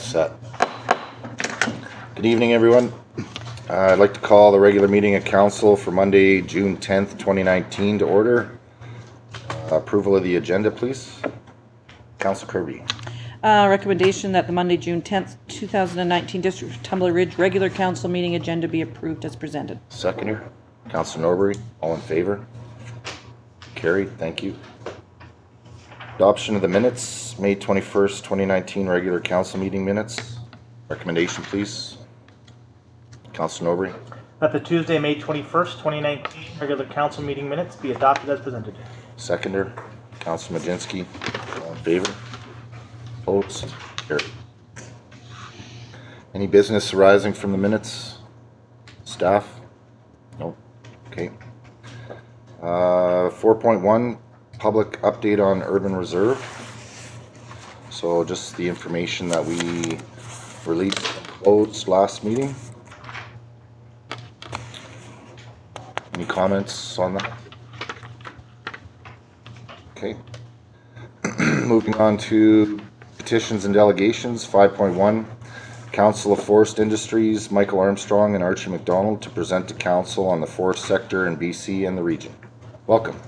set. Good evening, everyone. I'd like to call the regular meeting of council for Monday, June 10th, 2019 to order. Approval of the agenda, please. Council Kirby. Recommendation that the Monday, June 10th, 2019 District of Tumbler Ridge regular council meeting agenda be approved as presented. Seconder. Council Norbury. All in favor? Carried. Thank you. Adoption of the minutes, May 21st, 2019 regular council meeting minutes. Recommendation, please. Council Norbury. That the Tuesday, May 21st, 2019 regular council meeting minutes be adopted as presented. Seconder. Council Majinski. All in favor? Opposed? Carried. Any business arising from the minutes? Staff? No. Okay. 4.1, public update on Urban Reserve. So just the information that we released and closed last meeting. Any comments on that? Okay. Moving on to petitions and delegations. 5.1, Council of Forest Industries, Michael Armstrong and Archie MacDonald to present to council on the forest sector in BC and the region. Welcome.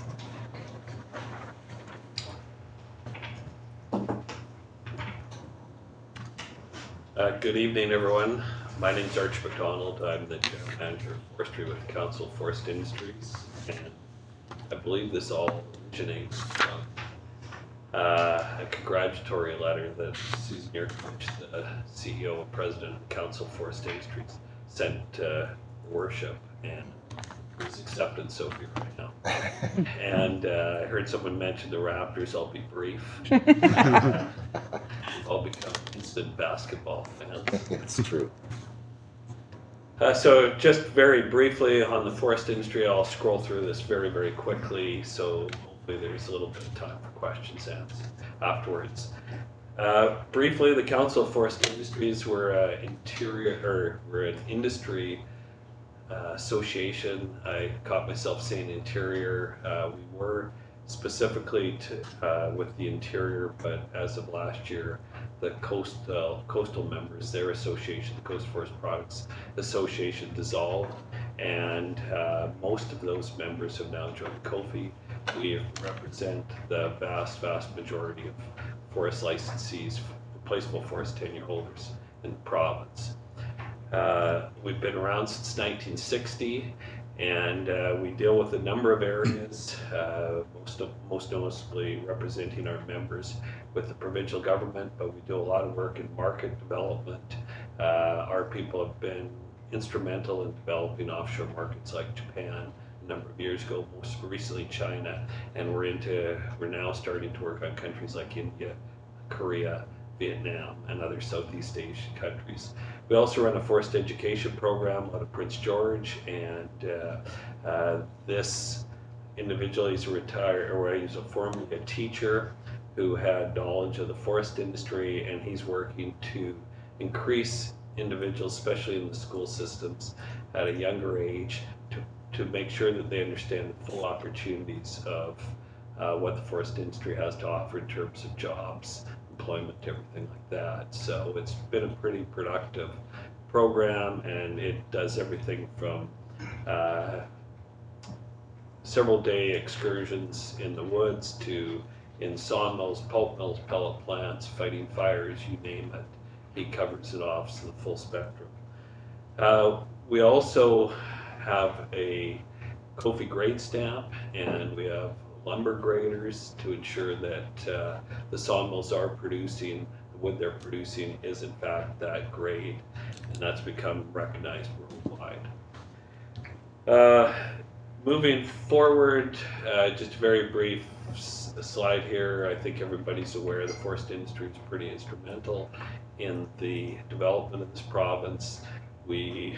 Good evening, everyone. My name is Archie MacDonald. I'm the General Manager of Forestry with the Council of Forest Industries, and I believe this all originates from a congratulatory letter that Susan Yurkovich, the CEO and President of the Council of Forest Industries, sent to worship, and was accepted so here right now. And I heard someone mention the Raptors. I'll be brief. I'll become instant basketball fans. It's true. So just very briefly on the forest industry, I'll scroll through this very, very quickly. So hopefully there's a little bit of time for questions afterwards. Briefly, the Council of Forest Industries, we're an industry association. I caught myself saying interior. We were specifically with the interior, but as of last year, the coastal members, their association, the Coast Forest Products Association, dissolved, and most of those members have now joined COFI. We represent the vast majority of forest licensees, replaceable forest tenure holders in the province. We've been around since 1960, and we deal with a number of areas, most noticeably representing our members with the provincial government, but we do a lot of work in market development. Our people have been instrumental in developing offshore markets like Japan a number of years ago, most recently China, and we're now starting to work on countries like India, Korea, Vietnam, and other Southeast Asian countries. We also run a forest education program out of Prince George, and this individual is formerly a teacher who had knowledge of the forest industry, and he's working to increase individuals, especially in the school systems, at a younger age to make sure that they understand the full opportunities of what the forest industry has to offer in terms of jobs, employment, everything like that. So it's been a pretty productive program, and it does everything from several day excursions in the woods to in sawmills, pulp mills, pellet plants, fighting fires, you name it. He covers it off, so the full spectrum. We also have a COFI grade stamp, and we have lumber graders to ensure that the sawmills are producing, the wood they're producing is in fact that grade, and that's become recognized worldwide. Moving forward, just a very brief slide here. I think everybody's aware the forest industry is pretty instrumental in the development of this province. We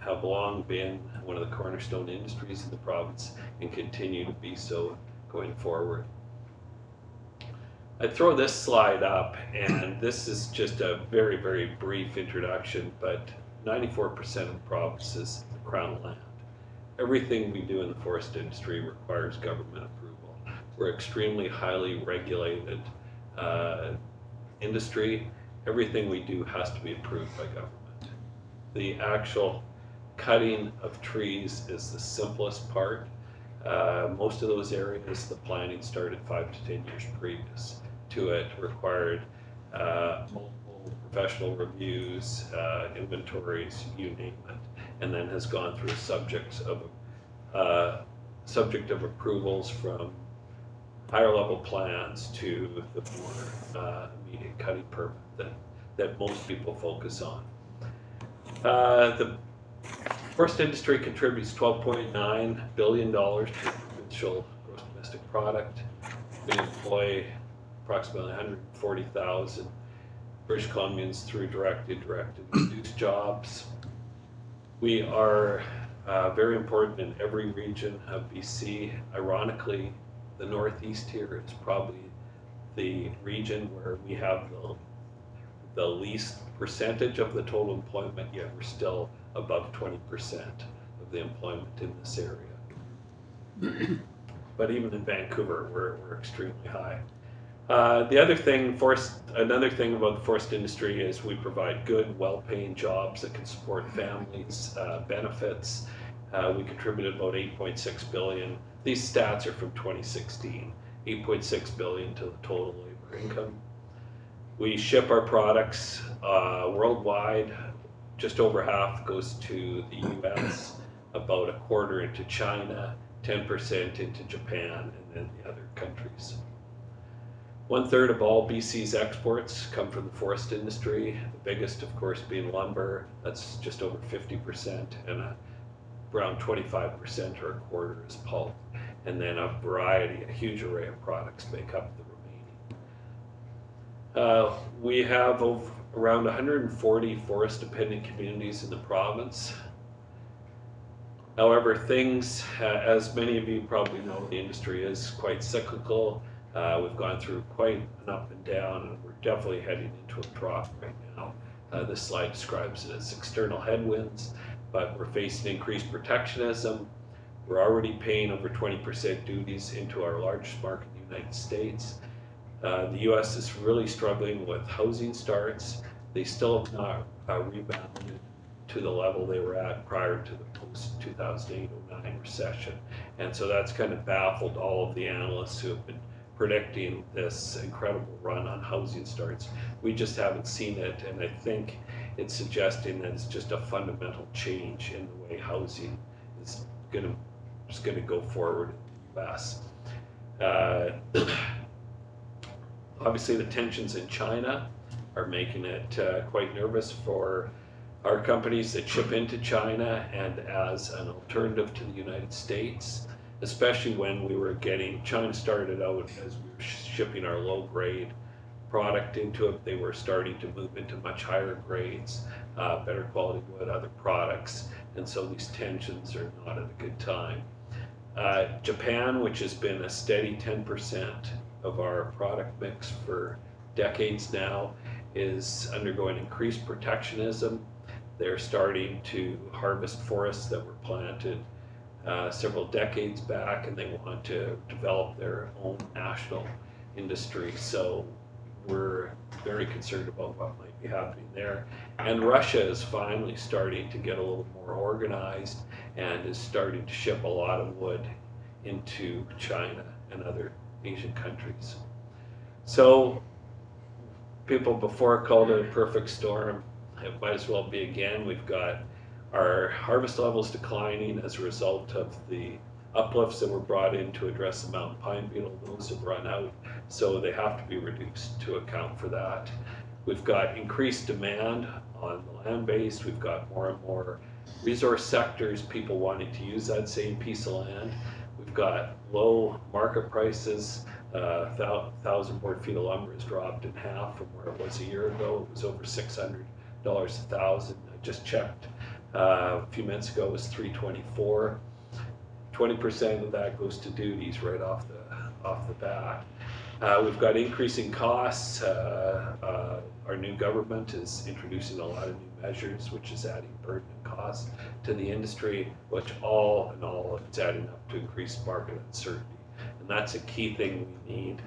have long been one of the cornerstone industries in the province and continue to be so going forward. I throw this slide up, and this is just a very, very brief introduction, but 94% of the province is crown land. Everything we do in the forest industry requires government approval. We're extremely highly regulated industry. everything we do has to be approved by government. The actual cutting of trees is the simplest part. Most of those areas, the planning started 5 to 10 years previous to it, required multiple professional reviews, inventories, you name it, and then has gone through subject of approvals from higher level plans to the more immediate cutting permit that most people focus on. The forest industry contributes $12.9 billion to provincial gross domestic product. We employ approximately 140,000 British Columbians through direct, indirect, and induced jobs. We are very important in every region of BC. Ironically, the Northeast here is probably the region where we have the least percentage of the total employment, yet we're still above 20% of the employment in this area. But even in Vancouver, we're extremely high. Another thing about the forest industry is we provide good, well-paying jobs that can support families, benefits. We contributed about $8.6 billion. These stats are from 2016, $8.6 billion to the total labor income. We ship our products worldwide. Just over half goes to the US, about a quarter into China, 10% into Japan, and then the other countries. 1/3 of all BC's exports come from the forest industry. The biggest, of course, being lumber. That's just over 50%, and around 25% or a quarter is pulp. And then a huge array of products make up the remaining. We have around 140 forest-dependent communities in the province. However, things, as many of you probably know, the industry is quite cyclical. We've gone through quite an up and down, and we're definitely heading into a trough right now. This slide describes it as external headwinds, but we're facing increased protectionism. We're already paying over 20% duties into our largest market, the United States. The US is really struggling with housing starts. They still have not rebounded to the level they were at prior to the post-2008-09 recession. And so that's kind of baffled all of the analysts who have been predicting this incredible run on housing starts. We just haven't seen it, and I think it's suggesting that it's just a fundamental change in the way housing is going to go forward in the US. Obviously, the tensions in China are making it quite nervous for our companies that ship into China and as an alternative to the United States, especially when China started out as we were shipping our low-grade product into it. They were starting to move into much higher grades, better quality wood, other products, and so these tensions are not at a good time. Japan, which has been a steady 10% of our product mix for decades now, is undergoing increased protectionism. They're starting to harvest forests that were planted several decades back, and they want to develop their own national industry. So we're very concerned about what might be happening there. And Russia is finally starting to get a little more organized and is starting to ship a lot of wood into China and other Asian countries. So people before called it a perfect storm. It might as well be again. We've got our harvest levels declining as a result of the uplifts that were brought in to address the mountain pine beetle. Those have run out, so they have to be reduced to account for that. We've got increased demand on the land base. We've got more and more resource sectors, people wanting to use that same piece of land. We've got low market prices. 1,000 board feet of lumber has dropped in half from where it was a year ago. It was over $600 a thousand. I just checked a few minutes ago. It was $324. 20% of that goes to duties right off the bat. We've got increasing costs. Our new government is introducing a lot of new measures, which is adding burden and cost to the industry, which all in all, it's adding up to increased market uncertainty. And that's a key thing we need.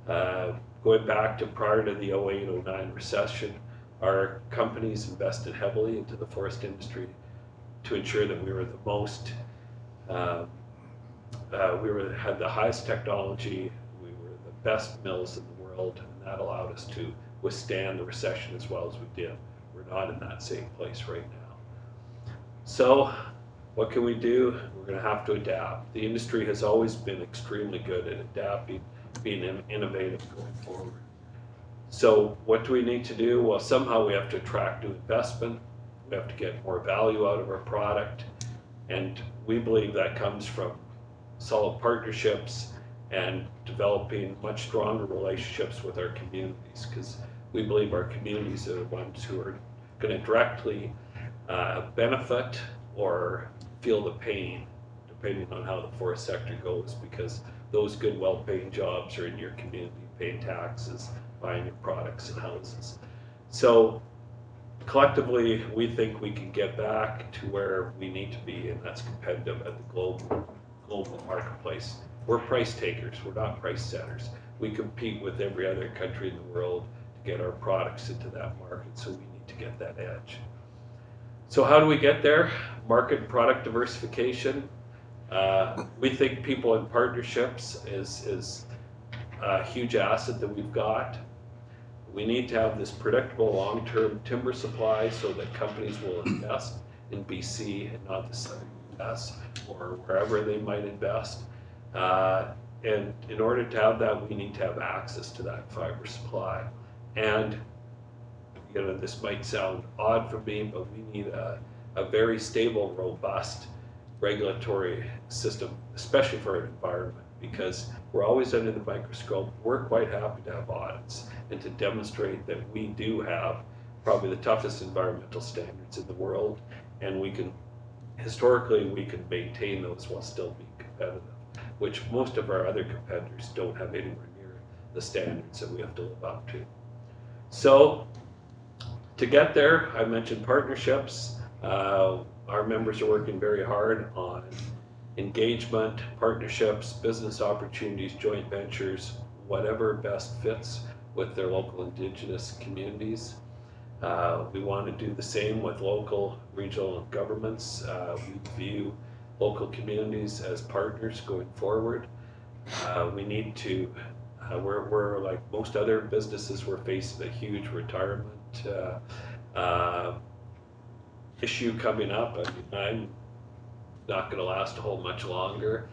Going back to prior to the 08-09 recession, Our companies invested heavily into the forest industry to ensure that we were the most, had the highest technology, we were the best mills in the world, and that allowed us to withstand the recession as well as we did. We're not in that same place right now. So what can we do? We're going to have to adapt. The industry has always been extremely good at adapting, being innovative going forward. So what do we need to do? Well, somehow we have to attract new investment. We have to get more value out of our product. And we believe that comes from solid partnerships and developing much stronger relationships with our communities, because we believe our communities are the ones who are going to directly benefit or feel the pain, depending on how the forest sector goes, because those good, well-paying jobs are in your community, paying taxes, buying your products and houses. So collectively, we think we can get back to where we need to be, and that's competitive at the global marketplace. We're price takers, we're not price setters. We compete with every other country in the world to get our products into that market, so we need to get that edge. So how do we get there? Market and product diversification. We think people in partnerships is a huge asset that we've got. We need to have this predictable long-term timber supply so that companies will invest in BC and not the southern US or wherever they might invest. And in order to have that, we need to have access to that fiber supply. And you know, this might sound odd for me, but we need a very stable, robust regulatory system, especially for our environment, because we're always under the microscope. We're quite happy to have audits and to demonstrate that we do have probably the toughest environmental standards in the world, and we can, historically, we can maintain those while still being competitive, which most of our other competitors don't have anywhere near the standards that we have to live up to. So to get there, I mentioned partnerships. Our members are working very hard on engagement, partnerships, business opportunities, joint ventures, whatever best fits with their local Indigenous communities. We want to do the same with local, regional governments. We view local communities as partners going forward. We need to, we're like most other businesses, we're facing a huge retirement issue coming up. I mean, I'm not going to last a whole much longer.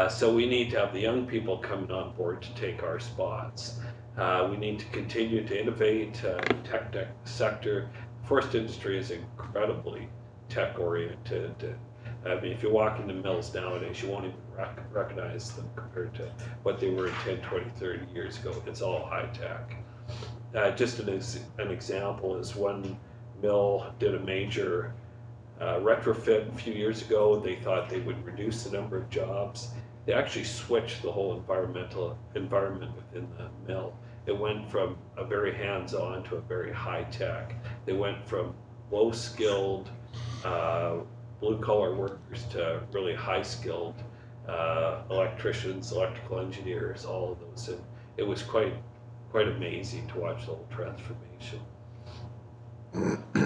So we need to have the young people coming on board to take our spots. We need to continue to innovate. Tech sector, forest industry is incredibly tech oriented. I mean, if you walk into mills nowadays, you won't even recognize them compared to what they were 10, 20, 30 years ago. It's all high tech. Just an example is one mill did a major retrofit a few years ago. They thought they would reduce the number of jobs. They actually switched the whole environment within the mill. It went from a very hands-on to a very high-tech. They went from low-skilled blue-collar workers to really high-skilled electricians, electrical engineers, all of those. And it was quite amazing to watch the whole transformation.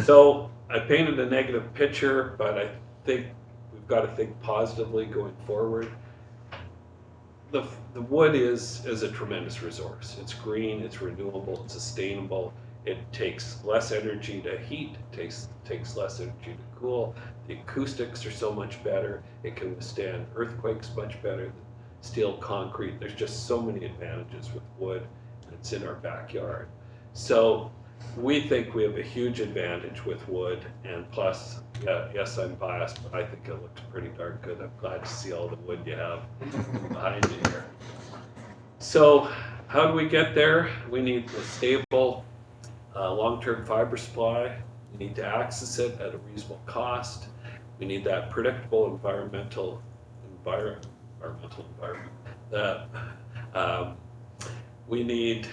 So I painted a negative picture, but I think we've got to think positively going forward. The wood is a tremendous resource. It's green, it's renewable, it's sustainable. It takes less energy to heat, it takes less energy to cool. The acoustics are so much better. It can withstand earthquakes much better than steel concrete. There's just so many advantages with wood, and it's in our backyard. So we think we have a huge advantage with wood, and plus, yes, I'm biased, but I think it looks pretty darn good. I'm glad to see all the wood you have behind you here. So how do we get there? We need a stable, long-term fiber supply. We need to access it at a reasonable cost. We need that predictable environmental environment. We need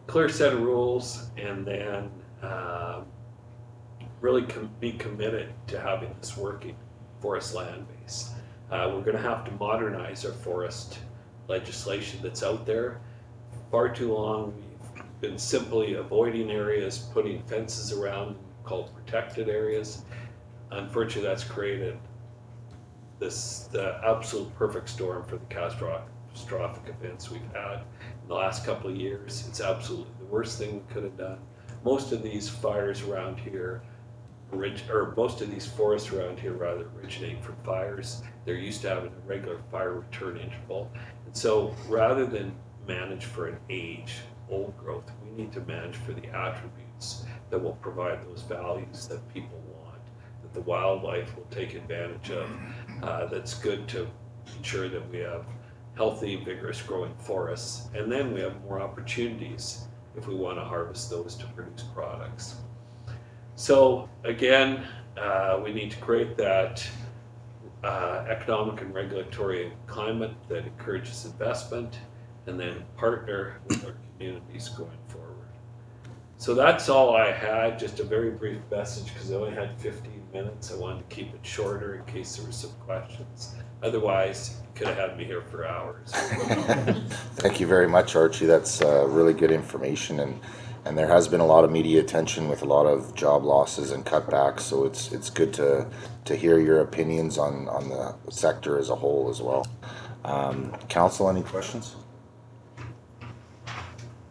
clear set of rules, and then really be committed to having this working forest land base. We're going to have to modernize our forest legislation that's out there. Far too long been simply avoiding areas, putting fences around called protected areas. Unfortunately, that's created the absolute perfect storm for the catastrophic events we've had in the last couple of years. It's absolutely the worst thing we could have done. Most of these fires around here, most of these forests around here rather originate from fires. They're used to having a regular fire return interval. And so rather than manage for an age, old growth, we need to manage for the attributes that will provide those values that people want, that the wildlife will take advantage of, that's good to ensure that we have healthy, vigorous growing forests, and then we have more opportunities if we want to harvest those to produce products. So again, we need to create that economic and regulatory climate that encourages investment, and then partner with our communities going forward. So that's all I had, just a very brief message because I only had 15 minutes. I wanted to keep it shorter in case there were some questions. Otherwise, you could have had me here for hours. Thank you very much, Archie. That's really good information, and there has been a lot of media attention with a lot of job losses and cutbacks, so it's good to hear your opinions on the sector as a whole as well. Council, any questions?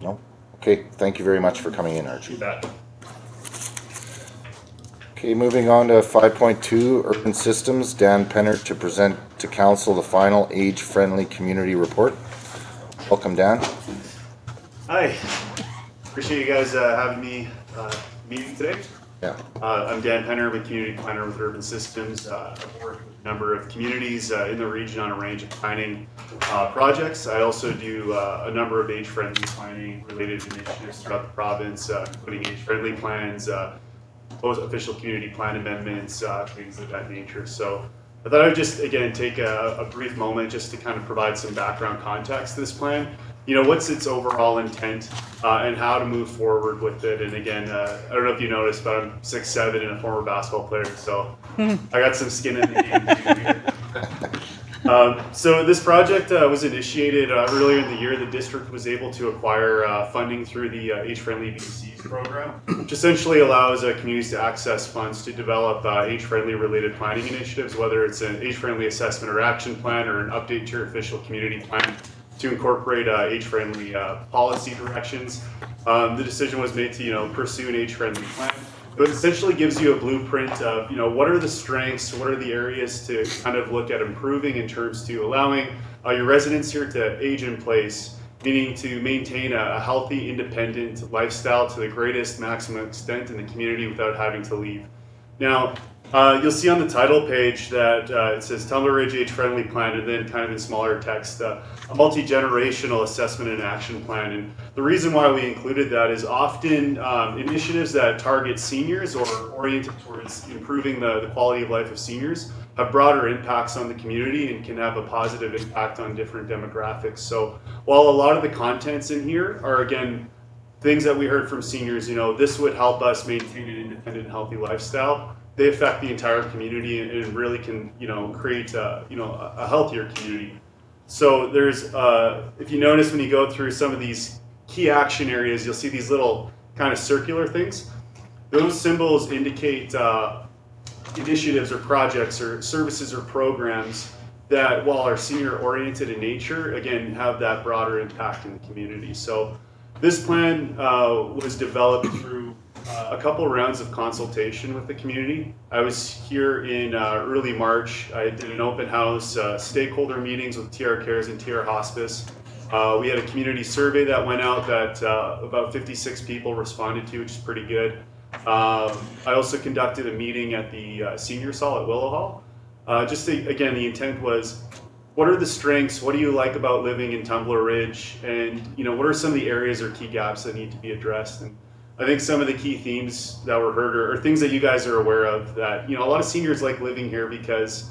No? Okay, thank you very much for coming in, Archie. You bet. Okay, moving on to 5.2, Urban Systems. Dan Penner to present to Council the final age-friendly community report. Welcome, Dan. Hi, appreciate you guys having me meeting today. Yeah. I'm Dan Penner, I'm a community planner with Urban Systems. I've worked with a number of communities in the region on a range of planning projects. I also do a number of age-friendly planning related initiatives throughout the province, including age-friendly plans, both official community plan amendments, things of that nature. So I thought I would just, again, take a brief moment just to kind of provide some background context to this plan. You know, what's its overall intent and how to move forward with it. And again, I don't know if you noticed, but I'm 6'7" and a former basketball player, so I got some skin in the game. So this project was initiated earlier in the year. The district was able to acquire funding through the Age-Friendly BCs program, which essentially allows communities to access funds to develop age-friendly related planning initiatives, whether it's an age-friendly assessment or action plan or an update to your official community plan to incorporate age-friendly policy directions. The decision was made to, pursue an age-friendly plan. But it essentially gives you a blueprint of, what are the strengths, what are the areas to kind of look at improving in terms to allowing your residents here to age in place, meaning to maintain a healthy, independent lifestyle to the greatest maximum extent in the community without having to leave. Now, you'll see on the title page that it says Tumbler Ridge Age-Friendly Plan, and then kind of in smaller text, a multi-generational assessment and action plan. And the reason why we included that is often initiatives that target seniors or oriented towards improving the quality of life of seniors have broader impacts on the community and can have a positive impact on different demographics. So while a lot of the contents in here are, again, things that we heard from seniors, this would help us maintain an independent, healthy lifestyle. They affect the entire community and really can, create a healthier community. So there's, if you notice when you go through some of these key action areas, you'll see these little kind of circular things. Those symbols indicate initiatives or projects or services or programs that, while are senior oriented in nature, again, have that broader impact in the community. So this plan was developed through a couple rounds of consultation with the community. I was here in early March. I did an open house, stakeholder meetings with TR Cares and TR Hospice. We had a community survey that went out that about 56 people responded to, which is pretty good. I also conducted a meeting at the Seniors Hall at Willow Hall. Again, the intent was, what are the strengths? What do you like about living in Tumbler Ridge? And what are some of the areas or key gaps that need to be addressed? And I think some of the key themes that were heard are things that you guys are aware of, that a lot of seniors like living here because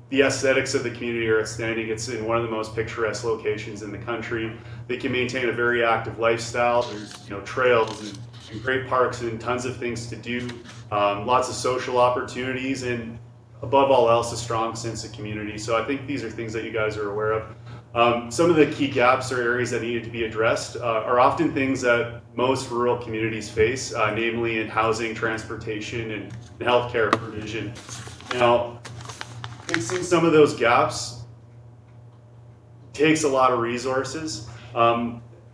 the aesthetics of the community are outstanding. It's in one of the most picturesque locations in the country. They can maintain a very active lifestyle. There's trails and great parks and tons of things to do, lots of social opportunities, and above all else, a strong sense of community. So I think these are things that you guys are aware of. Some of the key gaps or areas that needed to be addressed are often things that most rural communities face, namely in housing, transportation, and healthcare provision. Now, fixing some of those gaps takes a lot of resources,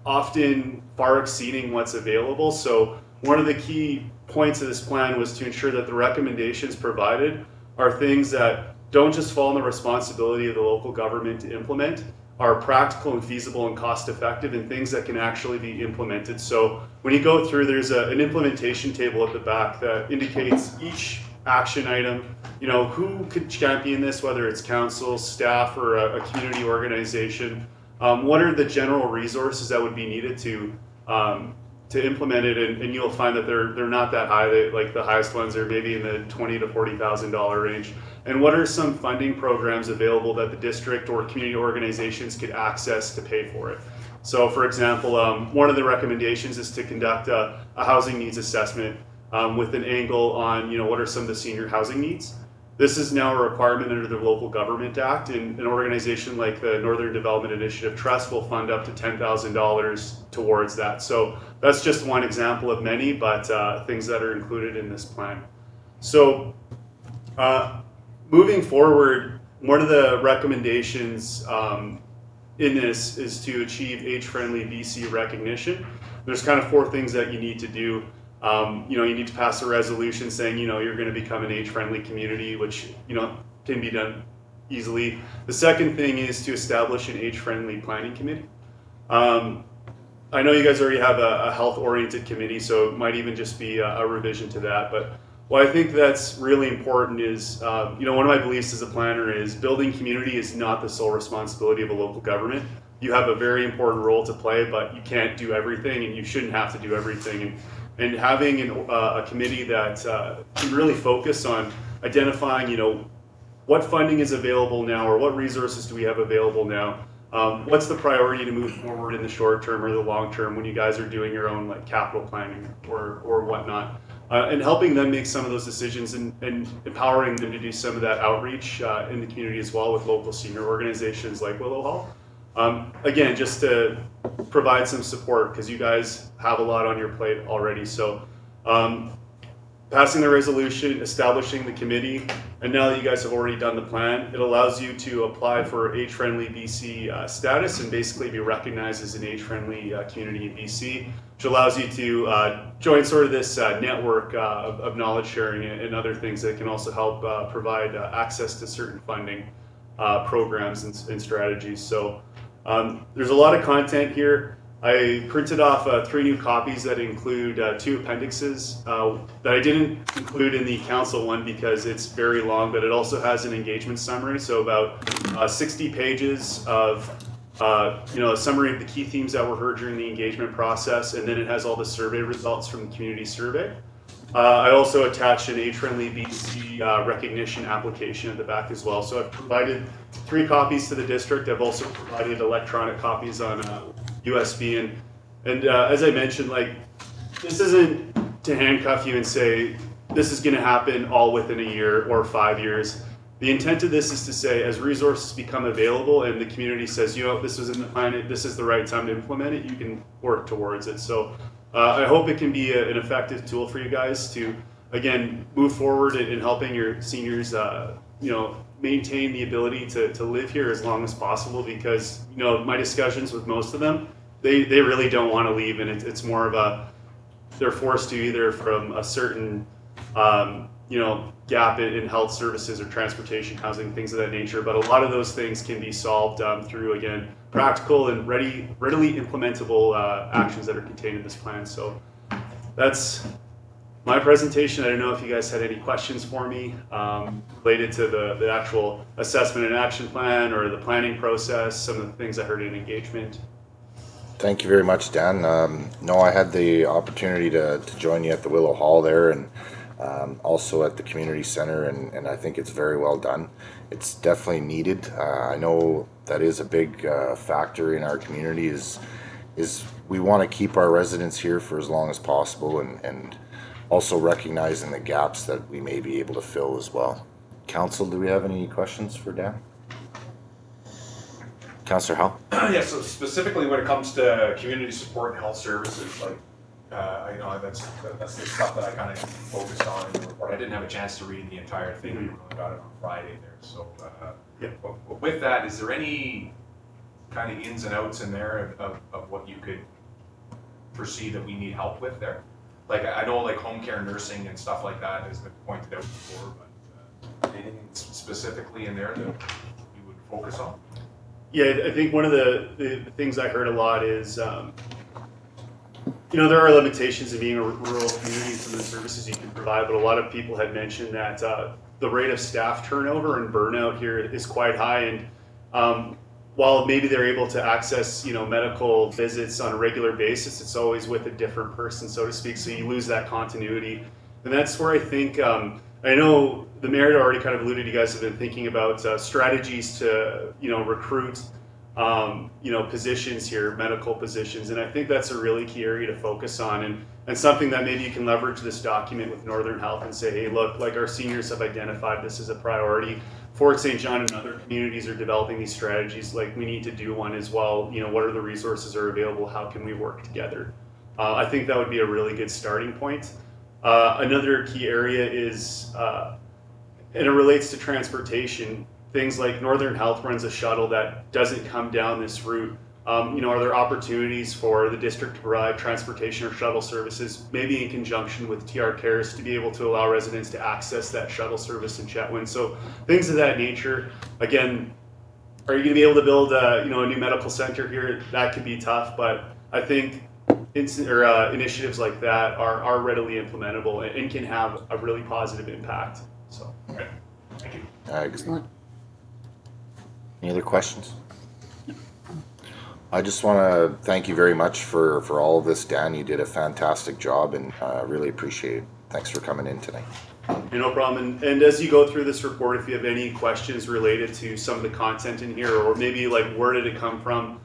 often far exceeding what's available. So one of the key points of this plan was to ensure that the recommendations provided are things that don't just fall on the responsibility of the local government to implement, are practical and feasible and cost effective, and things that can actually be implemented. So when you go through, there's an implementation table at the back that indicates each action item, you know, who could champion this, whether it's council, staff, or a community organization. What are the general resources that would be needed to implement it? And you'll find that they're not that high. Like the highest ones are maybe in the $20,000 to $40,000 range. And what are some funding programs available that the district or community organizations could access to pay for it? So, for example, one of the recommendations is to conduct a housing needs assessment with an angle on, you know, what are some of the senior housing needs. This is now a requirement under the Local Government Act, and an organization like the Northern Development Initiative Trust will fund up to $10,000 towards that. So that's just one example of many, but things that are included in this plan. So moving forward, one of the recommendations in this is to achieve age-friendly BC recognition. There's kind of 4 things that you need to do. You know, you need to pass a resolution saying, you know, you're going to become an age-friendly community, which, you know, can be done easily. The second thing is to establish an age-friendly planning committee. I know you guys already have a health-oriented committee, so it might even just be a revision to that. But what I think that's really important is, you know, one of my beliefs as a planner is building community is not the sole responsibility of a local government. You have a very important role to play, but you can't do everything, and you shouldn't have to do everything. And having a committee that can really focus on identifying, you know, what funding is available now, or what resources do we have available now? What's the priority to move forward in the short term or the long term when you guys are doing your own like capital planning or whatnot? And helping them make some of those decisions and empowering them to do some of that outreach in the community as well with local senior organizations like Willow Hall. Again, just to provide some support because you guys have a lot on your plate already. So passing the resolution, establishing the committee, and now that you guys have already done the plan, it allows you to apply for age-friendly BC status and basically be recognized as an age-friendly community in BC, which allows you to join sort of this network of knowledge sharing and other things that can also help provide access to certain funding programs and strategies. So there's a lot of content here. I printed off 3 new copies that include 2 appendixes that I didn't include in the council one because it's very long, but it also has an engagement summary. So about 60 pages of you know, a summary of the key themes that were heard during the engagement process, and then it has all the survey results from the community survey. I also attached an age-friendly BC recognition application at the back as well. So I've provided 3 copies to the district. I've also provided electronic copies on USB. And as I mentioned, like, this isn't to handcuff you and say, this is going to happen all within a year or 5 years. The intent of this is to say, as resources become available and the community says, you know, this was in the plan, this is the right time to implement it, you can work towards it. So I hope it can be an effective tool for you guys to, again, move forward in helping your seniors, you know, maintain the ability to live here as long as possible, because, you know, my discussions with most of them, they really don't want to leave, and it's more of a, they're forced to either from a certain, you know, gap in health services or transportation, housing, things of that nature. But a lot of those things can be solved through, again, practical and readily implementable actions that are contained in this plan. So that's my presentation. I don't know if you guys had any questions for me related to the actual assessment and action plan or the planning process, some of the things I heard in engagement. Thank you very much, Dan. No, I had the opportunity to join you at the Willow Hall there, and also at the community center, and I think it's very well done. It's definitely needed. I know that is a big factor in our community is we want to keep our residents here for as long as possible, and also recognizing the gaps that we may be able to fill as well. Council, do we have any questions for Dan? Councillor Howell? Yeah, so specifically when it comes to community support and health services, like, I know that's the stuff that I kind of focused on in the report. I didn't have a chance to read the entire thing. We only got it on Friday there. So Yeah. but with that, is there any kind of ins and outs in there of what you could foresee that we need help with there? Like, I know like home care nursing and stuff like that has been pointed out before, but anything specifically in there that you would focus on? Yeah, I think one of the things I heard a lot is, there are limitations in being a rural community and some of the services you can provide, but a lot of people had mentioned that the rate of staff turnover and burnout here is quite high. And while maybe they're able to access, medical visits on a regular basis, it's always with a different person, so to speak. So you lose that continuity. And that's where I think, I know the mayor already kind of alluded, you guys have been thinking about strategies to, recruit, positions here, medical positions. And I think that's a really key area to focus on, and something that maybe you can leverage this document with Northern Health and say, hey, look, like our seniors have identified this as a priority. Fort St. John and other communities are developing these strategies. Like, we need to do one as well. What are the resources are available? How can we work together? I think that would be a really good starting point. Another key area is, and it relates to transportation, things like Northern Health runs a shuttle that doesn't come down this route. Are there opportunities for the district to provide transportation or shuttle services, maybe in conjunction with TR Cares, to be able to allow residents to access that shuttle service in Chetwynd? So things of that nature. Again, are you going to be able to build a new medical center here? That could be tough, but I think initiatives like that are readily implementable and can have a really positive impact. So, Okay. Thank you. Excellent. Any other questions? I just want to thank you very much for all of this, Dan. You did a fantastic job, and I really appreciate it. Thanks for coming in tonight. No problem. And as you go through this report, if you have any questions related to some of the content in here, or maybe like where did it come from,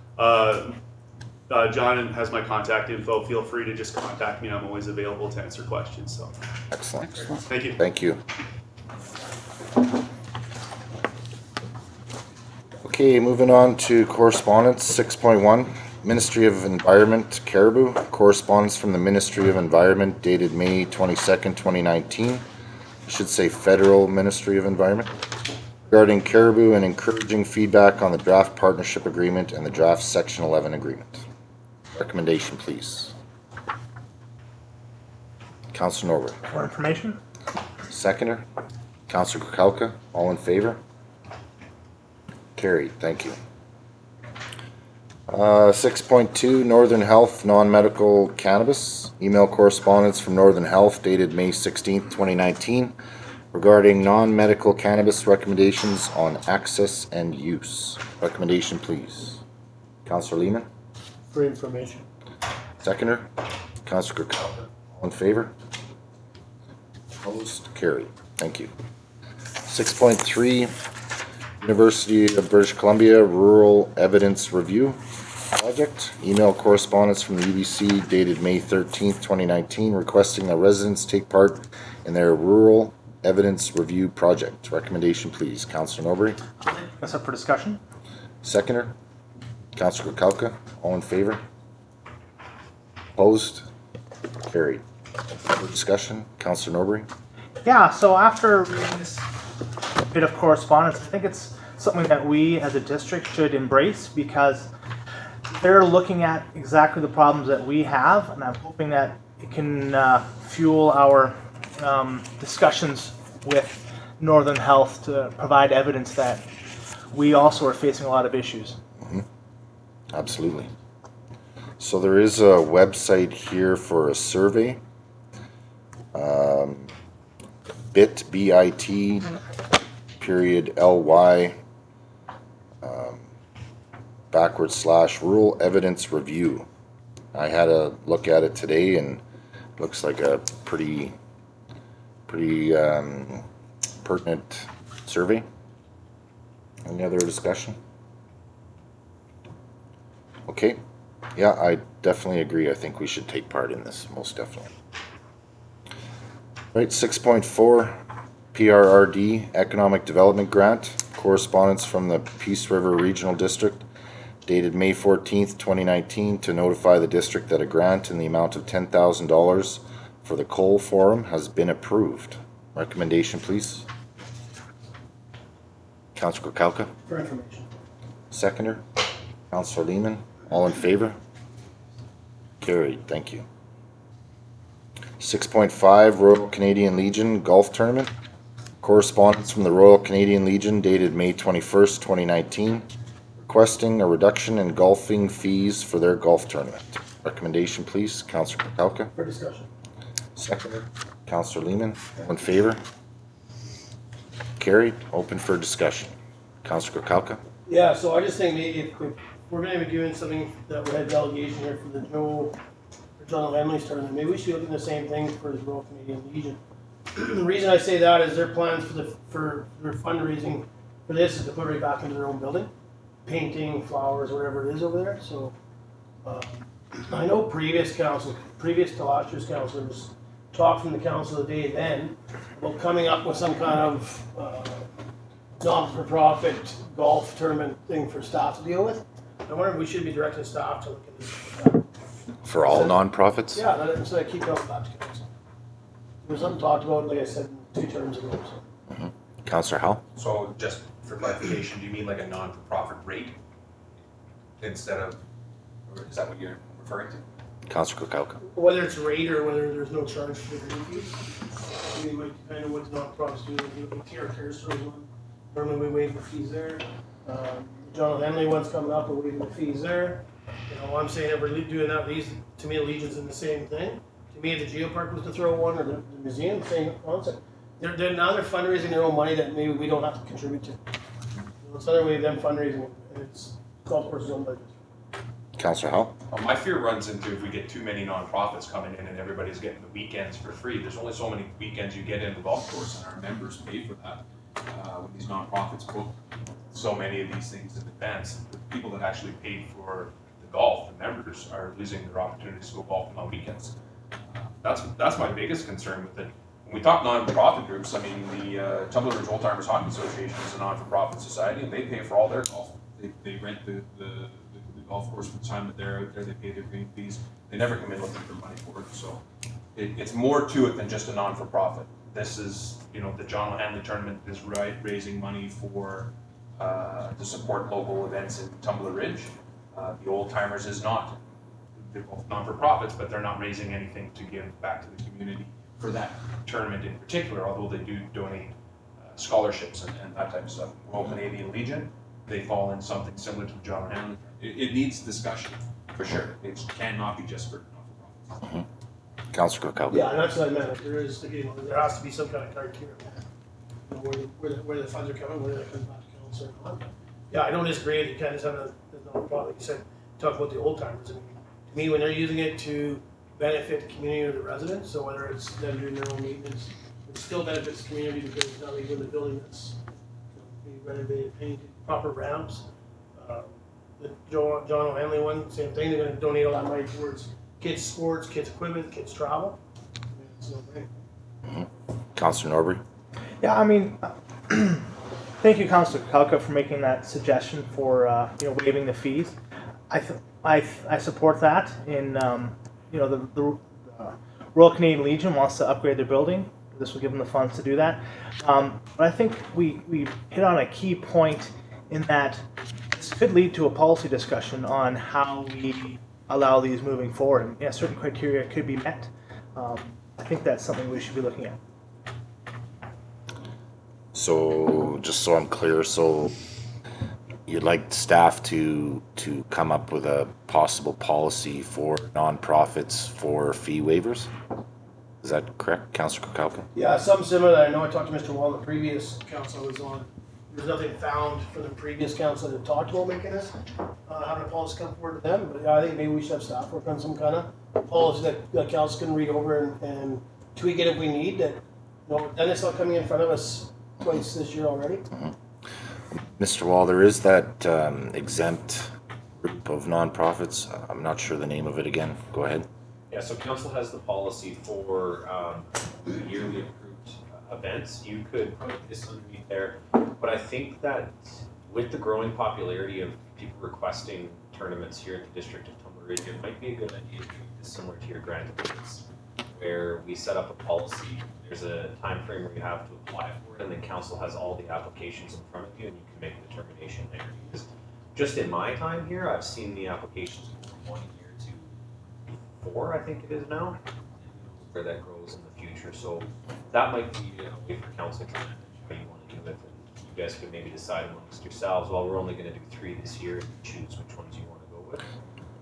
John has my contact info. Feel free to just contact me. I'm always available to answer questions. So, Excellent. thank you. Thank you. Okay, moving on to correspondence 6.1, Ministry of Environment, CARIBOU. Correspondence from the Ministry of Environment dated May 22nd, 2019. Should say Federal Ministry of Environment. Regarding CARIBOU and encouraging feedback on the draft partnership agreement and the draft Section 11 agreement. Recommendation, please. Councillor Norwood. More information? Seconder. Councillor Kukalka. All in favor? Carried. Thank you. 6.2, Northern Health non-medical cannabis. Email correspondence from Northern Health dated May 16th, 2019 regarding non-medical cannabis recommendations on access and use. Recommendation, please. Councillor Lehman. For information. Seconder. Councillor Kukalka. All in favor? Opposed? Carried. Thank you. 6.3, University of British Columbia Rural Evidence Review Project. Email correspondence from the UBC dated May 13th, 2019 requesting that residents take part in their Rural Evidence Review Project. Recommendation, please. Councillor Norbury. That's up for discussion. Seconder. Councillor Kukalka. All in favor? Opposed? Carried. Further discussion. Councillor Norbury. Yeah, so after reading this bit of correspondence, I think it's something that we as a district should embrace, because they're looking at exactly the problems that we have, and I'm hoping that it can fuel our discussions with Northern Health to provide evidence that we also are facing a lot of issues. Absolutely. So there is a website here for a survey. bit.ly / rural evidence review. I had a look at it today and it looks like a pretty pertinent survey. Any other discussion? Okay. Yeah, I definitely agree. I think we should take part in this, most definitely. Right, 6.4, PRRD Economic Development Grant. Correspondence from the Peace River Regional District dated May 14th, 2019, to notify the district that a grant in the amount of $10,000 for the coal forum has been approved. Recommendation, please. Councillor Kukalka. For information. Seconder. Councillor Lehman. All in favor? Carried. Thank you. 6.5 Royal Canadian Legion Golf Tournament. Correspondence from the Royal Canadian Legion dated May 21st, 2019, requesting a reduction in golfing fees for their golf tournament. Recommendation, please. Councillor Kukalka. For discussion. Seconder. Councillor Lehman. All in favor? Carried. Open for discussion. Councillor Kukalka. Yeah, so I just think maybe if we're gonna be doing something that we had delegation here for the John Lemley's tournament, maybe we should look at the same thing for the Royal Canadian Legion. The reason I say that is their plans for their fundraising for this is to put it right back into their own building, painting, flowers, whatever it is over there. So I know previous to last year's council, there was talk from the council the day then about coming up with some kind of non-for-profit golf tournament thing for staff to deal with. I wonder if we should be directing staff to look at this. For all nonprofits? Yeah, so I keep going back to council. There was something talked about, like I said, 2 terms ago. So. Councillor Howell. So just for clarification, do you mean like a non-for-profit rate instead of, or is that what you're referring to? Councillor Kukalka. Whether it's rate or whether there's no charge for the green fees. We might depend on what the non-profits do. Like care stores one. Normally we waive the fees there. John Henley one's coming up, we're waiving the fees there. You know, I'm saying if we're doing that, these, to me, Legion's in the same thing. To me, if the Geopark was to throw one, or the museum, same concept. Now they're fundraising their own money that maybe we don't have to contribute to. It's another way of them fundraising, and it's golf course's own budget. Councillor Howell. My fear runs into if we get too many nonprofits coming in and everybody's getting the weekends for free. There's only so many weekends you get in the golf course, and our members pay for that. When these nonprofits book so many of these things in advance, the people that actually paid for the golf, the members, are losing their opportunities to go golfing on weekends. That's my biggest concern with it. When we talk non-profit groups, I mean, the Tumbler Ridge Old Timers Hockey Association is a non-for-profit society, and they pay for all their golf. They rent the golf course for the time that they're out there. They pay their green fees. They never come in looking for money for it. So it's more to it than just a non-for-profit. This is, you know, the John O'Hanley tournament is raising money for to support local events in Tumbler Ridge. The Old Timers is not. They're both non-for-profits, but they're not raising anything to give back to the community for that tournament in particular, although they do donate scholarships and that type of stuff. Royal Canadian Legion, they fall in something similar to the John O'Hanley. It needs discussion, for sure. It cannot be just for non-for-profits. Councillor Kukalka. Yeah, and that's what I meant. There has to be some kind of criteria. You know, where the funds are coming, whether that comes back to council or not. Yeah, I don't disagree. You can't just have a non-profit. You said, talk about the old timers. I mean, to me, when they're using it to benefit the community or the residents, so whether it's them doing their own maintenance, it still benefits the community because it's not leaving the building that's being renovated, painted, proper ramps. The John O'Hanley one, same thing. They're going to donate a lot of money towards kids' sports, kids' equipment, kids' travel. I mean, it's no brainer. Councillor Norbury. Yeah, I mean, thank you, Councillor Kukalka, for making that suggestion for waiving the fees. I support that. In the Royal Canadian Legion wants to upgrade their building. This will give them the funds to do that. But I think we hit on a key point in that this could lead to a policy discussion on how we allow these moving forward. And yeah, certain criteria could be met. I think that's something we should be looking at. So, just so I'm clear, so you'd like staff to come up with a possible policy for nonprofits for fee waivers? Is that correct, Councillor Kukalka? Yeah, something similar. I know I talked to Mr. Wall in the previous council I was on. There's nothing found from the previous council that talked about making this, having a policy come forward to them. But yeah, I think maybe we should have staff work on some kind of policy that council can read over and tweak it if we need. That, you know, Dennis not coming in front of us twice this year already. Mr. Wall, there is that exempt group of nonprofits. I'm not sure the name of it again. Go ahead. Yeah, so council has the policy for yearly approved events. You could put this underneath there, but I think that with the growing popularity of people requesting tournaments here in the District of Tumbler Ridge, it might be a good idea to treat this similar to your grant agreements, where we set up a policy. There's a time frame where you have to apply for it, and then council has all the applications in front of you, and you can make a determination there. Because just in my time here, I've seen the applications go from 1 year to 4, I think it is now, where that grows in the future. So that might be a way for council to manage how you want to do it. And you guys could maybe decide amongst yourselves, well, we're only going to do 3 this year, and choose which ones you want to go with.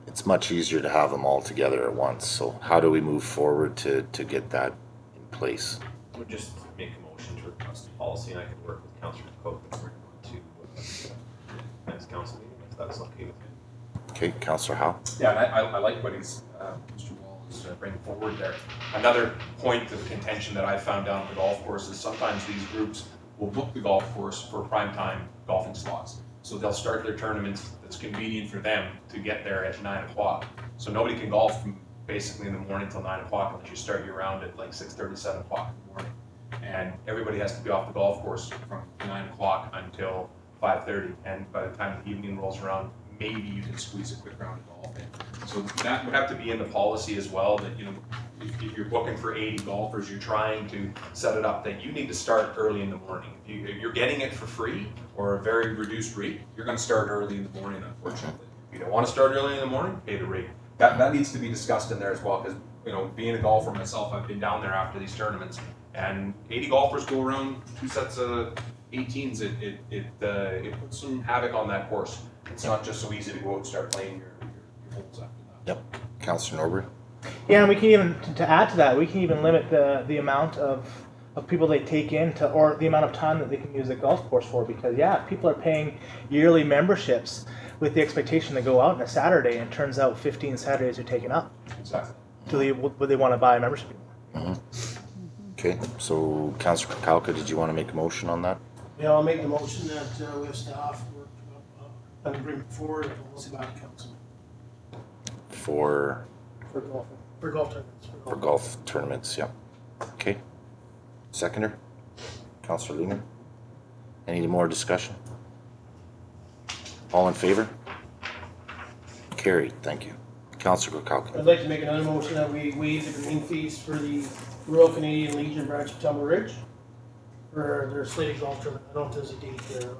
It's much easier to have them all together at once, so how do we move forward to get that in place? I would just make a motion to request a policy, and I could work with Councillor Cook and bring it to next council meeting, if that's okay with you. Okay, Councillor Howe? Yeah, and I like what he's, Mr. Wall is bringing forward there. Another point of contention that I found down at the golf course is sometimes these groups will book the golf course for prime time golfing slots. So they'll start their tournaments that's convenient for them to get there at 9 o'clock. So nobody can golf from basically in the morning till 9 o'clock unless you start your round at like 6:30, 7 o'clock in the morning. And everybody has to be off the golf course from 9 o'clock until 5:30. And by the time the evening rolls around, maybe you can squeeze a quick round of golf in. So that would have to be in the policy as well, that, you know, if you're booking for 80 golfers, you're trying to set it up that you need to start early in the morning. If you're getting it for free or a very reduced rate, you're going to start early in the morning, unfortunately. If you don't want to start early in the morning, pay the rate. That needs to be discussed in there as well, because, you know, being a golfer myself, I've been down there after these tournaments, and 80 golfers go around 2 sets of 18s. It puts some havoc on that course. It's not just so easy to go out and start playing your holes after that. Yep. Councillor Norbury? Yeah, and we can even, to add to that, we can even limit the amount of people they take in to, or the amount of time that they can use the golf course for, because yeah, people are paying yearly memberships with the expectation to go out on a Saturday, and it turns out 15 Saturdays are taken up. Exactly. Would they want to buy a membership? Okay, so Councillor Kakalka, did you want to make a motion on that? Yeah, I'll make the motion that we have staff work and bring forward a policy back to council For for golf tournaments. for golf tournaments, yeah. Okay. Seconder? Councillor Lehman? Any more discussion? All in favor? Carried, thank you. Councillor Kakalka? I'd like to make another motion that we waive the green fees for the Royal Canadian Legion branch of Tumbler Ridge for their slated golf tournament. I don't know if there's a date there,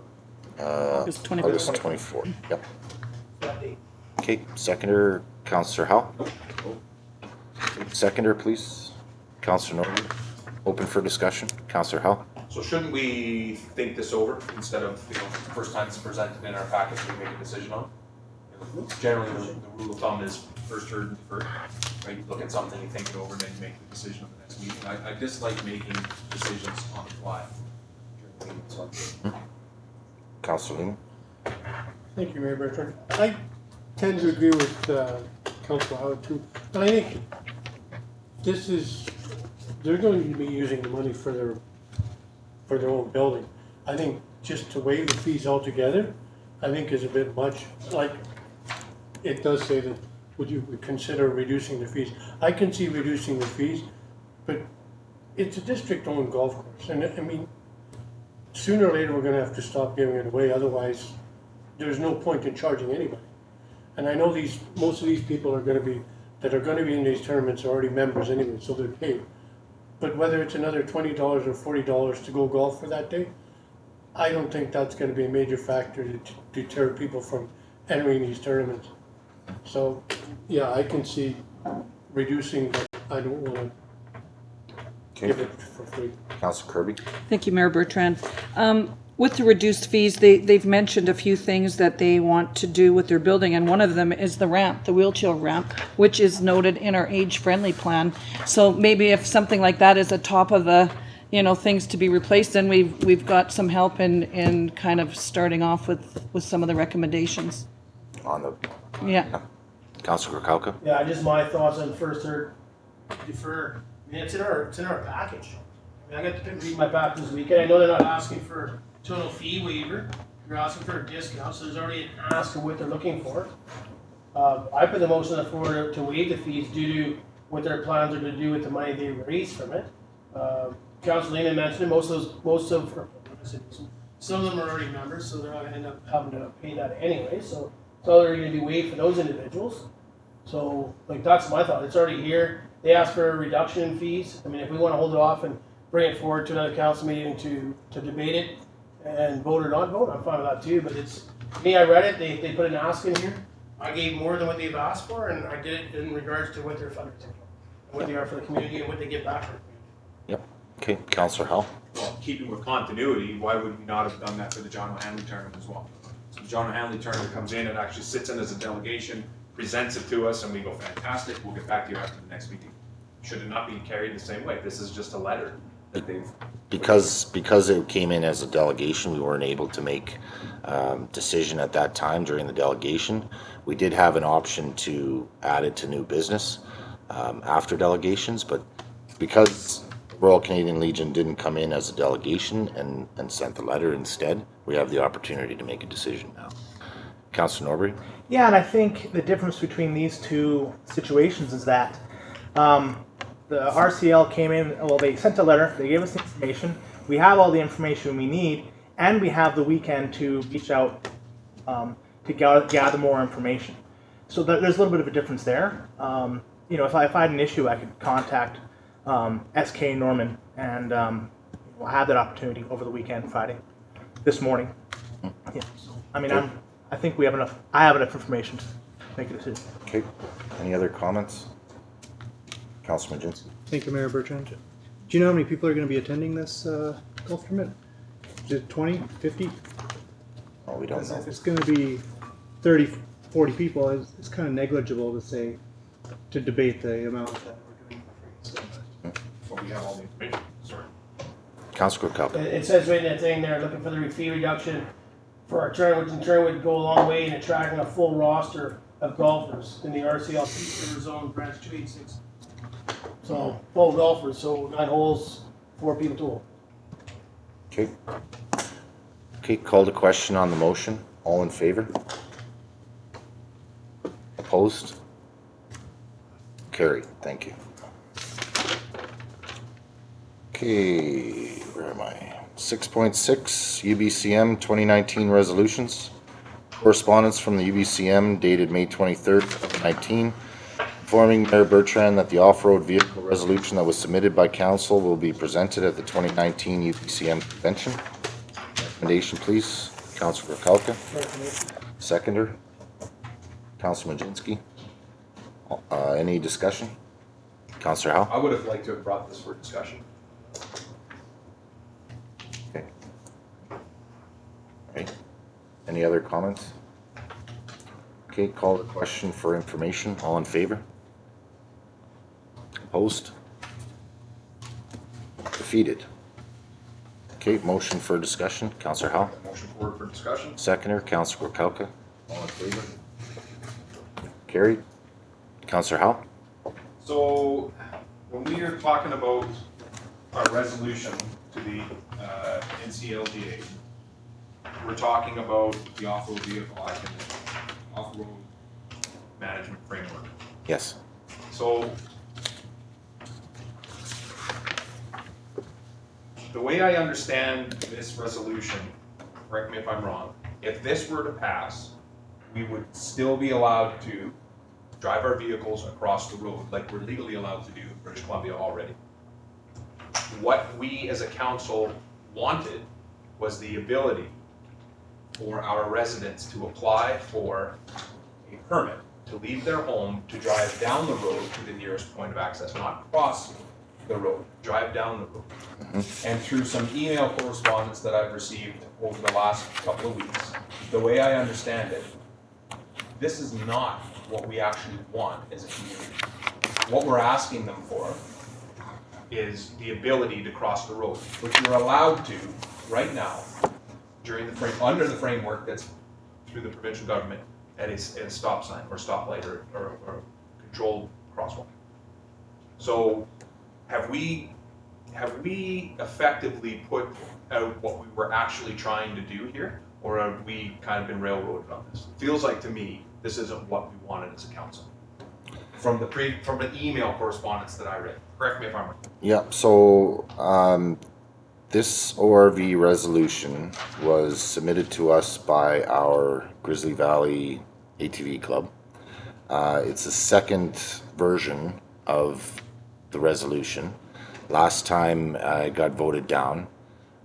August 24th. August 24th, yep. that date. Okay, seconder, Councillor Howe? Seconder, please. Councillor Norman? Open for discussion. Councillor Howe? So shouldn't we think this over instead of, you know, first time it's presented in our package we make a decision on? You know, generally, the rule of thumb is first heard and deferred. Right? You look at something, you think it over, and then you make the decision on the next meeting. I dislike making decisions on the fly during the meeting. So Councillor Lehman? Thank you, Mayor Bertrand. I tend to agree with Councilor Howard too, but I think this is, they're going to be using the money for their own building. I think just to waive the fees altogether, I think is a bit much. Like, it does say that, would you consider reducing the fees? I can see reducing the fees, but it's a district-owned golf course, and I mean, sooner or later we're gonna have to stop giving it away, otherwise there's no point in charging anybody. And I know most of these people are gonna be in these tournaments are already members anyway, so they're paid. But whether it's another $20 or $40 to go golf for that day, I don't think that's gonna be a major factor to deter people from entering these tournaments. So, yeah, I can see reducing, but I don't wanna give it for free. Councillor Kirby? Thank you, Mayor Bertrand. With the reduced fees, they've mentioned a few things that they want to do with their building, and one of them is the ramp, the wheelchair ramp, which is noted in our age-friendly plan. So maybe if something like that is at top of the, you know, things to be replaced, then we've got some help in kind of starting off with some of the recommendations. On the, Yeah. Councillor Kakalka? Yeah, just my thoughts on first heard, defer. I mean, it's in our package. I mean, I got to read my package this weekend. I know they're not asking for total fee waiver. They're asking for a discount, so there's already an ask of what they're looking for. I put the motion forward to waive the fees due to what their plans are to do with the money they raise from it. Councilor Lehman mentioned it. Most of Some of them are already members, so they're not gonna end up having to pay that anyway, so it's all gonna be waived for those individuals. So, like, that's my thought, it's already here, they asked for a reduction in fees, I mean, if we wanna hold it off and bring it forward to another council meeting to debate it and vote or not vote, I'm fine with that too, but it's, me, I read it, they put an ask in here, I gave more than what they've asked for, and I did it in regards to what their fundraising are, and what they are for the community and what they give back for the community. Yep. Okay, Councillor Howell. Well, keeping with continuity, why would we not have done that for the John O'Hanley tournament as well? So the John O'Hanley tournament comes in and actually sits in as a delegation, presents it to us, and we go, fantastic, we'll get back to you after the next meeting. Should it not be carried the same way? This is just a letter that they've. Because it came in as a delegation, we weren't able to make decision at that time during the delegation. We did have an option to add it to new business after delegations, but because Royal Canadian Legion didn't come in as a delegation and sent the letter instead, we have the opportunity to make a decision now. Councillor Norbury? Yeah, and I think the difference between these two situations is that the RCL came in, well, they sent a letter, they gave us the information, we have all the information we need, and we have the weekend to reach out to gather more information. So there's a little bit of a difference there. You know, if I had an issue, I could contact SK Norman, and we'll have that opportunity over the weekend, Friday, this morning. Yeah, so, I mean, I think we have enough, I have enough information to make a decision. Okay. Any other comments? Councilor Majinski? Thank you, Mayor Bertrand. Do you know how many people are going to be attending this golf tournament? Is it 20, 50? Oh, we don't know. If it's going to be 30, 40 people, it's kind of negligible to say, to debate the amount that we're doing for free. So, Well, we have all the information, sorry. Councilor Kalka? It says right in that thing there, looking for the fee reduction for our tournament, which in turn would go a long way in attracting a full roster of golfers in the RCL Peace River Zone Branch 286. So, full golfers, so 9 holes, 4 people total. Okay. Okay, call to question on the motion. All in favor? Opposed? Carried. Thank you. Okay, where am I? 6.6 UBCM 2019 resolutions. Correspondence from the UBCM dated May 23rd, 2019. Informing Mayor Bertrand that the off-road vehicle resolution that was submitted by council will be presented at the 2019 UBCM convention. Recommendation, please. Councilor Kalka. Seconder. Councilor Majinski. Any discussion? Councilor Howe? I would have liked to have brought this for discussion. Okay. Right. Any other comments? Okay, call the question for information. All in favor? Opposed? Defeated. Okay, motion for discussion. Councilor Howe? Motion forward for discussion. Seconder, Councilor Kalka. All in favor? Carried. Councilor Howe? So, when we are talking about our resolution to the NCLGA, we're talking about the off-road vehicle off-road management framework. Yes. So, the way I understand this resolution, correct me if I'm wrong, if this were to pass, we would still be allowed to drive our vehicles across the road like we're legally allowed to do in British Columbia already. What we as a council wanted was the ability for our residents to apply for a permit to leave their home to drive down the road to the nearest point of access, not cross the road, drive down the road. And through some email correspondence that I've received over the last couple of weeks, the way I understand it, this is not what we actually want as a community. What we're asking them for is the ability to cross the road, which you're allowed to right now during the under the framework that's through the provincial government at a stop sign or stoplight or controlled crosswalk. So have we effectively put out what we were actually trying to do here, or have we kind of been railroaded on this? Feels like to me this isn't what we wanted as a council. From the email correspondence that I read. Correct me if I'm wrong. Yeah, so This ORV resolution was submitted to us by our Grizzly Valley ATV Club. It's the second version of the resolution. Last time it got voted down,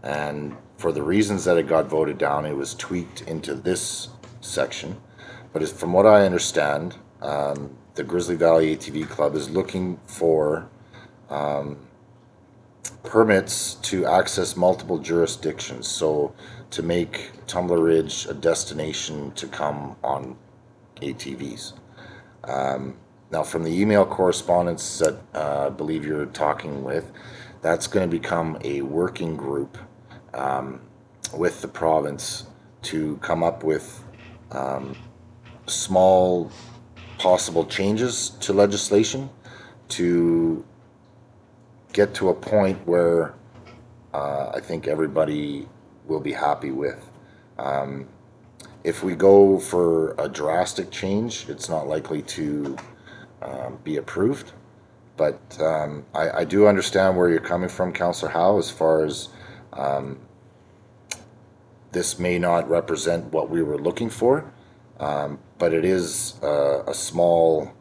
and for the reasons that it got voted down, it was tweaked into this section. But from what I understand, the Grizzly Valley ATV Club is looking for permits to access multiple jurisdictions, so to make Tumbler Ridge a destination to come on ATVs. Now, from the email correspondence that I believe you're talking with, that's going to become a working group with the province to come up with small possible changes to legislation to get to a point where I think everybody will be happy with. If we go for a drastic change, it's not likely to be approved. But I do understand where you're coming from, Councillor Howe, as far as this may not represent what we were looking for, but it is a small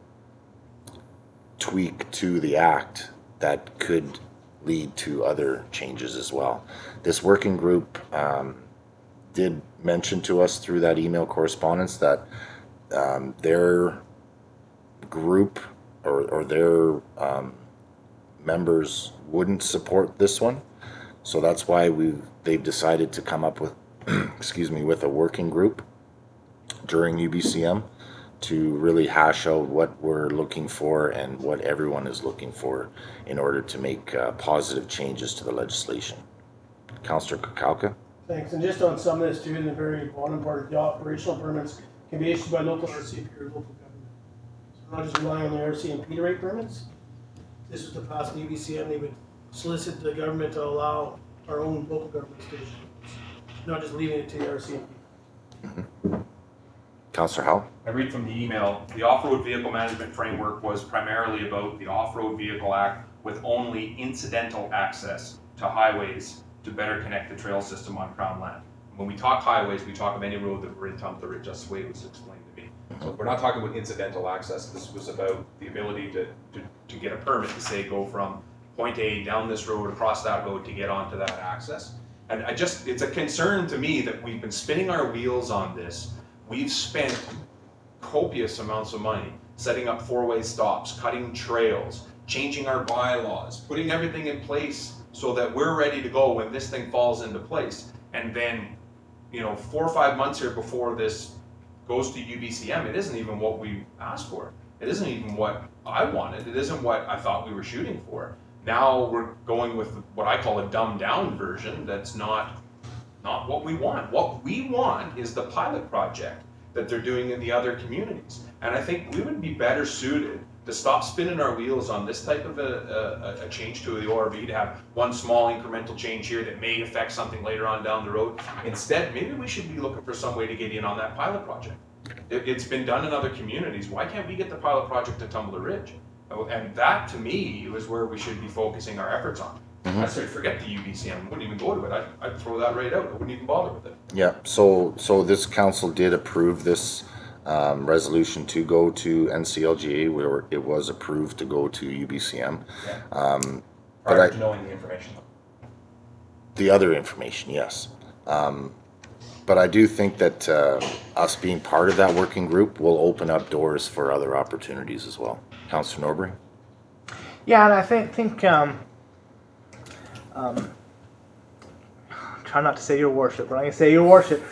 tweak to the act that could lead to other changes as well. This working group did mention to us through that email correspondence that their group or their members wouldn't support this one. So that's why they've decided to come up with excuse me, with a working group during UBCM to really hash out what we're looking for and what everyone is looking for in order to make positive changes to the legislation. Councillor Kakalka? Thanks, and just on some of this too, in the very bottom part, the operational permits can be issued by local RCMP or local government. So we're not just relying on the RCMP to rate permits. This was to pass an UBCM, they would solicit the government to allow our own local government stations, not just leaving it to the RCMP. Mm-hmm. Councillor Howe? I read from the email, the off-road vehicle management framework was primarily about the Off-Road Vehicle Act with only incidental access to highways to better connect the trail system on Crown land. When we talk highways, we talk of any road that we're in Tumbler Ridge, just the way it was explained to me. So we're not talking about incidental access. This was about the ability to get a permit to say go from point A down this road, across that road to get onto that access. And it's a concern to me that we've been spinning our wheels on this. We've spent copious amounts of money setting up four-way stops, cutting trails, changing our bylaws, putting everything in place so that we're ready to go when this thing falls into place. And then, 4 or 5 months here before this goes to UBCM, it isn't even what we asked for. It isn't even what I wanted. It isn't what I thought we were shooting for. Now we're going with what I call a dumbed down version that's not what we want. What we want is the pilot project that they're doing in the other communities. And I think we would be better suited to stop spinning our wheels on this type of a change to the ORV, to have one small incremental change here that may affect something later on down the road. Instead, maybe we should be looking for some way to get in on that pilot project. It's been done in other communities. Why can't we get the pilot project to Tumbler Ridge? And that, to me, is where we should be focusing our efforts on. I say forget the UBCM. I wouldn't even go to it. I'd throw that right out. I wouldn't even bother with it. Yeah, so this council did approve this resolution to go to NCLGA, where it was approved to go to UBCM. Yeah. Prior to knowing the information. The other information, yes. But I do think that us being part of that working group will open up doors for other opportunities as well. Councillor Norbury? Yeah, and I think try not to say your worship, but I'm going to say your worship.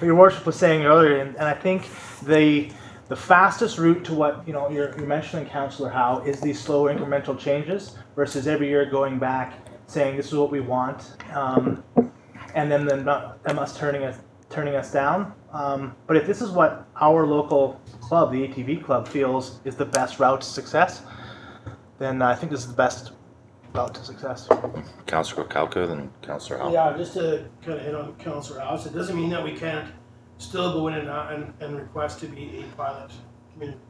Your worship was saying earlier, and I think the fastest route to what you're mentioning, Councillor Howe, is these slow incremental changes versus every year going back saying this is what we want, and then them us turning us down. But if this is what our local club, the ATV club, feels is the best route to success, then I think this is the best route to success. Councillor Kakalka, then Councillor Howe. Yeah, just to kind of hit on Councillor House, it doesn't mean that we can't still go in and request to be a pilot community.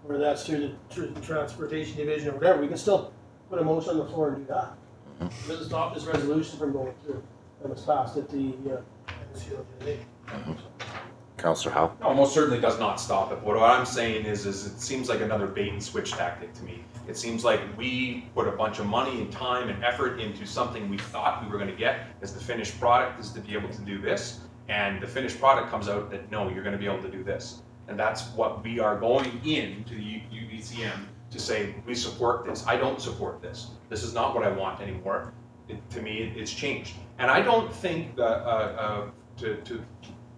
Whether that's through the transportation division or whatever, we can still put a motion on the floor and do that. It doesn't stop this resolution from going through that was passed at the MCO today. Councillor Howe? No, most certainly does not stop it. What I'm saying is it seems like another bait and switch tactic to me. It seems like we put a bunch of money and time and effort into something we thought we were gonna get as the finished product is to be able to do this. And the finished product comes out that, no, you're gonna be able to do this. And that's what we are going into the UBCM to say, we support this. I don't support this. This is not what I want anymore. To me, it's changed. And I don't think that,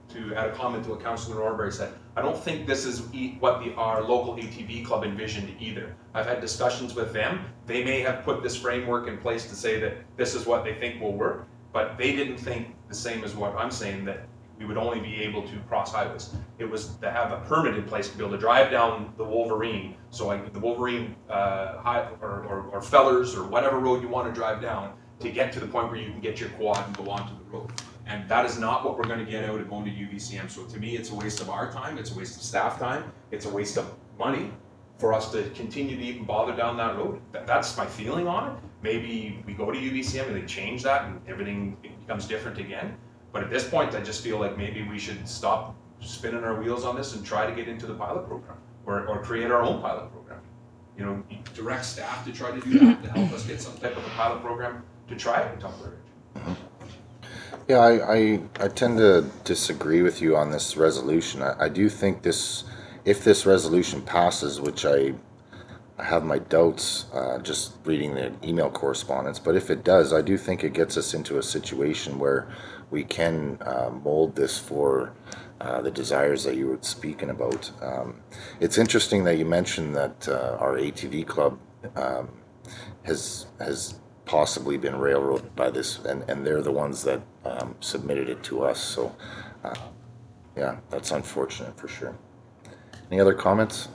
to add a comment to what Councillor Norbury said, I don't think this is what our local ATV club envisioned either. I've had discussions with them. They may have put this framework in place to say that this is what they think will work, but they didn't think the same as what I'm saying, that we would only be able to cross highways. It was to have a permit in place to be able to drive down the Wolverine, so like the Wolverine or Fellers or whatever road you want to drive down to get to the point where you can get your quad and go onto the road. And that is not what we're going to get out of going to UBCM. So to me, it's a waste of our time, it's a waste of staff time, it's a waste of money for us to continue to even bother down that road. That's my feeling on it. Maybe we go to UBCM and they change that and everything becomes different again. But at this point, I just feel like maybe we should stop spinning our wheels on this and try to get into the pilot program or create our own pilot program. You know, direct staff to try to do that, to help us get some type of a pilot program to try it in Tumbler Ridge. Yeah, I tend to disagree with you on this resolution. I do think if this resolution passes, which I have my doubts just reading the email correspondence, but if it does, I do think it gets us into a situation where we can mold this for the desires that you were speaking about. It's interesting that you mentioned that our ATV club has possibly been railroaded by this, and they're the ones that submitted it to us. So, yeah, that's unfortunate for sure. Any other comments?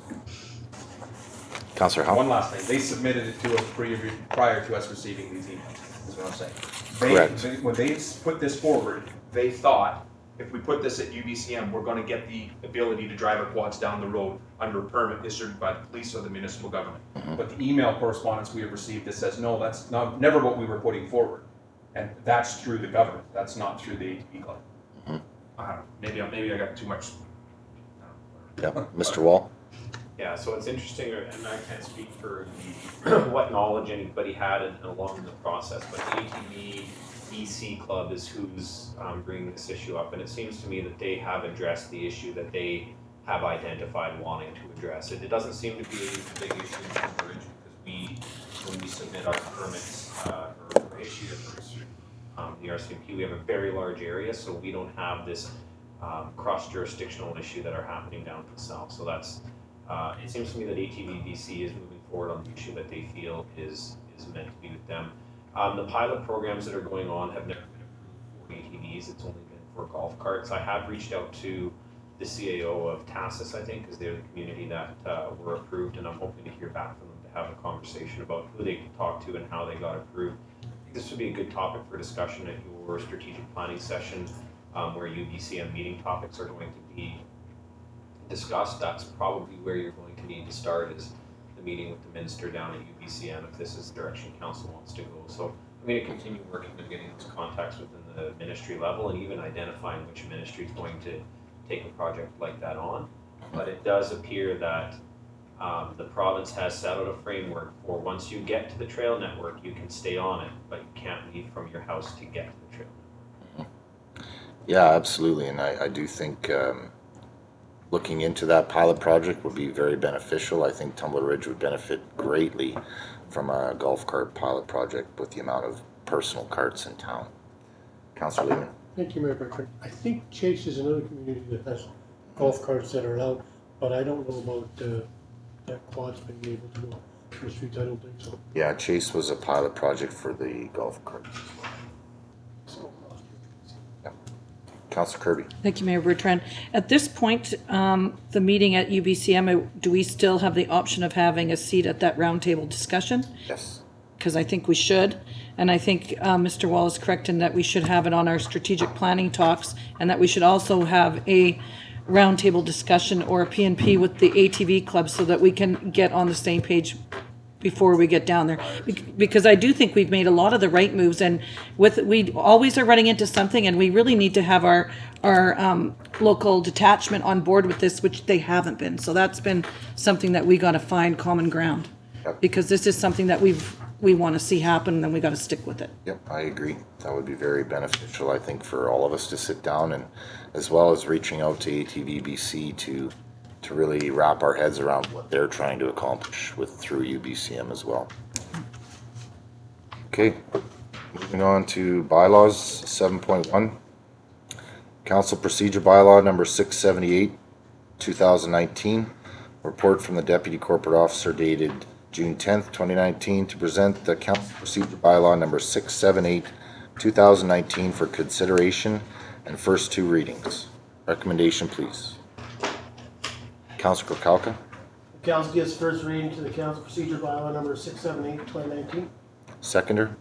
Councillor Howe? One last thing, they submitted it to us prior to us receiving these emails, is what I'm saying. Correct. When they put this forward, they thought, if we put this at UBCM, we're gonna get the ability to drive our quads down the road under a permit issued by the police or the municipal government. But the email correspondence we have received that says, no, that's never what we were putting forward. And that's through the government, that's not through the ATV club. I don't know, maybe I got too much. Yeah, Mr. Wall? Yeah, so it's interesting, and I can't speak for what knowledge anybody had along the process, but the ATV BC Club is who's bringing this issue up, and it seems to me that they have addressed the issue that they have identified wanting to address. It doesn't seem to be a big issue in Cambridge because when we submit our permits or issue the RCMP, we have a very large area, so we don't have this cross-jurisdictional issue that are happening down to the south. So that's it seems to me that ATV BC is moving forward on the issue that they feel is meant to be with them. The pilot programs that are going on have never been approved for ATVs. It's only been for golf carts. I have reached out to the CAO of Tassus, I think, because they're the community that were approved, and I'm hoping to hear back from them to have a conversation about who they can talk to and how they got approved. I think this would be a good topic for discussion at your strategic planning session, where UBCM meeting topics are going to be discussed. That's probably where you're going to need to start, is the meeting with the minister down at UBCM if this is the direction council wants to go. So I'm going to continue working on getting those contacts within the ministry level and even identifying which ministry is going to take a project like that on. But it does appear that the province has set out a framework for once you get to the trail network, you can stay on it, but you can't leave from your house to get to the trail network. Yeah, absolutely, and I do think looking into that pilot project would be very beneficial. I think Tumbler Ridge would benefit greatly from a golf cart pilot project with the amount of personal carts in town. Councillor Lehman? Thank you, Mayor Bertrand. I think Chase is another community that has golf carts that are allowed, but I don't know about that quads being able to go through the streets. I don't think so. Yeah, Chase was a pilot project for the golf carts. Councillor Kirby? Thank you, Mayor Bertrand. At this point, the meeting at UBCM, do we still have the option of having a seat at that roundtable discussion? Yes. Because I think we should. And I think Mr. Wall is correct in that we should have it on our strategic planning talks, and that we should also have a roundtable discussion or a P&P with the ATV club so that we can get on the same page before we get down there. Because I do think we've made a lot of the right moves, and we always are running into something, and we really need to have our local detachment on board with this, which they haven't been. So that's been something that we gotta find common ground. Yep. Because this is something that we wanna see happen, and then we gotta stick with it. Yep, I agree. That would be very beneficial, I think, for all of us to sit down, and as well as reaching out to ATVBC to really wrap our heads around what they're trying to accomplish through UBCM as well. Okay, moving on to bylaws 7.1. Council Procedure Bylaw number 678, 2019. Report from the Deputy Corporate Officer dated June 10th, 2019, to present the Council Procedure Bylaw number 678, 2019 for consideration and first two readings. Recommendation, please. Councilor Kalka, The council gives first reading to the council procedure bylaw number 678, 2019. seconder.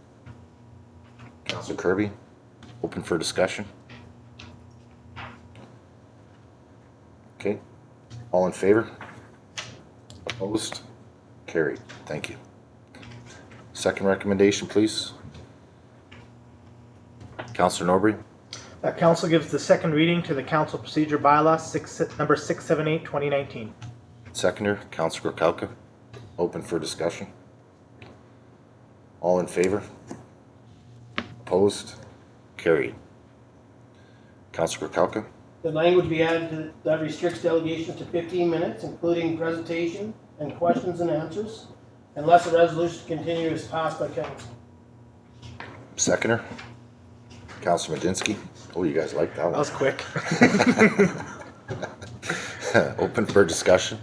Councilor Kirby, open for discussion. Okay, all in favor? Opposed? Carried. Thank you. Second recommendation, please. Councilor Norbury, Council gives the second reading to the council procedure bylaw number 678, 2019. seconder. Councilor Kalka, open for discussion. All in favor? Opposed? Carried. Councilor Kalka, The language be added that restricts delegations to 15 minutes, including presentation and questions and answers, unless a resolution to continue is passed by council. seconder. Councilor Majinski. Oh, you guys like that That one. was quick. Open for discussion.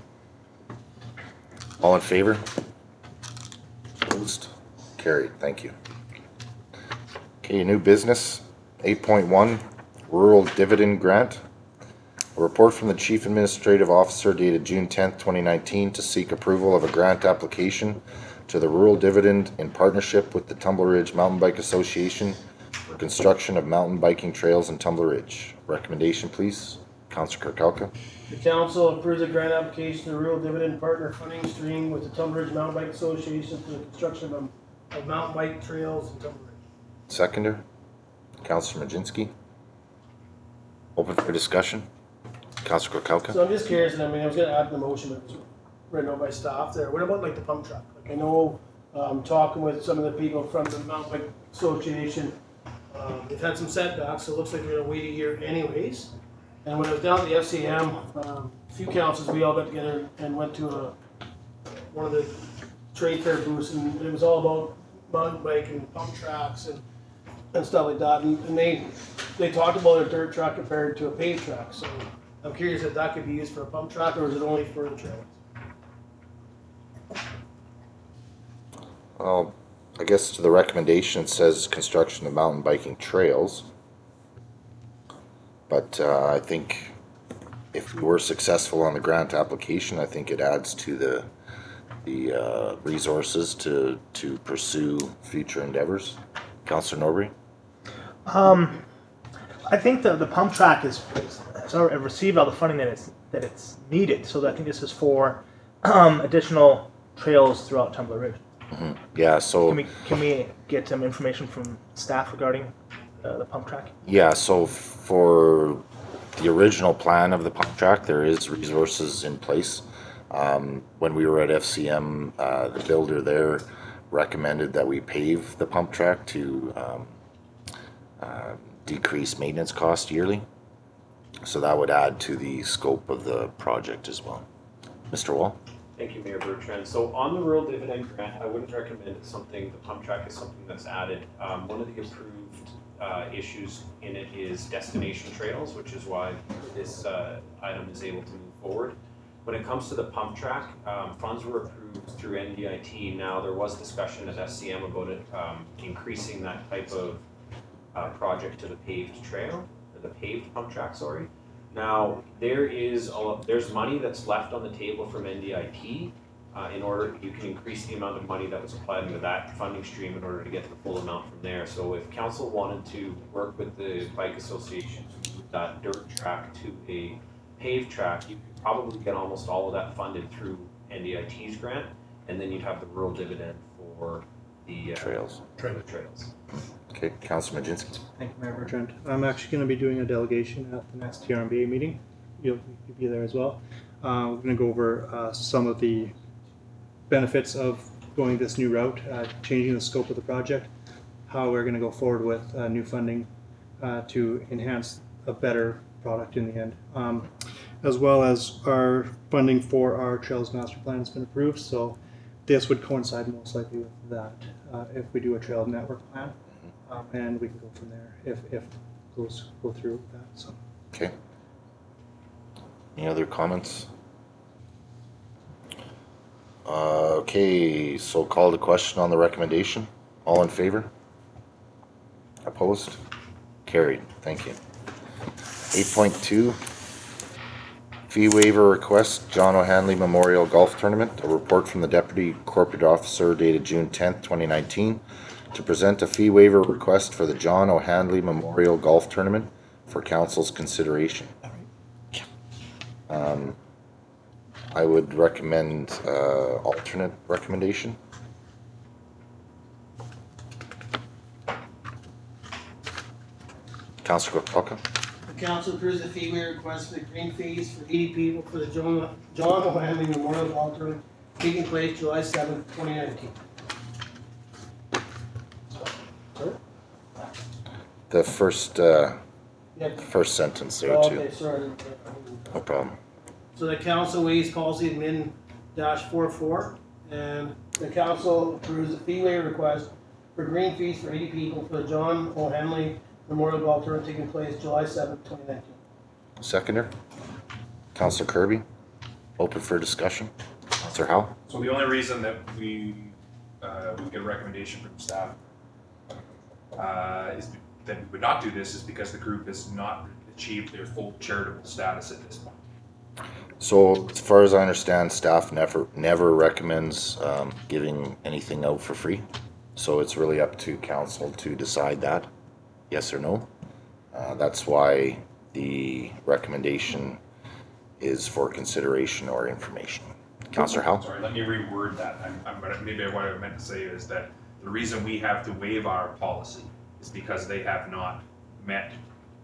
All in favor? Opposed? Carried. Thank you. Okay, new business. 8.1, Rural Dividend Grant. A report from the Chief Administrative Officer dated June 10th, 2019 to seek approval of a grant application to the Rural Dividend in partnership with the Tumble Ridge Mountain Bike Association for construction of mountain biking trails in Tumble Ridge. Recommendation, please. Councilor Kirkowka. The council approves a grant application to the Rural Dividend Partner Funding Stream with the Tumble Ridge Mountain Bike Association for the construction of mountain bike trails in Tumble Ridge. Seconder. Councilor Majinski. Open for discussion. Councilor Kirkowka. So I'm just curious, and I mean, I was gonna add the motion, but it was written out by staff there. What about like the pump truck? Like I know, talking with some of the people from the Mountain Bike Association, they've had some setbacks, so it looks like we're gonna wait a year anyways. And when I was down at the FCM, a few councils, we all got together and went to one of the trade fair booths, and it was all about mountain bike and pump tracks and stuff like that. And they talked about a dirt truck compared to a paved truck. So I'm curious if that could be used for a pump truck, or is it only for the trails? Well, I guess to the recommendation it says construction of mountain biking trails. But I think if we were successful on the grant application, I think it adds to the resources to pursue future endeavors. Councilor Norbury? I think the pump track has already received all the funding that it's needed. So I think this is for additional trails throughout Tumblr Ridge. Mm-hmm. Yeah, so Can we get some information from staff regarding the pump track? yeah, so for the original plan of the pump track, there is resources in place. When we were at FCM, the builder there recommended that we pave the pump track to decrease maintenance cost yearly. So that would add to the scope of the project as well. Mr. Wall? Thank you, Mayor Bertrand. So on the rural dividend grant, I wouldn't recommend it's something, the pump track is something that's added. One of the approved issues in it is destination trails, which is why this item is able to move forward. When it comes to the pump track, funds were approved through NDIT. Now there was discussion at SCM about it increasing that type of project to the paved trail, or the paved pump track, sorry. Now, there's money that's left on the table from NDIT in order, you can increase the amount of money that was applied into that funding stream in order to get the full amount from there. So if council wanted to work with the bike association to move that dirt track to a paved track, you could probably get almost all of that funded through NDIT's grant. and then you'd have the rural dividend for the Trails. for the trails. Okay, Councilor Majinski. Thank you, Mayor Bertrand. I'm actually going to be doing a delegation at the next TRMBA meeting. You'll be there as well. We're going to go over some of the benefits of going this new route, changing the scope of the project, how we're going to go forward with new funding to enhance a better product in the end, as well as our funding for our Trails Master Plan has been approved. So this would coincide most likely with that if we do a trail network plan, and we can go from there if those go through with that. So. Okay. Any other comments? Okay, so call the question on the recommendation. All in favor? Opposed? Carried. Thank you. 8.2, fee waiver request, John O'Hanley Memorial Golf Tournament. A report from the Deputy Corporate Officer dated June 10th, 2019, to present a fee waiver request for the John O'Hanley Memorial Golf Tournament for Council's consideration. I would recommend alternate recommendation. Councilor Kalka. The council approves the fee waiver request for the green fees for 80 people for the John O'Hanley Memorial Golf Tournament taking place July 7th, 2019. The first Yep. first sentence there Oh, too. okay, sorry. No problem. So the council waives policy admin -44, and the council approves the fee waiver request for green fees for 80 people for the John O'Hanley Memorial Golf Tournament taking place July 7th, 2019. Seconder. Councilor Kirby. Open for discussion. Councilor Howe. So the only reason that we get a recommendation from staff is that we would not do this is because the group has not achieved their full charitable status at this point. So as far as I understand, staff never recommends giving anything out for free. So it's really up to council to decide that, yes or no. That's why the recommendation is for consideration or information. Councilor Howe? Sorry, let me reword that. Maybe what I meant to say is that the reason we have to waive our policy is because they have not met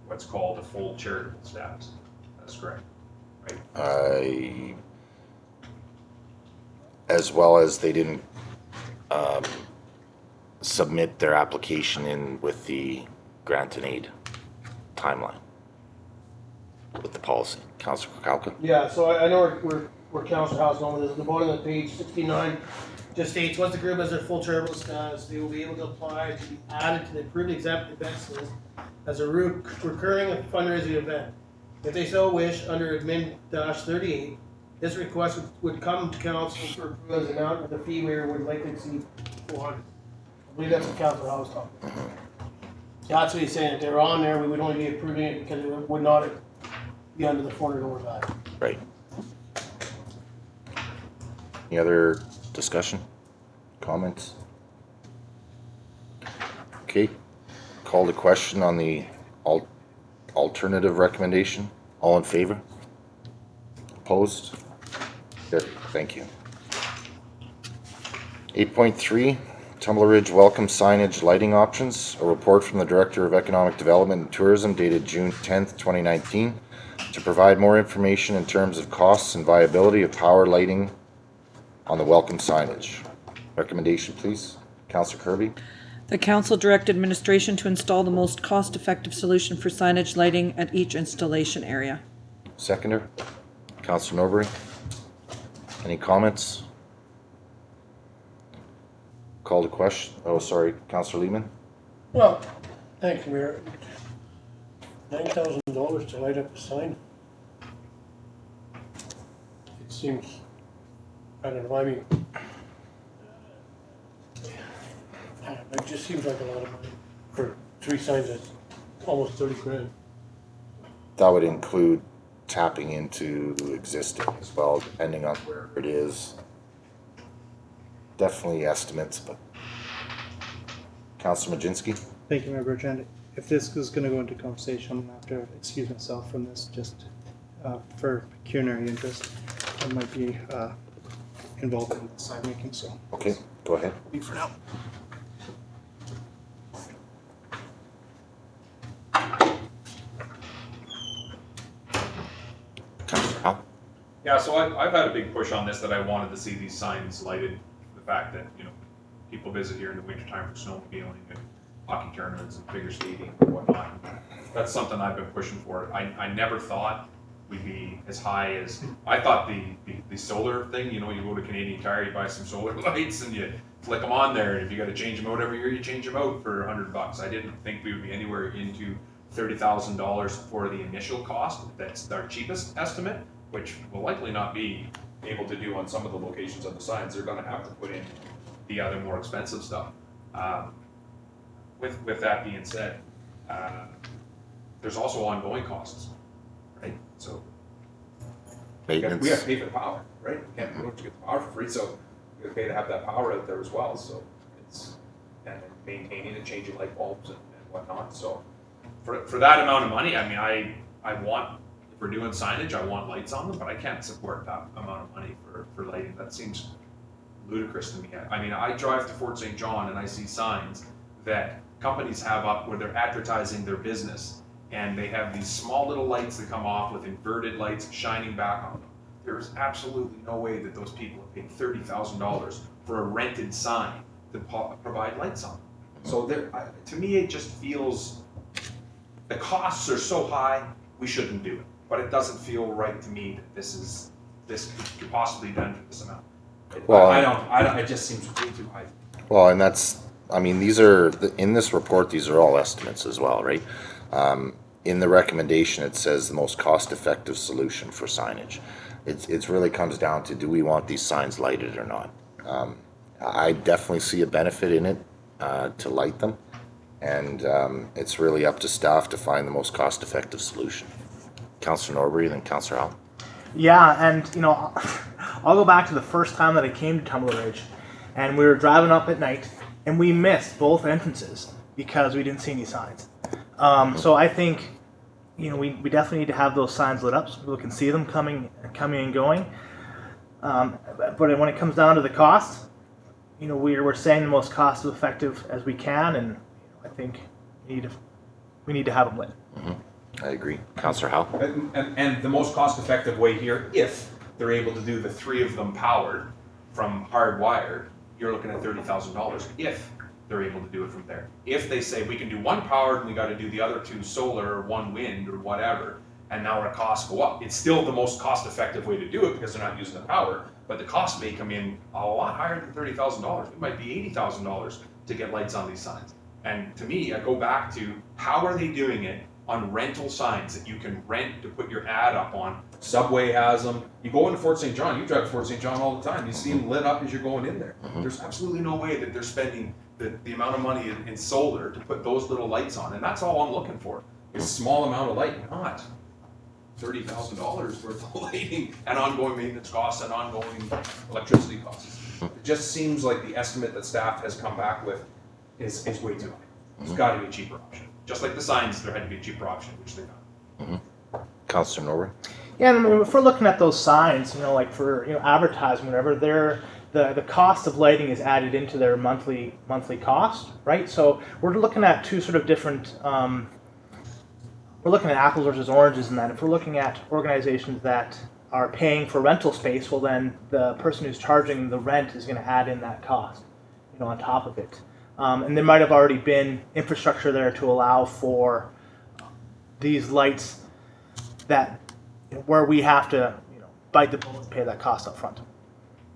what's called a full charitable status. That's correct, right? As well as they didn't submit their application in with the grant and aid timeline with the policy. Councilor Kalka? Yeah, so I know where Council House going with this. The bottom of page 69 just states, once the group has their full charitable status, they will be able to apply to be added to the approved exempt events list as a recurring fundraising event. If they so wish, under admin -38, this request would come to council for approval as the amount of the fee waiver would likely exceed 400. I believe that's what Council House talking about. So that's what he's saying. If they're on there, we would only be approving it because it would not be under the $400 value. Right. Any other discussion? Comments? Okay. Call the question on the alternative recommendation. All in favor? Opposed? Good. Thank you. 8.3, Tumbler Ridge Welcome Signage Lighting Options. A report from the Director of Economic Development and Tourism dated June 10th, 2019, to provide more information in terms of costs and viability of power lighting on the welcome signage. Recommendation, please. Councilor Kirby. The council direct administration to install the most cost-effective solution for signage lighting at each installation area. Seconder. Councilor Norbury. Any comments? Call the question. Oh, sorry. Councilor Lehman. Well, thank you, Mayor. $9,000 to light up a sign. It seems, I don't know, I mean, it just seems like a lot of money for 3 signs that's almost 30 grand. That would include tapping into existing as well, depending on where it is. Definitely estimates, but. Councilor Majinski. Thank you, Mayor Bertrand. If this is going to go into conversation, I'm going to have to excuse myself from this just for pecuniary interest. It might be involved in the sign making, so. Okay, go ahead. For now. Councillor Howell? Yeah, so I've had a big push on this that I wanted to see these signs lighted. The fact that, you know, people visit here in the wintertime for snowmobiling and hockey tournaments and figure skating and whatnot. That's something I've been pushing for. I never thought we'd be as high as, I thought the solar thing, you know, you go to Canadian Tire, you buy some solar lights and you flick them on there, and if you gotta change them out every year, you change them out for $100. I didn't think we would be anywhere into $30,000 for the initial cost. That's our cheapest estimate, which will likely not be able to do on some of the locations on the signs. They're gonna have to put in the other more expensive stuff. With that being said, there's also ongoing costs, right? So we have Maintenance? to pay for the power, right? We can't get the power for free, so we have to pay to have that power out there as well. So it's, and then maintaining and changing light bulbs and whatnot. So for that amount of money, I mean, I want, if we're doing signage, I want lights on them, but I can't support that amount of money for lighting. That seems ludicrous to me. I mean, I drive to Fort St. John and I see signs that companies have up where they're advertising their business, and they have these small little lights that come off with inverted lights shining back on them. There's absolutely no way that those people have paid $30,000 for a rented sign to provide lights on them. So to me, it just feels, the costs are so high, we shouldn't do it. But it doesn't feel right to me that this could possibly be done for this amount. Well, I don't, it just seems way too high. Well, and that's, I mean, these are, in this report, these are all estimates as well, right? In the recommendation, it says the most cost-effective solution for signage. It really comes down to, do we want these signs lighted or not? I definitely see a benefit in it to light them, and it's really up to staff to find the most cost-effective solution. Councillor Norbury, then Councillor Howell. Yeah, and you know, I'll go back to the first time that I came to Tumbler Ridge, and we were driving up at night, and we missed both entrances because we didn't see any signs. So I think, you know, we definitely need to have those signs lit up so people can see them coming and going. But when it comes down to the cost, you know, we're saying the most cost effective as we can, and you know, I think we need to have them lit. Mm-hmm. I agree. Councillor Howell? And the most cost-effective way here, if they're able to do the 3 of them powered from hardwired, you're looking at $30,000 if they're able to do it from there. If they say we can do 1 powered and we got to do the other 2 solar or 1 wind or whatever, and now our costs go up, it's still the most cost-effective way to do it because they're not using the power, but the cost may come in a lot higher than $30,000. It might be $80,000 to get lights on these signs. And to me, I go back to, how are they doing it on rental signs that you can rent to put your ad up on? Subway has them. You go into Fort St. John, you drive to Fort St. John all the time. You see them lit up as you're going in there. Mm-hmm. There's absolutely no way that they're spending the amount of money in solar to put those little lights on. And that's all I'm looking for, is a small amount of light, not $30,000 worth of lighting and ongoing maintenance costs and ongoing electricity costs. It just seems like the estimate that staff has come back with is way too high. There's got to be a cheaper option. Just like the signs, there had to be a cheaper option, which they got. Mm-hmm. Councillor Norbury? Yeah, I mean, if we're looking at those signs, you know, like for, you know, advertising, whatever, the cost of lighting is added into their monthly cost, right? So we're looking at 2 sort of different. We're looking at apples versus oranges in that. If we're looking at organizations that are paying for rental space, well, then the person who's charging the rent is going to add in that cost, you know, on top of it. And there might have already been infrastructure there to allow for these lights that, you know, where we have to, you know, bite the bullet and pay that cost up front.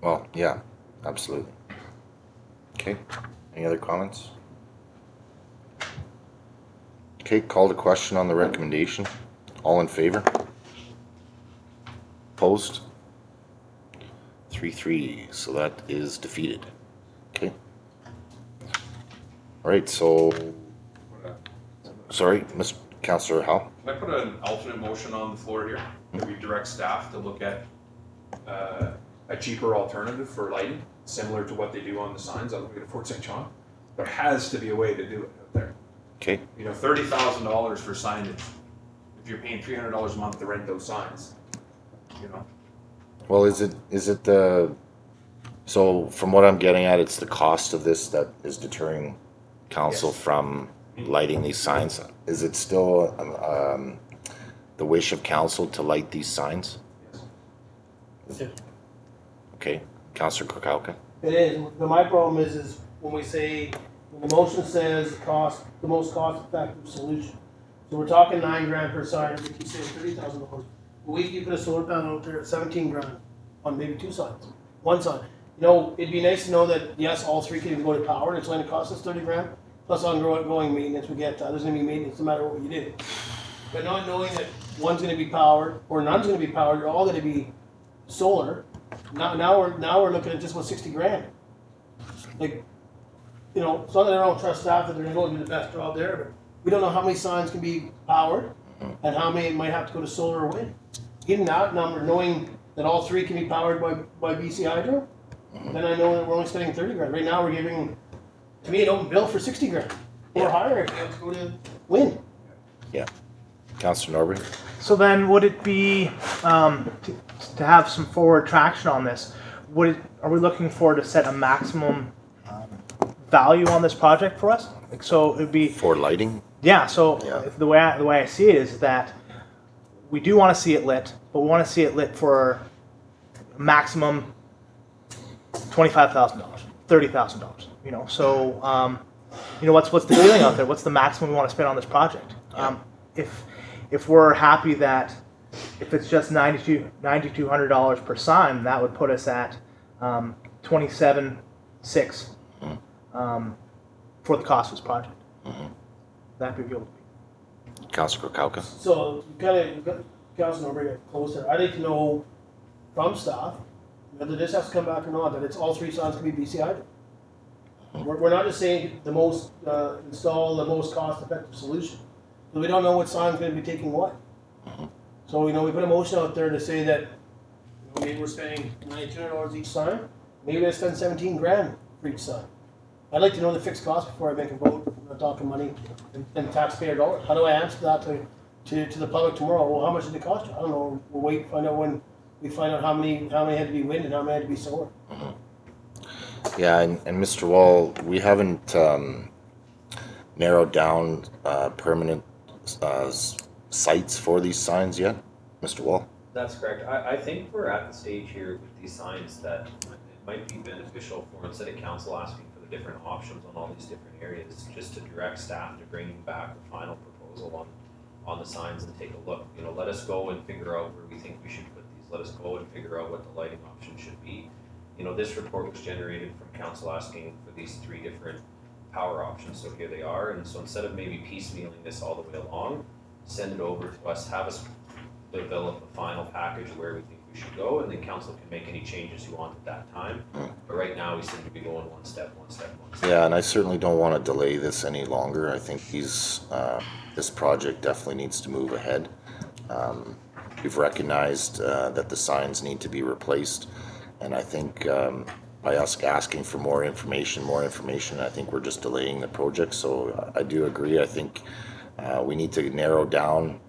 Well, yeah, absolutely. Okay, any other comments? Okay, call to question on the recommendation. All in favor? Opposed? 3-3, so that is defeated. Okay. All right, so, sorry, Mr. Councillor Howell? Can I put an alternate motion on the floor here? That we direct staff to look at a cheaper alternative for lighting, similar to what they do on the signs on the way to Fort St. John. There has to be a way to do it out there. Okay. You know, $30,000 for signage. If you're paying $300 a month to rent those signs, you know. Well, is it the So from what I'm getting at, it's the cost of this that is deterring council Yes. from lighting these signs. Is it still the wish of council to light these signs? Okay, Councillor Kukalka. It is, but my problem is when we say, when the motion says the most cost-effective solution. So we're talking $9,000 per sign, we keep saying $30,000. You put a solar panel out there at $17,000 on maybe 2 signs, 1 sign. You know, it'd be nice to know that, yes, all 3 can go to power, and it's going to cost us $30,000, plus ongoing maintenance, we get that, there's gonna be maintenance no matter what you do. But not knowing that one's gonna be powered, or none's gonna be powered, they're all gonna be solar, now we're looking at just about $60,000. Like, you know, it's not that I don't trust staff that they're gonna go and do the best job there, but we don't know how many signs can be powered and how many might have to go to solar or wind. Getting that number, knowing that all 3 can be powered by BC Hydro, then I know that we're only spending $30,000. Right now we're giving, to me, an open bill for $60,000 or higher if you have to go to wind. Yeah. Councillor Norbury. So then would it be, to have some forward traction on this, are we looking for to set a maximum value on this project for us? Like, so it'd be, For lighting? yeah, so Yeah. the way I see it is that we do want to see it lit, but we want to see it lit for a maximum $25,000, $30,000, you know, so, you know, what's the feeling out there? What's the maximum we want to spend on this project? If we're happy that if it's just $9,200 per sign, that would put us at $27,600 for the cost of this project. That'd be good. Councillor Kukalka. So you got Councilor bring it closer. I'd like to know from staff whether this has to come back or not, that it's all 3 signs can be BC Hydro. We're not just saying the most, install the most cost-effective solution. So we don't know what sign's gonna be taking what. So, you know, we put a motion out there to say that, you know, maybe we're spending $9,200 each sign, maybe I spend $17,000 for each sign. I'd like to know the fixed cost before I make a vote. We're not talking money and taxpayer dollars. How do I answer that to the public tomorrow? Well, how much did it cost you? I don't know. We'll wait and find out when we find out how many had to be wind and how many had to be solar. Yeah, and Mr. Wall, we haven't narrowed down permanent sites for these signs yet, Mr. Wall? That's correct. I think we're at the stage here with these signs that it might be beneficial for, instead of council asking for the different options on all these different areas, just to direct staff to bring back the final proposal on the signs and take a look. You know, let us go and figure out where we think we should put these. Let us go and figure out what the lighting option should be. You know, this report was generated from council asking for these 3 different power options, so here they are. And so instead of maybe piecemealing this all the way along, send it over to us, have us develop a final package where we think we should go, and then council can make any changes you want at that time. But right now, we seem to be going one step. Yeah, and I certainly don't want to delay this any longer. I think this project definitely needs to move ahead. We've recognized that the signs need to be replaced, and I think by us asking for more information, I think we're just delaying the project. So I do agree. I think we need to narrow down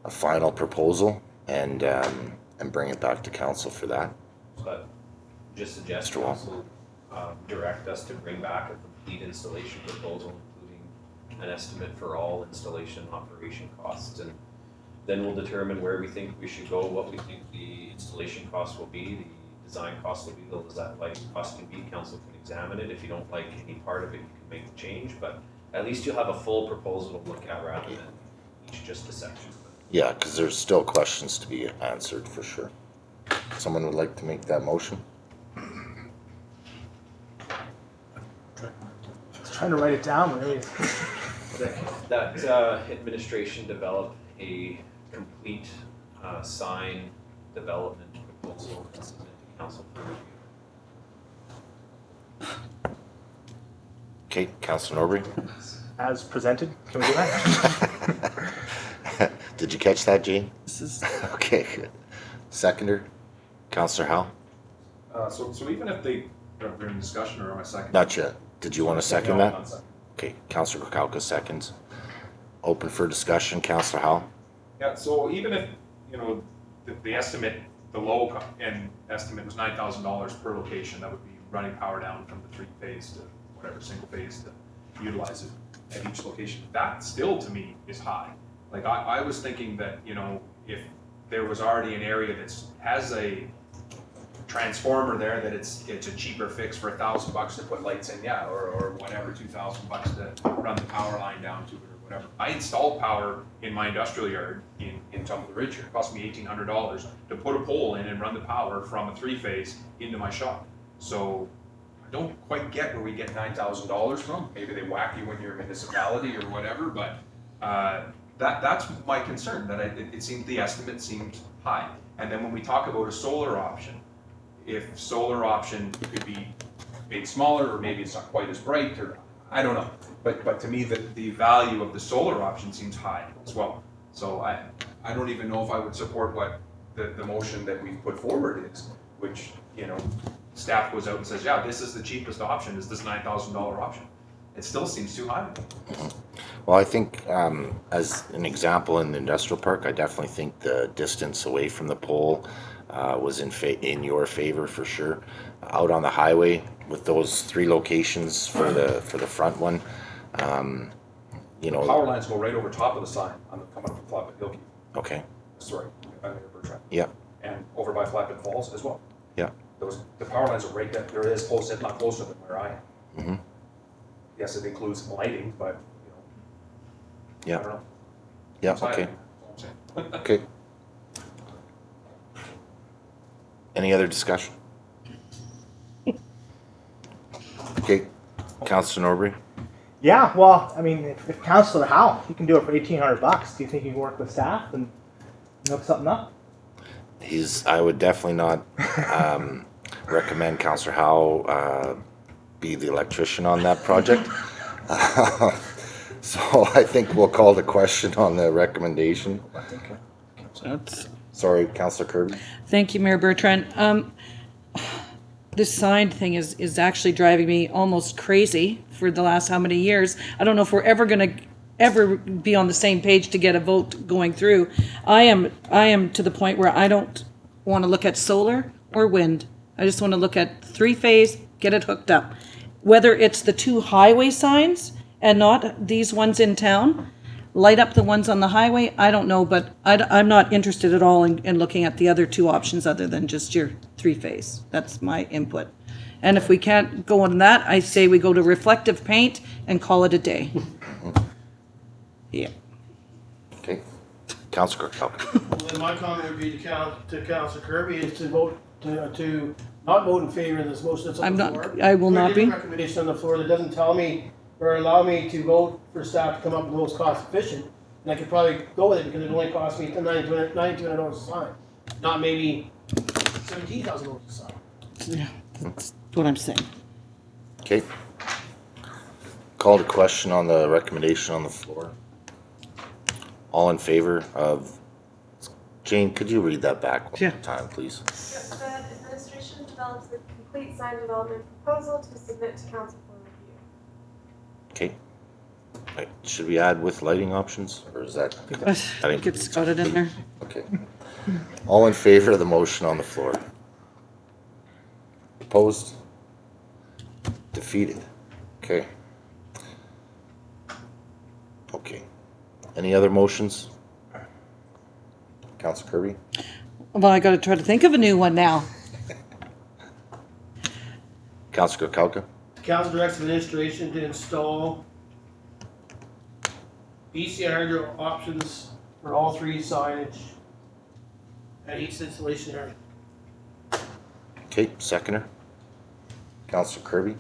a final proposal and bring it back to council for that. But just suggest Mr. Wall. council direct us to bring back a complete installation proposal, including an estimate for all installation operation costs, and then we'll determine where we think we should go, what we think the installation cost will be, the design cost will be, the that lighting cost can be. Council can examine it. If you don't like any part of it, you can make the change, but at least you'll have a full proposal to look at rather than each just a section. Yeah, because there's still questions to be answered for sure. Someone would like to make that motion? Just trying to write it down, really. That administration develop a complete sign development proposal and submit to council for review. Okay, Councillor Norbury. As presented, can we do that? Did you catch that, Gene? Okay, good. Seconder, Councillor Howe? So even if we're in discussion, or am I second? Not yet. Did you want to second No, that? not second. Okay, Councillor Kukalka seconds. Open for discussion, Councillor Howe? Yeah, so even if, you know, the estimate the low end estimate was $9,000 per location. That would be running power down from the 3-phase to whatever single phase to utilize it at each location. That still to me is high. Like I was thinking that, you know, if there was already an area that has a transformer there, that it's a cheaper fix for $1,000 to put lights in, yeah, or whatever, $2,000 to run the power line down to it or whatever. I installed power in my industrial yard in Tumbler Ridge. It cost me $1,800 to put a pole in and run the power from a 3-phase into my shop. So I don't quite get where we get $9,000 from. Maybe they whack you when you're a municipality or whatever, but that's my concern, that it seems the estimate seems high. And then when we talk about a solar option, if solar option could be made smaller, or maybe it's not quite as bright, or I don't know. But to me, the value of the solar option seems high as well. So I don't even know if I would support what the motion that we've put forward is, which, you know, staff goes out and says, yeah, this is the cheapest option, is this $9,000 option. It still seems too high. Well, I think as an example in the industrial park, I definitely think the distance away from the pole was in your favor for sure. Out on the highway with those 3 locations for the front one, you know. Power lines go right over top of the sign on the coming up from Flappin Hill. Okay. Sorry, I'm Mayor Bertrand. Yeah. And over by Flappin Falls as well. Yeah. The power lines are right there. They're as close, if not closer than where I am. Mm-hmm. Yes, it includes lighting, but, you know. Yeah. I don't know. Yeah. That's Okay. all I'm saying. Okay. Any other discussion? Okay, Councillor Norbury. Yeah, well, I mean, if Councillor Howe, he can do it for $1,800, do you think you can work with staff and hook something up? I would definitely not recommend Councillor Howe be the electrician on that project. So I think we'll call the question on the recommendation. Sorry, Councillor Kirby. Thank you, Mayor Bertrand. This sign thing is actually driving me almost crazy for the last how many years. I don't know if we're ever going to be on the same page to get a vote going through. I am to the point where I don't want to look at solar or wind. I just want to look at 3-phase, get it hooked up. Whether it's the 2 highway signs and not these ones in town, light up the ones on the highway, I don't know, but I'm not interested at all in looking at the other 2 options other than just your 3-phase. That's my input. And if we can't go on that, I say we go to reflective paint and call it a day. Yeah. Okay, Councillor Kirkpatrick. Well, then my comment would be to Councillor Kirby is to vote to not vote in favor of this motion that's on the floor. I will not be. There's a recommendation on the floor that doesn't tell me or allow me to vote for staff to come up with the most cost efficient. And I could probably go with it because it only cost me $9,200 a sign, not maybe $17,000 a sign. Yeah, that's what I'm saying. Okay. Call the question on the recommendation on the floor. All in favor of, Jane, could you read that back one more time, please? Yes, the administration develops a complete sign development proposal to submit to council for review. Okay. Right. Should we add with lighting options, or is that? I think it's got it in there. Okay. All in favor of the motion on the floor? Opposed? Defeated. Okay. Okay. Any other motions? Councilor Kirby? Well, I gotta try to think of a new one now. Councilor Kalka? Council directs administration to install BC hydro options for all 3 signage at each installation area. Okay, seconder. Councilor Kirby?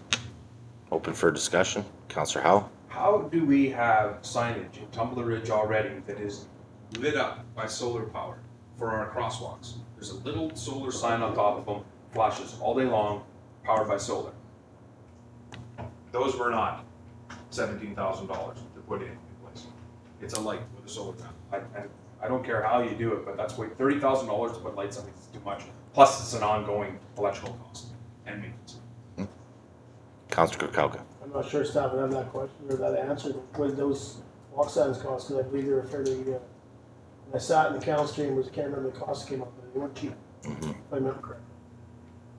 Open for discussion. Councilor Howe? How do we have signage in Tumbler Ridge already that is lit up by solar power for our crosswalks? There's a little solar sign on top of them, flashes all day long, powered by solar. Those were not $17,000 to put in place. It's a light with a solar panel. I don't care how you do it, but that's way $30,000 to put lights on. It's too much. Plus, it's an ongoing electrical cost and maintenance. Councilor Kalka? I'm not sure staff would have that question or that answer. What did those walk signs cost? Because I believe they were fairly. When I sat in the council chamber, I can't remember the cost that came up, but they weren't cheap. if I remember correctly.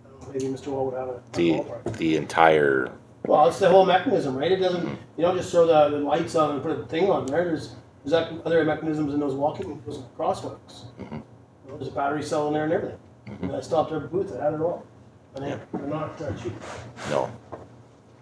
I don't know, maybe Mr. Wall would have a ballpark. The entire, Well, it's the whole mechanism, right? It doesn't, you don't just throw the lights on and put a thing on there. There's other mechanisms in those those crosswalks. There's a battery cell in there and everything. And I stopped every booth that had it all. And they're not cheap. no.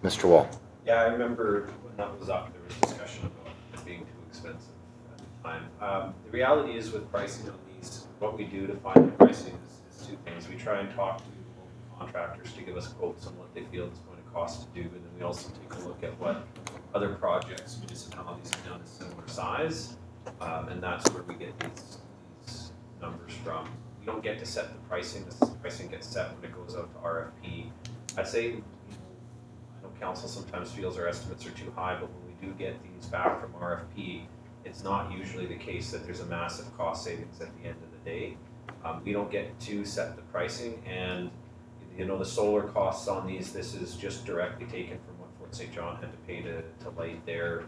Mr. Wall? Yeah, I remember when that was up, there was discussion about it being too expensive at the time. The reality is with pricing on these, what we do to find the pricing is two things. We try and talk to local contractors to give us quotes on what they feel it's going to cost to do, and then we also take a look at what other projects municipalities have done a similar size, and that's where we get these numbers from. We don't get to set the pricing. The pricing gets set when it goes out to RFP. I'd say, I know council sometimes feels our estimates are too high, but when we do get these back from RFP, it's not usually the case that there's a massive cost savings at the end of the day. We don't get to set the pricing, and the solar costs on these, this is just directly taken from what Fort St. John had to pay to light their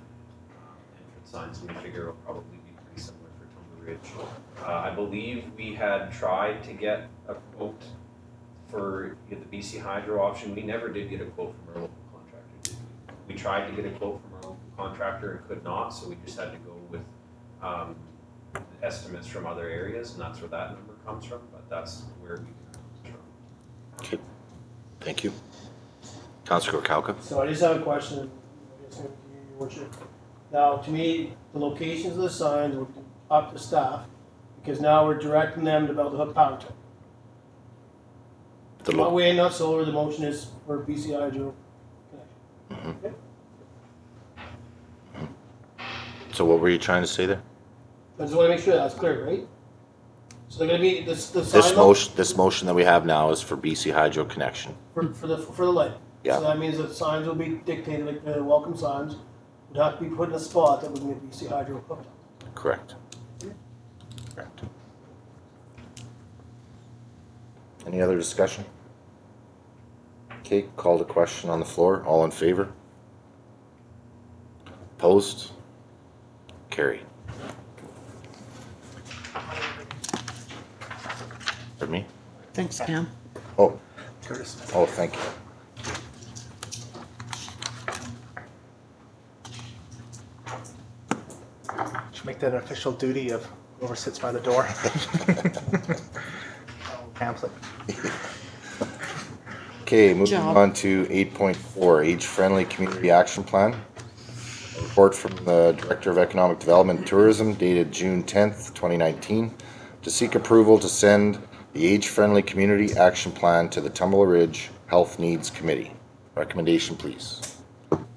entrance signs, and we figure it'll probably be pretty similar for Tumber Ridge. I believe we had tried to get a quote for the BC Hydro option. We never did get a quote from our local contractor, did we? We tried to get a quote from our local contractor and could not, so we just had to go with estimates from other areas, and that's where that number comes from, but that's where we comes from. Okay, thank you. Councilor Kauka? So I just have a question, I guess, maybe to you, Your Worship. Now, to me, the locations of the signs would be up to staff, because now we're directing them to build a hook power tank. Not wind, not solar, the motion is for BC Hydro connection. Okay? So what were you trying to say there? I just want to make sure that's clear, right? So they're gonna be, the sign This motion that we have now is for BC Hydro connection. for the light. Yeah. So that means that signs will be dictated, like the welcome signs, would have to be put in a spot that would be BC Hydro hooked up. Correct. Correct. Any other discussion? Okay, call the question on the floor. All in favor? Opposed? Carried. For me? Thanks, Cam. Oh, Curtis. oh, thank you. Should make that an official duty of whoever sits by the door. Pamphlet. Okay, moving Job. on to 8.4, Age-Friendly Community Action Plan. Report from the Director of Economic Development and Tourism dated June 10th, 2019, to seek approval to send the Age-Friendly Community Action Plan to the Tumbler Ridge Health Needs Committee. Recommendation, please.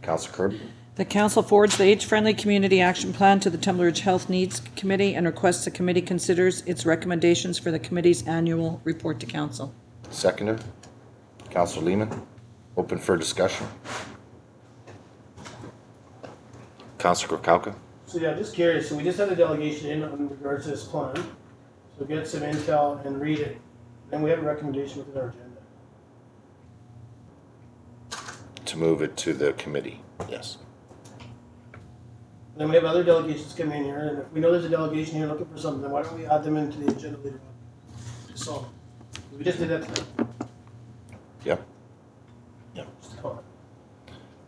Councilor Kirby. The council forwards the Age-Friendly Community Action Plan to the Tumbler Ridge Health Needs Committee and requests the committee considers its recommendations for the committee's annual report to council. Seconder. Councilor Lehman. Open for discussion. Councilor Kauka. So yeah, just curious, so we just had a delegation in regards to this plan, so get some intel and read it, then we have a recommendation within our agenda. To move it to the committee. Yes. And then we have other delegations come in here, and if we know there's a delegation here looking for something, then why don't we add them into the agenda later on? To solve it. We just did that tonight. Yep. Just a comment.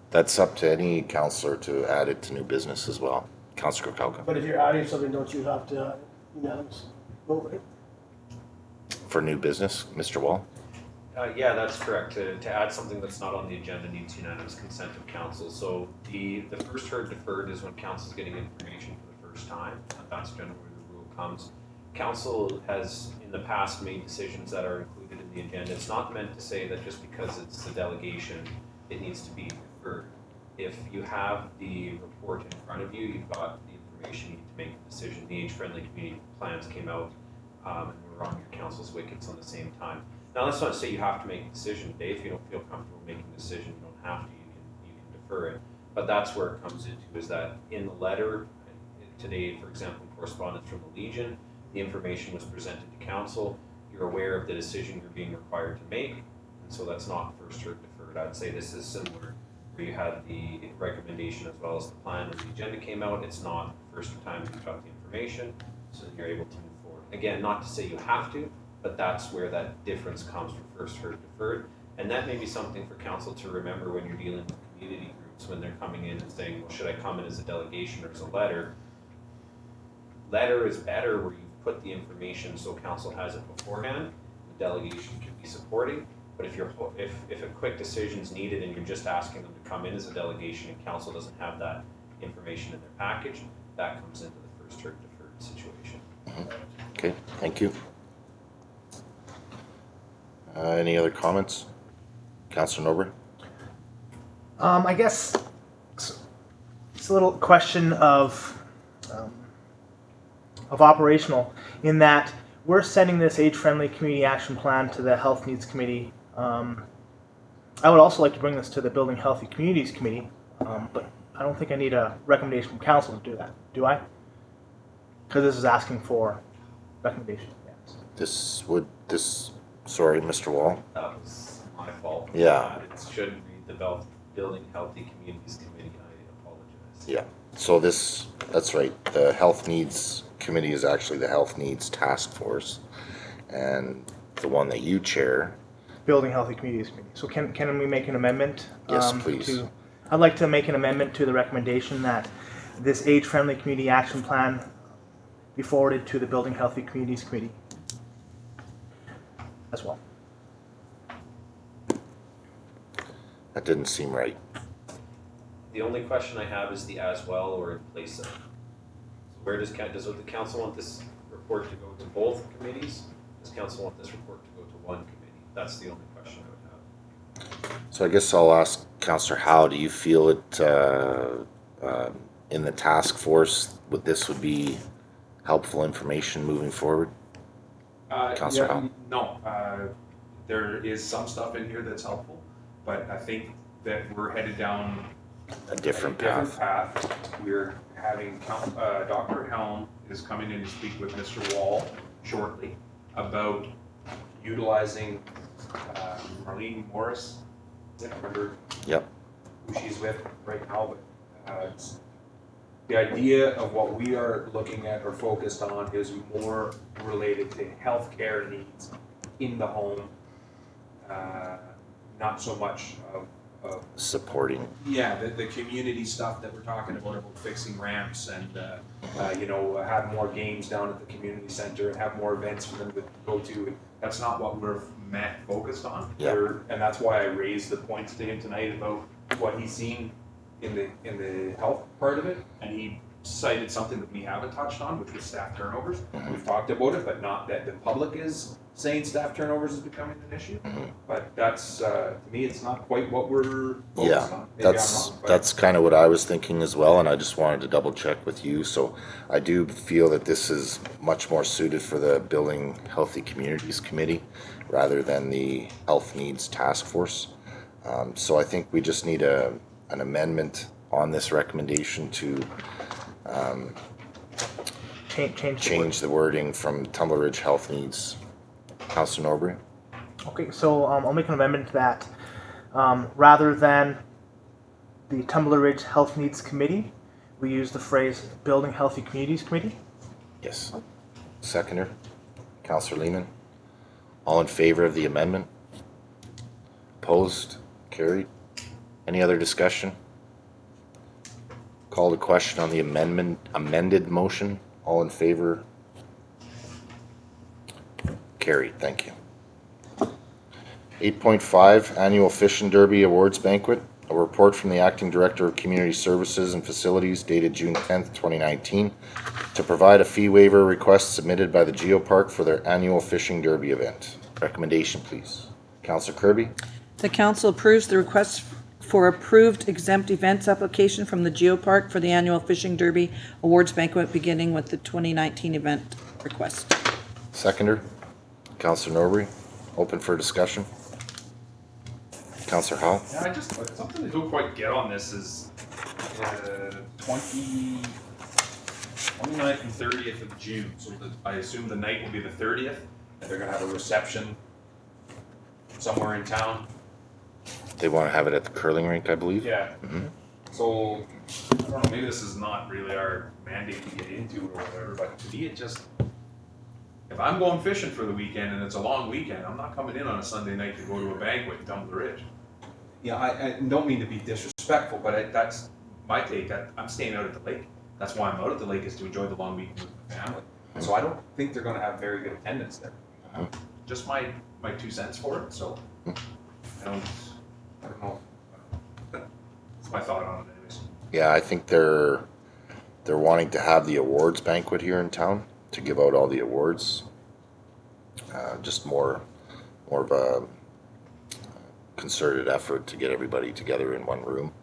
That's up to any councillor to add it to new business as well. Councillor Kauka. But if you're adding something, don't you have to unanimous vote, right? For new business, Mr. Wall. Yeah, that's correct. To add something that's not on the agenda needs unanimous consent of council. So the first heard deferred is when council's getting information for the first time. That's generally where the rule comes. Council has in the past made decisions that are included in the agenda. It's not meant to say that just because it's a delegation, it needs to be deferred. If you have the report in front of you, you've got the information you need to make a decision. The age-friendly community plans came out and were on your council's wickets on the same time. Now, that's not to say you have to make a decision today. If you don't feel comfortable making a decision, you don't have to. You can defer it. But that's where it comes into, is that in the letter today, for example, correspondence from the Legion, the information was presented to council. You're aware of the decision you're being required to make, and so that's not first heard deferred. I'd say this is similar, where you had the recommendation as well as the plan when the agenda came out. It's not the first time you've got the information, so you're able to move forward. Again, not to say you have to, but but that's where that difference comes for first heard deferred. And that may be something for council to remember when you're dealing with community groups, when they're coming in and saying, well, should I come in as a delegation or as a letter? Letter is better where you put the information so council has it beforehand. The delegation can be supporting. But if a quick decision is needed and you're just asking them to come in as a delegation and council doesn't have that information in their package, that comes into the first heard deferred situation. Okay, thank you. Any other comments? Councillor Norbury? I guess it's a little question of operational, in that we're sending this age-friendly community action plan to the Health Needs Committee. I would also like to bring this to the Building Healthy Communities Committee, but I don't think I need a recommendation from council to do that, do I? Because this is asking for recommendation. Yes. Sorry, Mr. Wall. That was my fault. Yeah. It should read the Building Healthy Communities Committee. I apologize. Yeah, so that's right. The Health Needs Committee is actually the Health Needs Task Force, and the one that you chair. Building Healthy Communities Committee. So can we make an amendment? Yes, please. I'd like to make an amendment to the recommendation that this age-friendly community action plan be forwarded to the Building Healthy Communities Committee as well. That didn't seem right. The only question I have is the as well or in place of. So where does the council want this report to go to both committees? Does council want this report to go to one committee? That's the only question I would have. So I guess I'll ask Councillor Howe, do you feel it in the task force, this would be helpful information moving forward? Councillor Howe? No, there is some stuff in here that's helpful, but I think that we're headed down A different path. We're having Dr. Helm is coming in to speak with Mr. Wall shortly about utilizing Marlene Morris. I don't remember Yep. who she's with right now, but the idea of what we are looking at or focused on is more related to healthcare needs in the home, not so much of Supporting. the community stuff that we're talking about fixing ramps and have more games down at the community center and have more events for them to go to. That's not what we're focused on. Yeah. And that's why I raised the points to him tonight about what he's seen in the health part of it, and he cited something that we haven't touched on, which was staff turnovers. We've talked about it, but not that the public is saying staff turnovers is becoming an issue. But that's to me, it's not quite what we're focused on. Maybe I'm wrong, but That's kind of what I was thinking as well, and I just wanted to double check with you. So I do feel that this is much more suited for the Building Healthy Communities Committee rather than the Health Needs Task Force. So I think we just need an amendment on this recommendation to change the wording from Tumbler Ridge Health Needs. Councillor Norbury? Okay, so I'll make an amendment that rather than the Tumbler Ridge Health Needs Committee, we use the phrase Building Healthy Communities Committee. Yes. Seconder? Councillor Lehman? All in favor of the amendment? Opposed? Carried? Any other discussion? Call to question on the amended motion. All in favor? Carried. Thank you. 8.5 Annual Fishing Derby Awards Banquet. A report from the Acting Director of Community Services and Facilities dated June 10th, 2019, to provide a fee waiver request submitted by the Geopark for their annual fishing derby event. Recommendation, please. Councillor Kirby? The council approves the request for approved exempt events application from the Geopark for the annual Fishing Derby Awards Banquet, beginning with the 2019 event request. Seconder? Councillor Norbury? Open for discussion. Councillor Howell? Yeah, I just something I don't quite get on this is 29th and 30th of June. So I assume the night will be the 30th, and they're gonna have a reception somewhere in town. They want to have it at the curling rink, I believe? Yeah. So I don't know. Maybe this is not really our mandate to get into or whatever, but to me, it just If I'm going fishing for the weekend and it's a long weekend, I'm not coming in on a Sunday night to go to a banquet in Tumbler Ridge. Yeah, I don't mean to be disrespectful, but that's my take. I'm staying out at the lake. That's why I'm out at the lake, is to enjoy the long weekend with my family. So I don't think they're gonna have very good attendance there. Just my 2 cents for it, so I don't know. That's my thought on it anyways. Yeah, I think they're wanting to have the awards banquet here in town to give out all the awards. Just more of a concerted effort to get everybody together in one room.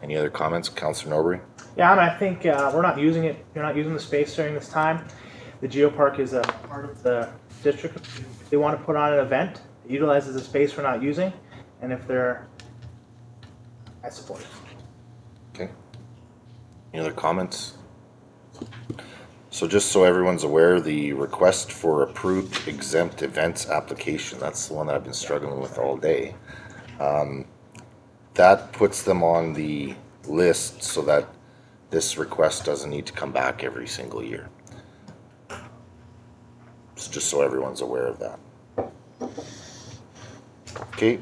Any other comments, Councillor Norbury? Yeah, and I think we're not using it. You're not using the space during this time. The geopark is a part of the district. If they want to put on an event, it utilizes the space we're not using, and if they're, I support it. Okay. Any other comments? So just so everyone's aware, the request for approved exempt events application, that's the one that I've been struggling with all day. That puts them on the list so that this request doesn't need to come back every single year. So just so everyone's aware of that. Okay,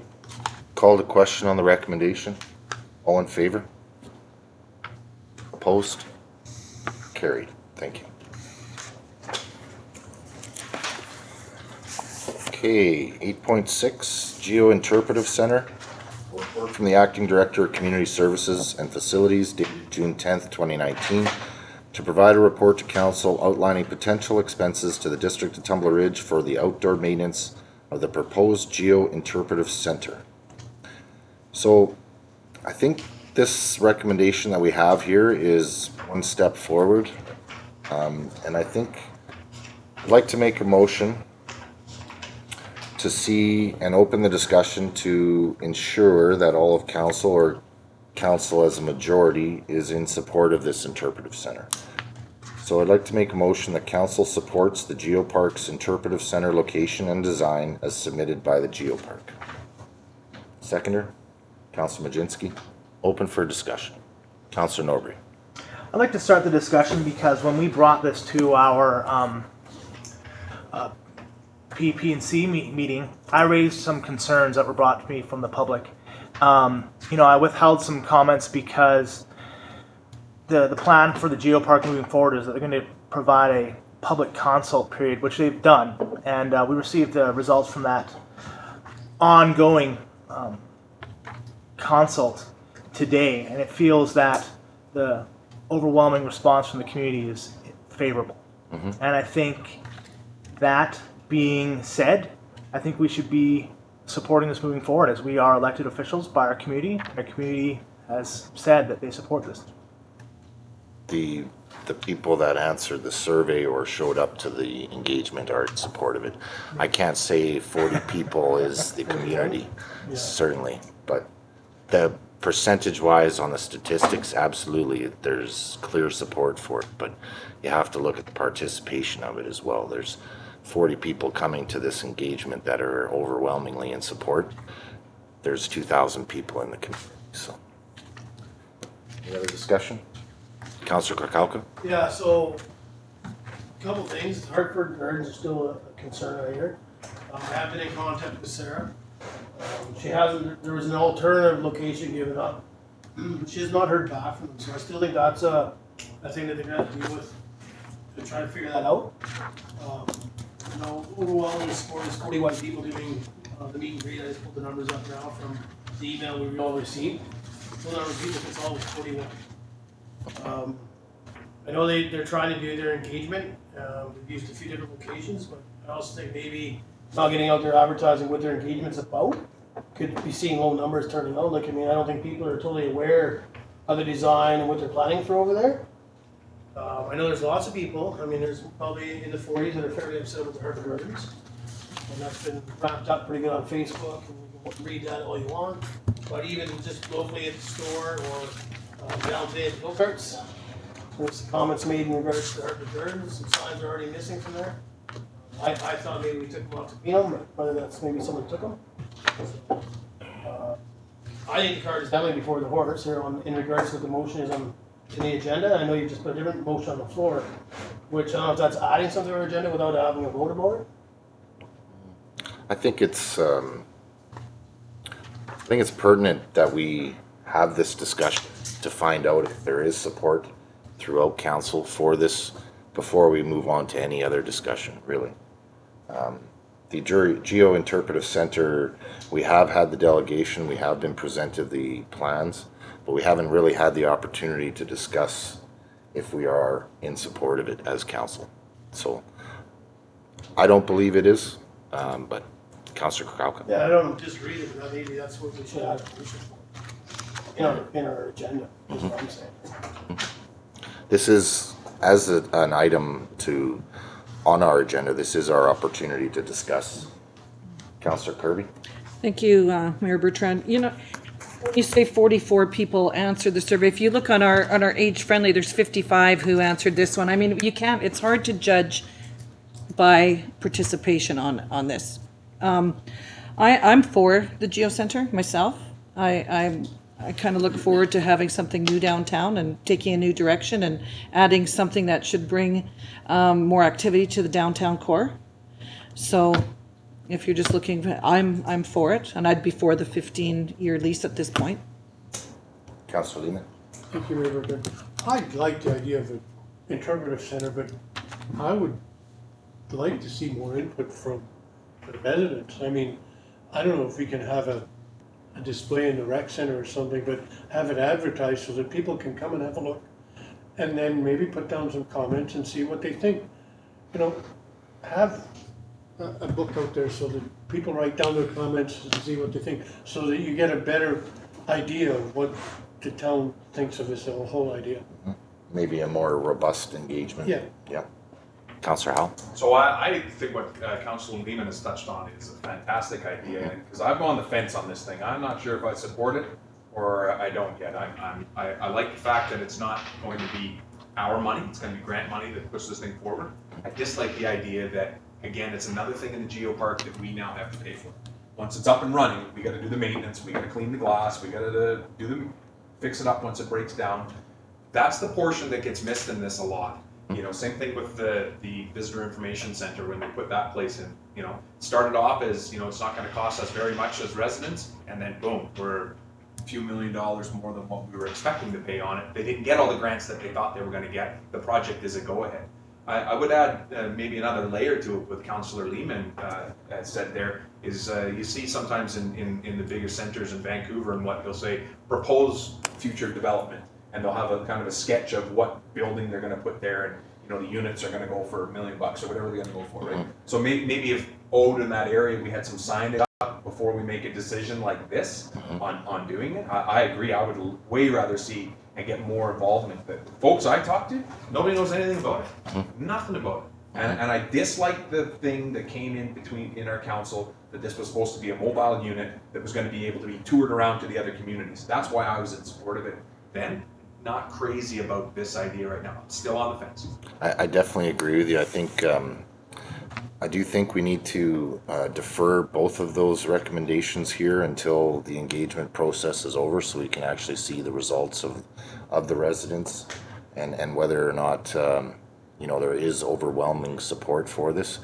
call to question on the recommendation. All in favor? Opposed? Carried. Thank you. Okay, 8.6, Geo-Interpretive Center. Report from the Acting Director of Community Services and Facilities dated June 10th, 2019, to provide a report to Council outlining potential expenses to the District of Tumbler Ridge for the outdoor maintenance of the proposed Geo-Interpretive Center. So, I think this recommendation that we have here is one step forward, and I think I'd like to make a motion to see and open the discussion to ensure that all of council, or council as a majority, is in support of this interpretive center. So I'd like to make a motion that council supports the Geopark's interpretive center location and design as submitted by the Geopark. Seconder, Councillor Majinski. Open for discussion. Councillor Norbury. I'd like to start the discussion because when we brought this to our PP&C meeting, I raised some concerns that were brought to me from the public. I withheld some comments because the plan for the Geopark moving forward is that they're going to provide a public consult period, which they've done, and we received the results from that ongoing consult today, and it feels that the overwhelming response from the community is favorable. And I think that being said, I think we should be supporting this moving forward as we are elected officials by our community. Our community has said that they support this. The people that answered the survey or showed up to the engagement are in support of it. I can't say 40 people is the community, certainly, but the percentage-wise on the statistics, absolutely, there's clear support for it, but you have to look at the participation of it as well. There's 40 people coming to this engagement that are overwhelmingly in support. There's 2,000 people in the community, so. Any other discussion? Councillor Karkalka? Yeah, so, a couple things. Hartford Gardens are still a concern I hear. I have been in contact with Sarah. She hasn't, there was an alternative location given up. She has not heard back from them, so I still think that's a thing that they're gonna have to deal with to try to figure that out. Overwhelming support is 41 people doing the meet and greet. I just pulled the numbers up now from the email we all received. The number of people, it's always 41. I know they're trying to do their engagement. We've used a few different locations, but I also think maybe not getting out there advertising what their engagement's about could be seeing low numbers turning out. I don't think people are totally aware of the design and what they're planning for over there. I know there's lots of people. There's probably in the 40s that are fairly upset with the Hartford Gardens. And that's been wrapped up pretty good on Facebook, and you can read that all you want. But even just locally at the store or down today at the go-karts, there's some comments made in regards to the Hartford Gardens. Some signs are already missing from there. I thought maybe we took them off to clean them, but whether that's maybe someone took them. I think the cart is definitely before the horse here in regards to what the motion is on in the agenda. I know you just put a different motion on the floor, which I don't know if that's adding something to our agenda without having a vote about it. I think it's pertinent that we have this discussion to find out if there is support throughout council for this before we move on to any other discussion, really. The Geo-Interpretive Center, we have had the delegation, we have been presented the plans, but we haven't really had the opportunity to discuss if we are in support of it as council. So I don't believe it is, but Councillor Krauka. Yeah, I don't disagree with that. Maybe that's what we should have in our agenda, is what I'm saying. This is, as an item on our agenda, this is our opportunity to discuss. Councillor Kirby? Thank you, Mayor Bertrand. You know, when you say 44 people answered the survey, if you look on our age friendly, there's 55 who answered this one. I mean, it's hard to judge by participation on this. I'm for the Geo Center myself. I kind of look forward to having something new downtown and taking a new direction and adding something that should bring more activity to the downtown core. So if you're just looking, I'm for it, and I'd be for the 15-year lease at this point. Councillor Lehman? Thank you, Mayor Bertrand. I like the idea of an interpretive center, but I would like to see more input from the residents. I mean, I don't know if we can have a display in the rec center or something, but have it advertised so that people can come and have a look, and then maybe put down some comments and see what they think. You know, have a book out there so that people write down their comments and see what they think, so that you get a better idea of what the town thinks of this whole idea. Maybe a more robust engagement. Yeah. Yeah. Councillor Howell? So I think what Councillor Lehman has touched on is a fantastic idea, because I've gone on the fence on this thing. I'm not sure if I support it or I don't yet. I like the fact that it's not going to be our money, it's going to be grant money that pushes this thing forward. I dislike the idea that, again, it's another thing in the geopark that we now have to pay for. Once it's up and running, we got to do the maintenance, we got to clean the glass, we got to fix it up once it breaks down. That's the portion that gets missed in this a lot. You know, same thing with the visitor information center when they put that place in. You know, started off as, you know, it's not going to cost us very much as residents, and then boom, we're a few $1 million more than what we were expecting to pay on it. They didn't get all the grants that they thought they were going to get. The project is a go-ahead. I would add maybe another layer to it with Councillor Lehman said there is you see sometimes in the bigger centers in Vancouver and what they'll say, propose future development. And they'll have a kind of a sketch of what building they're going to put there, and you know the units are going to go for $1 million or whatever they're going to go for, right? So maybe if owed in that area, we had some signage up before we make a decision like this on doing it. I agree. I would way rather see and get more involvement. But folks I talked to, nobody knows anything about it. Nothing about it. And I dislike the thing that came in our council, that this was supposed to be a mobile unit that was going to be able to be toured around to the other communities. That's why I was in support of it then. Not crazy about this idea right now. Still on the fence. I definitely agree with you. I think I do think we need to defer both of those recommendations here until the engagement process is over, so we can actually see the results of the residents and whether or not you know, there is overwhelming support for this,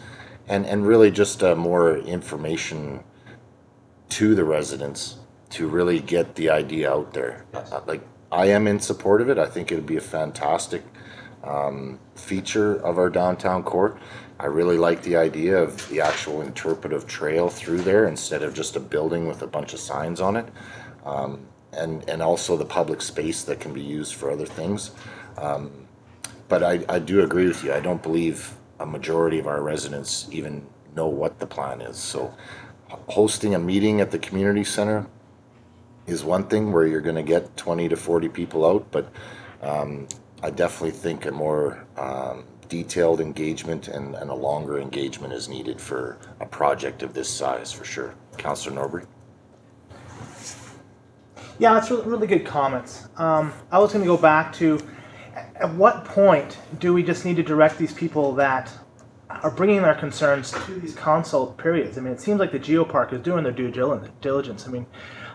and really just more information to the residents to really get the idea out there. Like, I am in support of it. I think it would be a fantastic feature of our downtown core. I really like the idea of the actual interpretive trail through there instead of just a building with a bunch of signs on it. And also the public space that can be used for other things. But I do agree with you. I don't believe a majority of our residents even know what the plan is. So hosting a meeting at the community center is one thing where you're going to get 20 to 40 people out, but I definitely think a more detailed engagement and a longer engagement is needed for a project of this size, for sure. Councillor Norbury? Yeah, that's really good comments. I was going to go back to, at what point do we just need to direct these people that are bringing their concerns to these consult periods? I mean, it seems like the Geopark is doing their due diligence. I mean,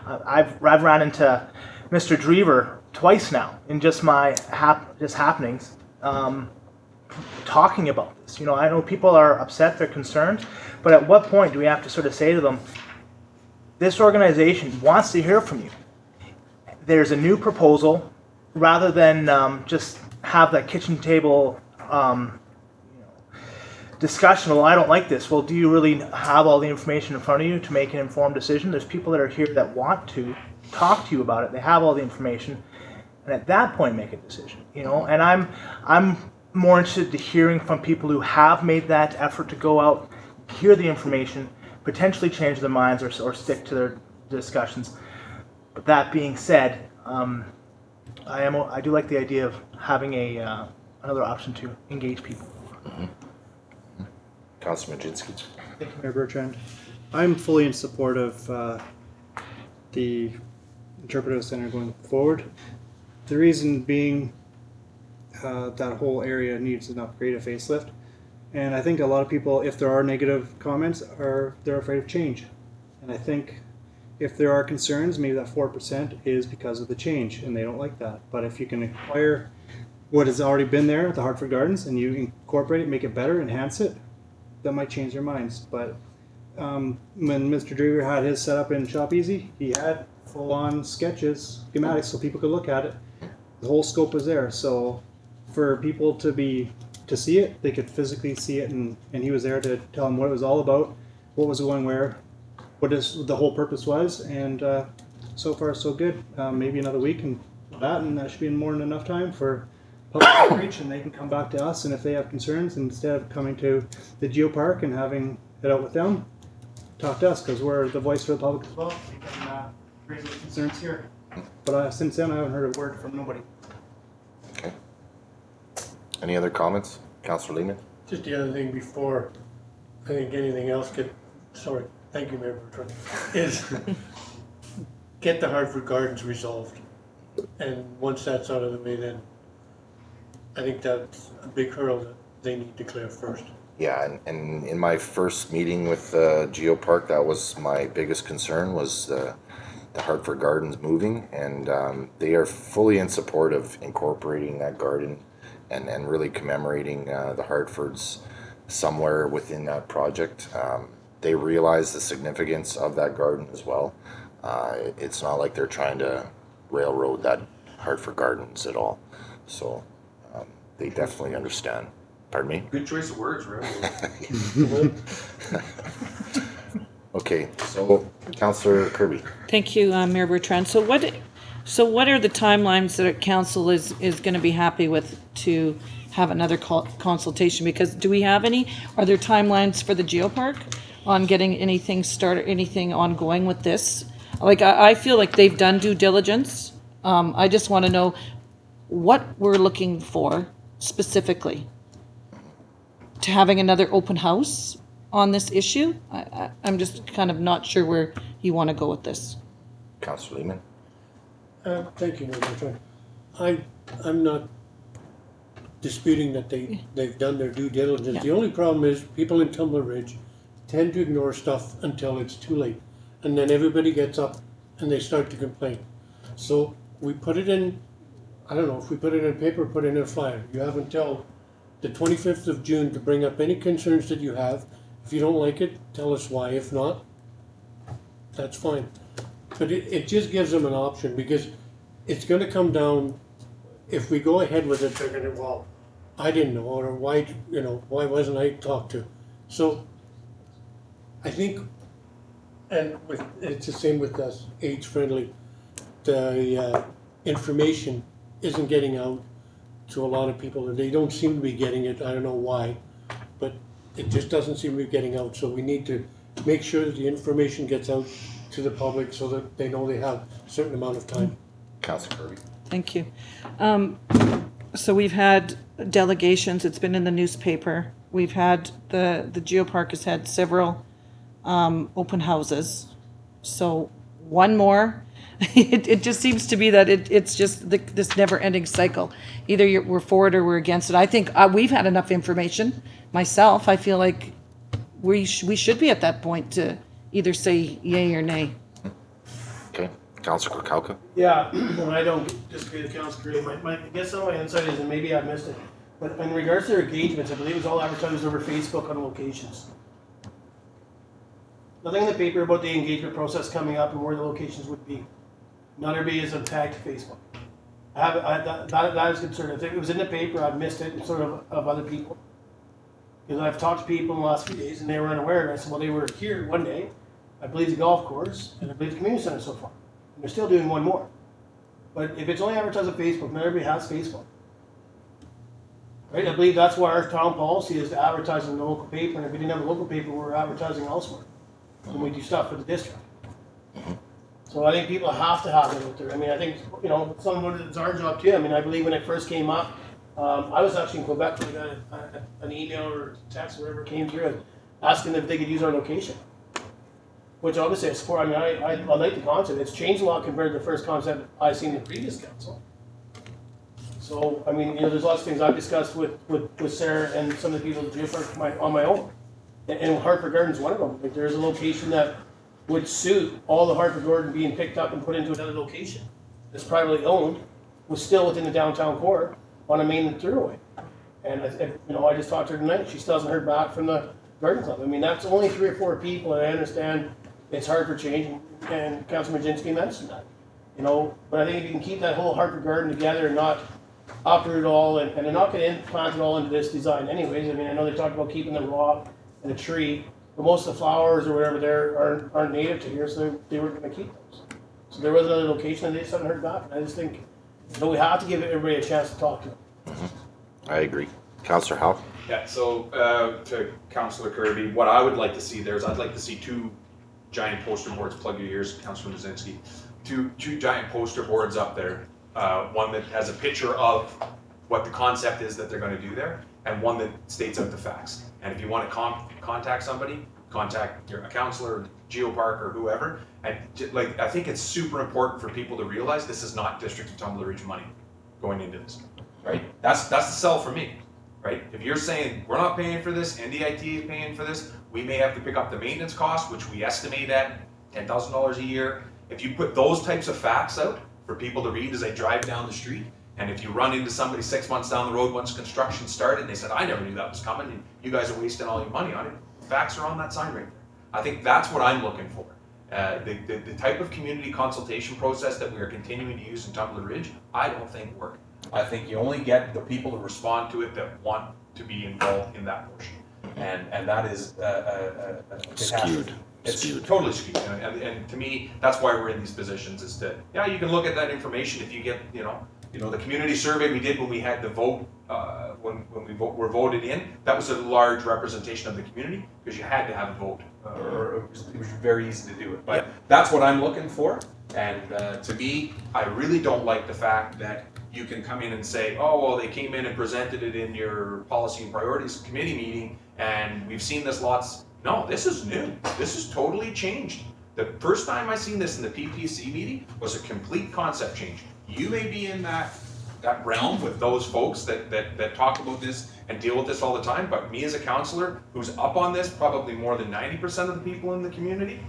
I've ran into Mr. Drever twice now in just my happenings, talking about this. You know, I know people are upset, they're concerned, but at what point do we have to sort of say to them, this organization wants to hear from you. There's a new proposal, rather than just have that kitchen table discussion. Well, I don't like this. Well, do you really have all the information in front of you to make an informed decision? There's people that are here that want to talk to you about it. They have all the information, and at that point, make a decision. You know, and I'm more interested in hearing from people who have made that effort to go out, hear the information, potentially change their minds or stick to their discussions. But that being said, I do like the idea of having another option to engage people. Mm-hmm. Councilor Majinski. Thank you, Mayor Bertrand. I'm fully in support of the interpretive center going forward. The reason being that whole area needs an upgrade, a facelift. And I think a lot of people, if there are negative comments, they're afraid of change. And I think if there are concerns, maybe that 4% is because of the change, and they don't like that. But if you can acquire what has already been there at the Hartford Gardens and you incorporate it, make it better, enhance it, that might change their minds. But when Mr. Drever had his set up in Shop Easy, he had full-on sketches, schematics, so people could look at it. The whole scope was there. So for people to see it, they could physically see it, and he was there to tell them what it was all about, what was going where, what the whole purpose was, and so far so good. Maybe another week and that should be more than enough time for public outreach, and they can come back to us, and if they have concerns, instead of coming to the Geopark and having it out with them, talk to us, because we're the voice for the public as well. We can raise those concerns here. But since then, I haven't heard a word from nobody. Okay. Any other comments? Councilor Lehman? Just the other thing before, I think anything else thank you, Mayor Bertrand, is get the Hartford Gardens resolved. And once that's out of the way, then I think that's a big hurdle that they need to clear first. Yeah, and in my first meeting with Geopark, that was my biggest concern, was the Hartford Gardens moving, and they are fully in support of incorporating that garden and really commemorating the Hartfords somewhere within that project. They realize the significance of that garden as well. It's not like they're trying to railroad that Hartford Gardens at all. So they definitely understand. Pardon me? Good choice of words, really. Okay, so Councillor Kirby. Thank you, Mayor Bertrand. So what are the timelines that council is going to be happy with to have another consultation? Because do we have any? Are there timelines for the Geopark on getting anything started, anything ongoing with this? Like, I feel like they've done due diligence. I just want to know what we're looking for specifically to having another open house on this issue. I'm just kind of not sure where you want to go with this. Councillor Lehman. Thank you, Mayor Bertrand. I'm not disputing that they've done their due diligence. Yeah. The only problem is people in Tumbler Ridge tend to ignore stuff until it's too late. And then everybody gets up and they start to complain. So we put it in, I don't know, if we put it in paper, put it in a flyer. You have until the 25th of June to bring up any concerns that you have. If you don't like it, tell us why. If not, that's fine. But it just gives them an option, because it's going to come down, if we go ahead with it, they're going to, well, I didn't know, or why wasn't I talked to? So I think, and it's the same with us, age friendly, the information isn't getting out to a lot of people, and they don't seem to be getting it. I don't know why, but it just doesn't seem to be getting out. So we need to make sure that the information gets out to the public so that they know they have a certain amount of time. Councillor Kirby. Thank you. So we've had delegations, it's been in the newspaper. We've had, the Geopark has had several open houses. So one more, it just seems to be that it's just this never-ending cycle. Either we're for it or we're against it. I think we've had enough information. Myself, I feel like we should be at that point to either say yay or nay. Okay. Councillor Kokauka? Yeah, and I don't disagree with Council Curry. I guess some of my insight is, and maybe I missed it, but in regards to their engagements, I believe it was all advertised over Facebook on locations. Nothing in the paper about the engagement process coming up and where the locations would be. None everybody is tagged to Facebook. That is concerned. If it was in the paper, I've missed it, sort of other people. Because I've talked to people in the last few days and they were unaware. And I said, well, they were here one day, I believe the golf course, and I believe the community center so far. And they're still doing one more. But if it's only advertised on Facebook, not everybody has Facebook. Right? I believe that's why our town policy is to advertise in the local paper. And if we didn't have a local paper, we're advertising elsewhere when we do stuff for the district. So I think people have to have it out there. I mean, I think, you know, it's our job too. I mean, I believe when it first came up, I was actually in Quebec when I got an email or text, whatever came through, asking if they could use our location. Which obviously I support. I mean, I like the concept. It's changed a lot compared to the first concept I seen in the previous council. So, I mean, you know, there's lots of things I've discussed with Sarah and some of the people at GFR on my own. And Hartford Garden's one of them. Like, there's a location that would suit all the Hartford Garden being picked up and put into another location that's privately owned, was still within the downtown core on a main thoroughway. And you know, I just talked to her tonight. She still hasn't heard back from the garden club. I mean, that's only 3 or 4 people, and I understand it's hard for change. And Councilor Majinski mentioned that. You know, but I think if you can keep that whole Hartford Garden together and not uproot it all, and they're not going to implant it all into this design anyways. I mean, I know they talked about keeping the rock and the tree, but most of the flowers or whatever there aren't native to here, so they were going to keep those. So there was another location, and they just haven't heard back. And I just think, you know, we have to give everybody a chance to talk to them. I agree. Councillor Howe? Yeah, so to Councillor Kirby, what I would like to see there is I'd like to see 2 giant poster boards, plug your ears, Councillor Mazinski, two giant poster boards up there. One that has a picture of what the concept is that they're going to do there, and one that states out the facts. And if you want to contact somebody, contact a councillor, Geopark, or whoever. And like, I think it's super important for people to realize this is not District of Tumbler Ridge money going into this, right? That's the sell for me, right? If you're saying we're not paying for this, NDIT is paying for this, we may have to pick up the maintenance cost, which we estimate at $10,000 a year. If you put those types of facts out for people to read as they drive down the street, and if you run into somebody 6 months down the road once construction started and they said, I never knew that was coming, and you guys are wasting all your money on it, facts are on that sign right there. I think that's what I'm looking for. The type of community consultation process that we are continuing to use in Tumbler Ridge, I don't think work. I think you only get the people to respond to it that want to be involved in that portion. And that is Skewed. It's totally skewed. And to me, that's why we're in these positions, is to, yeah, you can look at that information if you get, you know, the community survey we did when we had the vote, when we were voted in, that was a large representation of the community, because you had to have a vote, or it was very easy to do it. But that's what I'm looking for. And to me, I really don't like the fact that you can come in and say, oh, well, they came in and presented it in your policy and priorities committee meeting, and we've seen this lots. No, this is new. This is totally changed. The first time I seen this in the PPC meeting was a complete concept change. You may be in that realm with those folks that talk about this and deal with this all the time, but me as a councillor who's up on this, probably more than 90% of the people in the community,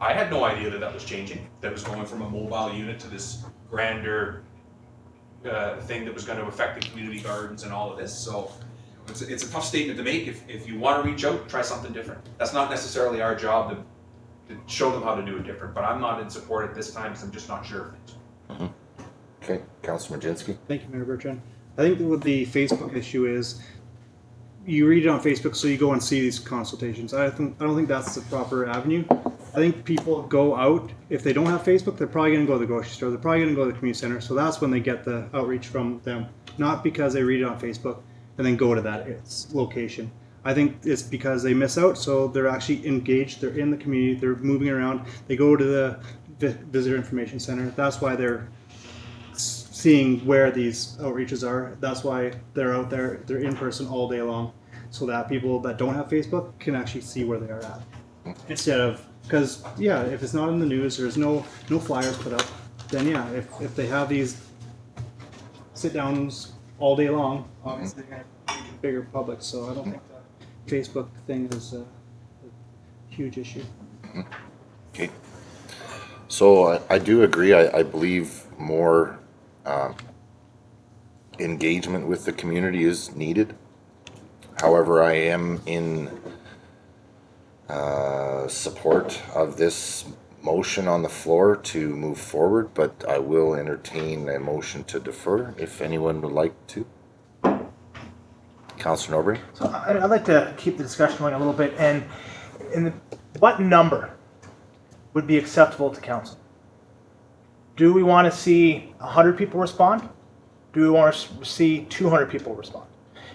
I had no idea that was changing. That was going from a mobile unit to this grander thing that was going to affect the community gardens and all of this. So it's a tough statement to make. If you want to reach out, try something different. That's not necessarily our job to show them how to do it different, but I'm not in support at this time because I'm just not sure of things. Okay, Councillor Majinski? Thank you, Mayor Bertrand. I think what the Facebook issue is, you read it on Facebook, so you go and see these consultations. I don't think that's the proper avenue. I think people go out, if they don't have Facebook, they're probably going to go to the grocery store, they're probably going to go to the community center, so that's when they get the outreach from them, not because they read it on Facebook and then go to that location. I think it's because they miss out, so they're actually engaged, they're in the community, they're moving around, they go to the visitor information center. That's why they're seeing where these outreaches are. That's why they're out there, they're in person all day long, so that people that don't have Facebook can actually see where they are at. Instead of, because yeah, if it's not in the news, there's no flyers put up, then yeah, if they have these sit downs all day long, obviously they're going to reach a bigger public, so I don't think the Facebook thing is a huge issue. Okay. So I do agree. I believe more engagement with the community is needed. However, I am in support of this motion on the floor to move forward, but I will entertain a motion to defer if anyone would like to. Councillor Norbury? So I'd like to keep the discussion going a little bit, and what number would be acceptable to council? Do we want to see 100 people respond? Do we want to see 200 people respond?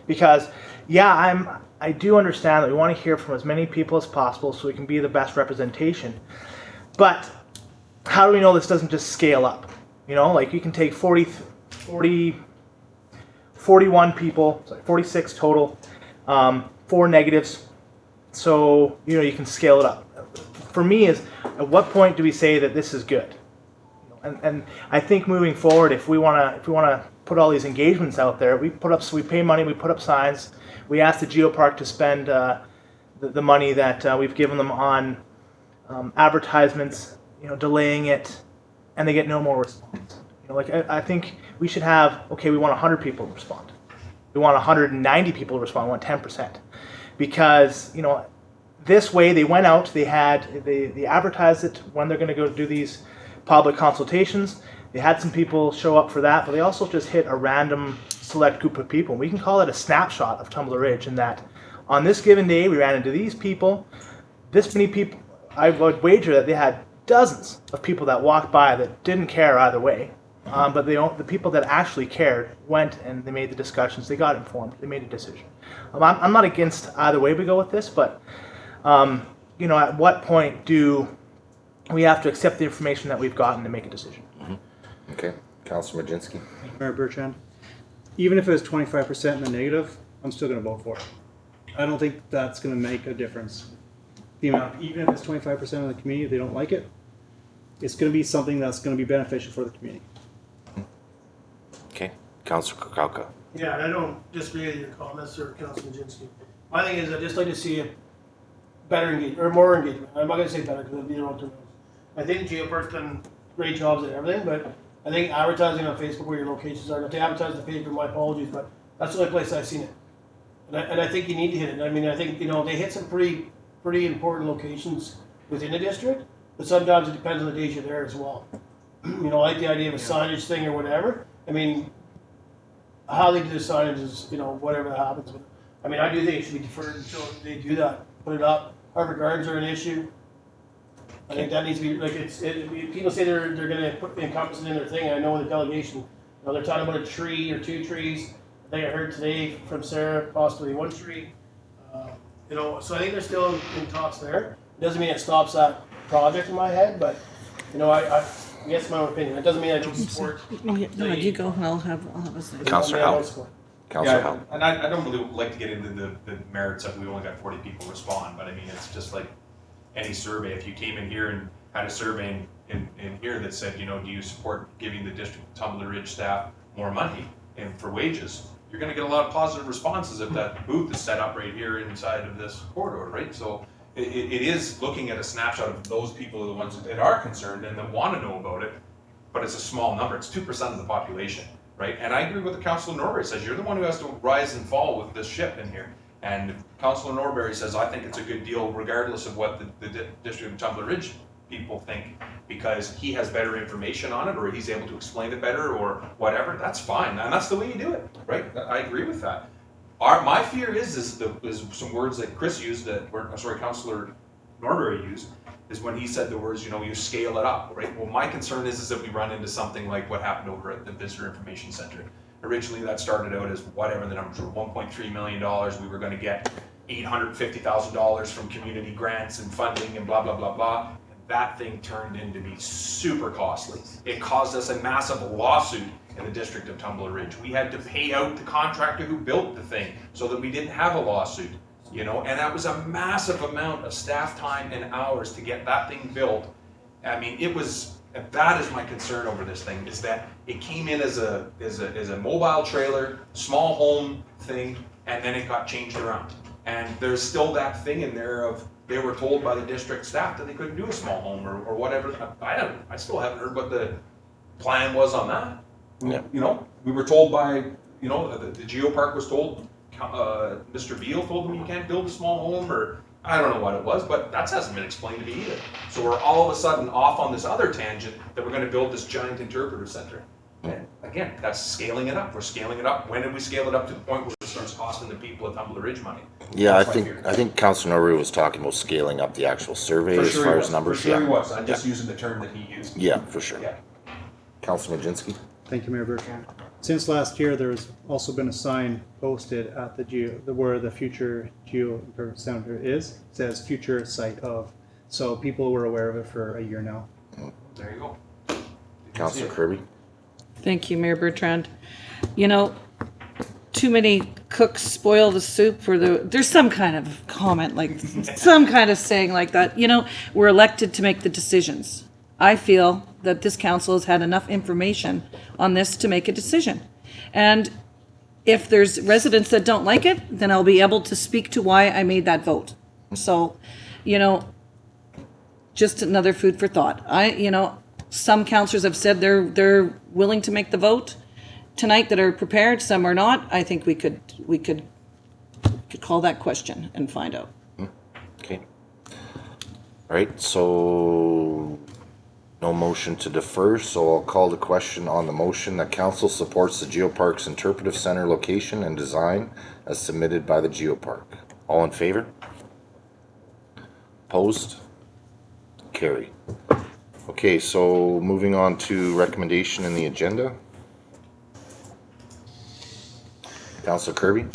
Because, yeah, I do understand that we want to hear from as many people as possible so we can be the best representation. But how do we know this doesn't just scale up? You know, like you can take 41 people, sorry, 46 total, 4 negatives. So, you know, you can scale it up. For me is, at what point do we say that this is good? And I think moving forward, if we want to put all these engagements out there, we pay money, we put up signs, we ask the Geopark to spend the money that we've given them on advertisements, you know, delaying it, and they get no more response. You know, like I think we should have, okay, we want 100 people to respond. We want 190 people to respond. We want 10%, because you know, this way they went out, they advertised it when they're going to go do these public consultations. They had some people show up for that, but they also just hit a random select group of people. We can call it a snapshot of Tumbler Ridge, in that on this given day we ran into these people, this many people. I would wager that they had dozens of people that walked by that didn't care either way, but the people that actually cared went and they made the discussions, they got informed, they made a decision. I'm not against either way we go with this, but you know, at what point do we have to accept the information that we've gotten to make a decision? Mm-hmm. Okay, Councillor Majinski. Mayor Bertrand, even if it was 25% in the negative, I'm still going to vote for it. I don't think that's going to make a difference. The amount, even if it's 25% of the community, if they don't like it, it's going to be something that's going to be beneficial for the community. Okay, Councillor Kukalka. Yeah, and I don't disagree with your comments, or Councilman Majinski. My thing is, I'd just like to see a better engagement, or more engagement. I'm not going to say better, because it'd be the wrong term. I think Geopark's done great jobs at everything, but I think advertising on Facebook where your locations are, if they advertise the paper, my apologies, but that's the only place I've seen it. And I think you need to hit it. I mean, I think, you know, they hit some pretty important locations within the district, but sometimes it depends on the days you're there as well. You know, like the idea of a signage thing or whatever. I mean, how they do the signage is, you know, whatever that happens with it. I mean, I do think it should be deferred until they do that. Put it up. Harvard Gardens are an issue. I think that needs to be, like, people say they're going to put encompass it in their thing. I know in the delegation, you know, they're talking about a tree or 2 trees. I think I heard today from Sarah, possibly 1 tree. You know, so I think they're still in talks there. It doesn't mean it stops that project in my head, but, you know, I guess my own opinion. It doesn't mean I don't support. No, you go, and I'll have a say. Councillor Howell. Councillor Howell. And I don't really like to get into the merits of we only got 40 people respond, but I mean, it's just like any survey. If you came in here and had a survey in here that said, you know, do you support giving the District of Tumbler Ridge staff more money and for wages, you're going to get a lot of positive responses if that booth is set up right here inside of this corridor, right? So it is looking at a snapshot of those people are the ones that are concerned and that want to know about it, but it's a small number. It's 2% of the population, right? And I agree with the Councillor Norbury says, you're the one who has to rise and fall with this ship in here. And Councillor Norbury says, I think it's a good deal regardless of what the District of Tumbler Ridge people think, because he has better information on it, or he's able to explain it better, or whatever. That's fine, and that's the way you do it, right? I agree with that. My fear is some words that Chris used, Councillor Norbury used, is when he said the words, you know, you scale it up, right? Well, my concern is that we run into something like what happened over at the Visitor Information Center. Originally, that started out as whatever the numbers were, $1.3 million. We were going to get $850,000 from community grants and funding and blah, blah, blah, blah. That thing turned into be super costly. It caused us a massive lawsuit in the District of Tumbler Ridge. We had to pay out the contractor who built the thing so that we didn't have a lawsuit, you know, and that was a massive amount of staff time and hours to get that thing built. I mean, that is my concern over this thing, is that it came in as a mobile trailer, small home thing, and then it got changed around. And there's still that thing in there of, they were told by the district staff that they couldn't do a small home or whatever. I still haven't heard what the plan was on that. Yeah. You know, we were told by, you know, the geopark was told, Mr. Beal told them you can't build a small home, or I don't know what it was, but that hasn't been explained to me either. So we're all of a sudden off on this other tangent that we're gonna build this giant interpretive center. And again, that's scaling it up. We're scaling it up. When did we scale it up to the point where it starts costing the people of Tumbler Ridge money? Yeah, That's my fear. I think Councilor Norbury was talking about scaling up the actual survey as far as numbers. For sure he Yeah. was, I'm just using the term that he used. Yeah, for sure. Yeah. Councilor Majinski? Thank you, Mayor Bertrand. Since last year, there's also been a sign posted at where the future Geo Center is. It says future site of. So people were aware of it for a year now. There you go. Councilor Kirby? Thank you, Mayor Bertrand. You know, too many cooks spoil the soup, or there's some kind of comment, like some kind of saying like that. You know, we're elected to make the decisions. I feel that this council has had enough information on this to make a decision. And if there's residents that don't like it, then I'll be able to speak to why I made that vote. So, you know, just another food for thought. Some councillors have said they're willing to make the vote tonight that are prepared. Some are not. I think we could call that question and find out. Okay. All right, so no motion to defer, so I'll call the question on the motion that council supports the Geopark's interpretive center location and design as submitted by the Geopark. All in favor? Opposed? Carry. Okay, so moving on to recommendation in the agenda. Councilor Kirby?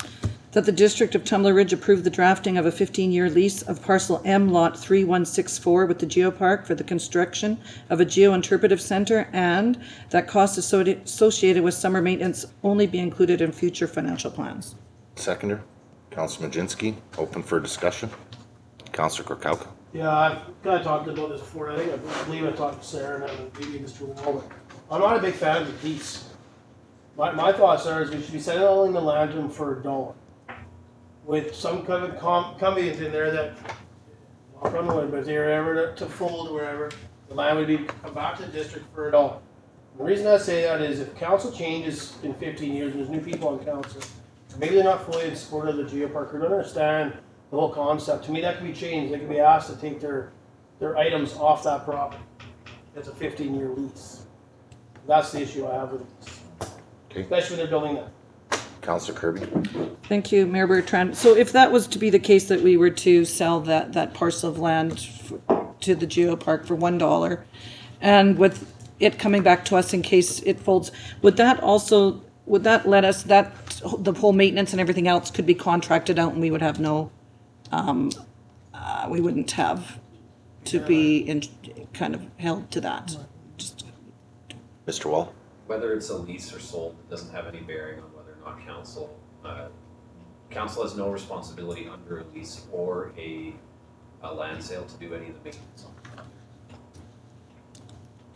That the District of Tumbler Ridge approve the drafting of a 15-year lease of parcel M lot 3164 with the Geopark for the construction of a geointerpretive center, and that costs associated with summer maintenance only be included in future financial plans. Seconder? Councilor Majinski, open for discussion. Councilor Korkowka? Yeah, I've kind of talked about this before. I believe I talked to Sarah and maybe Mr. Wall, but I'm not a big fan of the lease. My thoughts are is we should be selling the land to them for $1, with some kind of caveat in there that, knock on wood, but if they were ever to fold or wherever, the land would be come back to the district for $1. The reason I say that is if council changes in 15 years and there's new people on council, maybe they're not fully in support of the Geopark or don't understand the whole concept. To me, that can be changed. They can be asked to take their items off that property. It's a 15-year lease. That's the issue I have with this. Okay. Especially when they're building that. Councilor Kirby? Thank you, Mayor Bertrand. So if that was to be the case, that we were to sell that parcel of land to the Geopark for $1, and with it coming back to us in case it folds, would that let us, that the whole maintenance and everything else could be contracted out and we would have no, we wouldn't have to be kind of held to that? Mr. Wall? Whether it's a lease or sold, it doesn't have any bearing on whether or not council has no responsibility under a lease or a land sale to do any of the maintenance on it.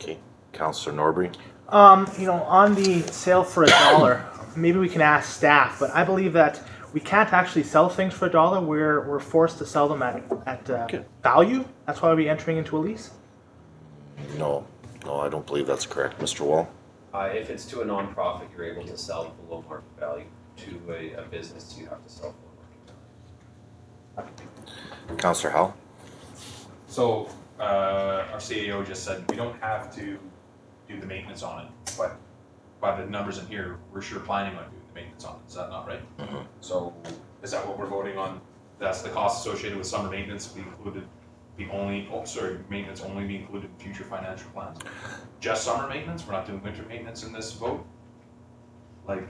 Okay. Councilor Norbury? On the sale for $1, maybe we can ask staff, but I believe that we can't actually sell things for $1. We're forced to sell them at value. That's why we're entering into a lease. No, I don't believe that's correct. Mr. Wall? If it's to a nonprofit, you're able to sell below market value. To a business, you have to sell below market value. Councilor Howell? So, our CAO just said we don't have to do the maintenance on it, but by the numbers in here, we're sure planning on doing the maintenance on it. Is that not right? Mm-hmm. So, is that what we're voting on? That's the cost associated with summer maintenance be included, maintenance only be included in future financial plans? Just summer maintenance? We're not doing winter maintenance in this vote? Like,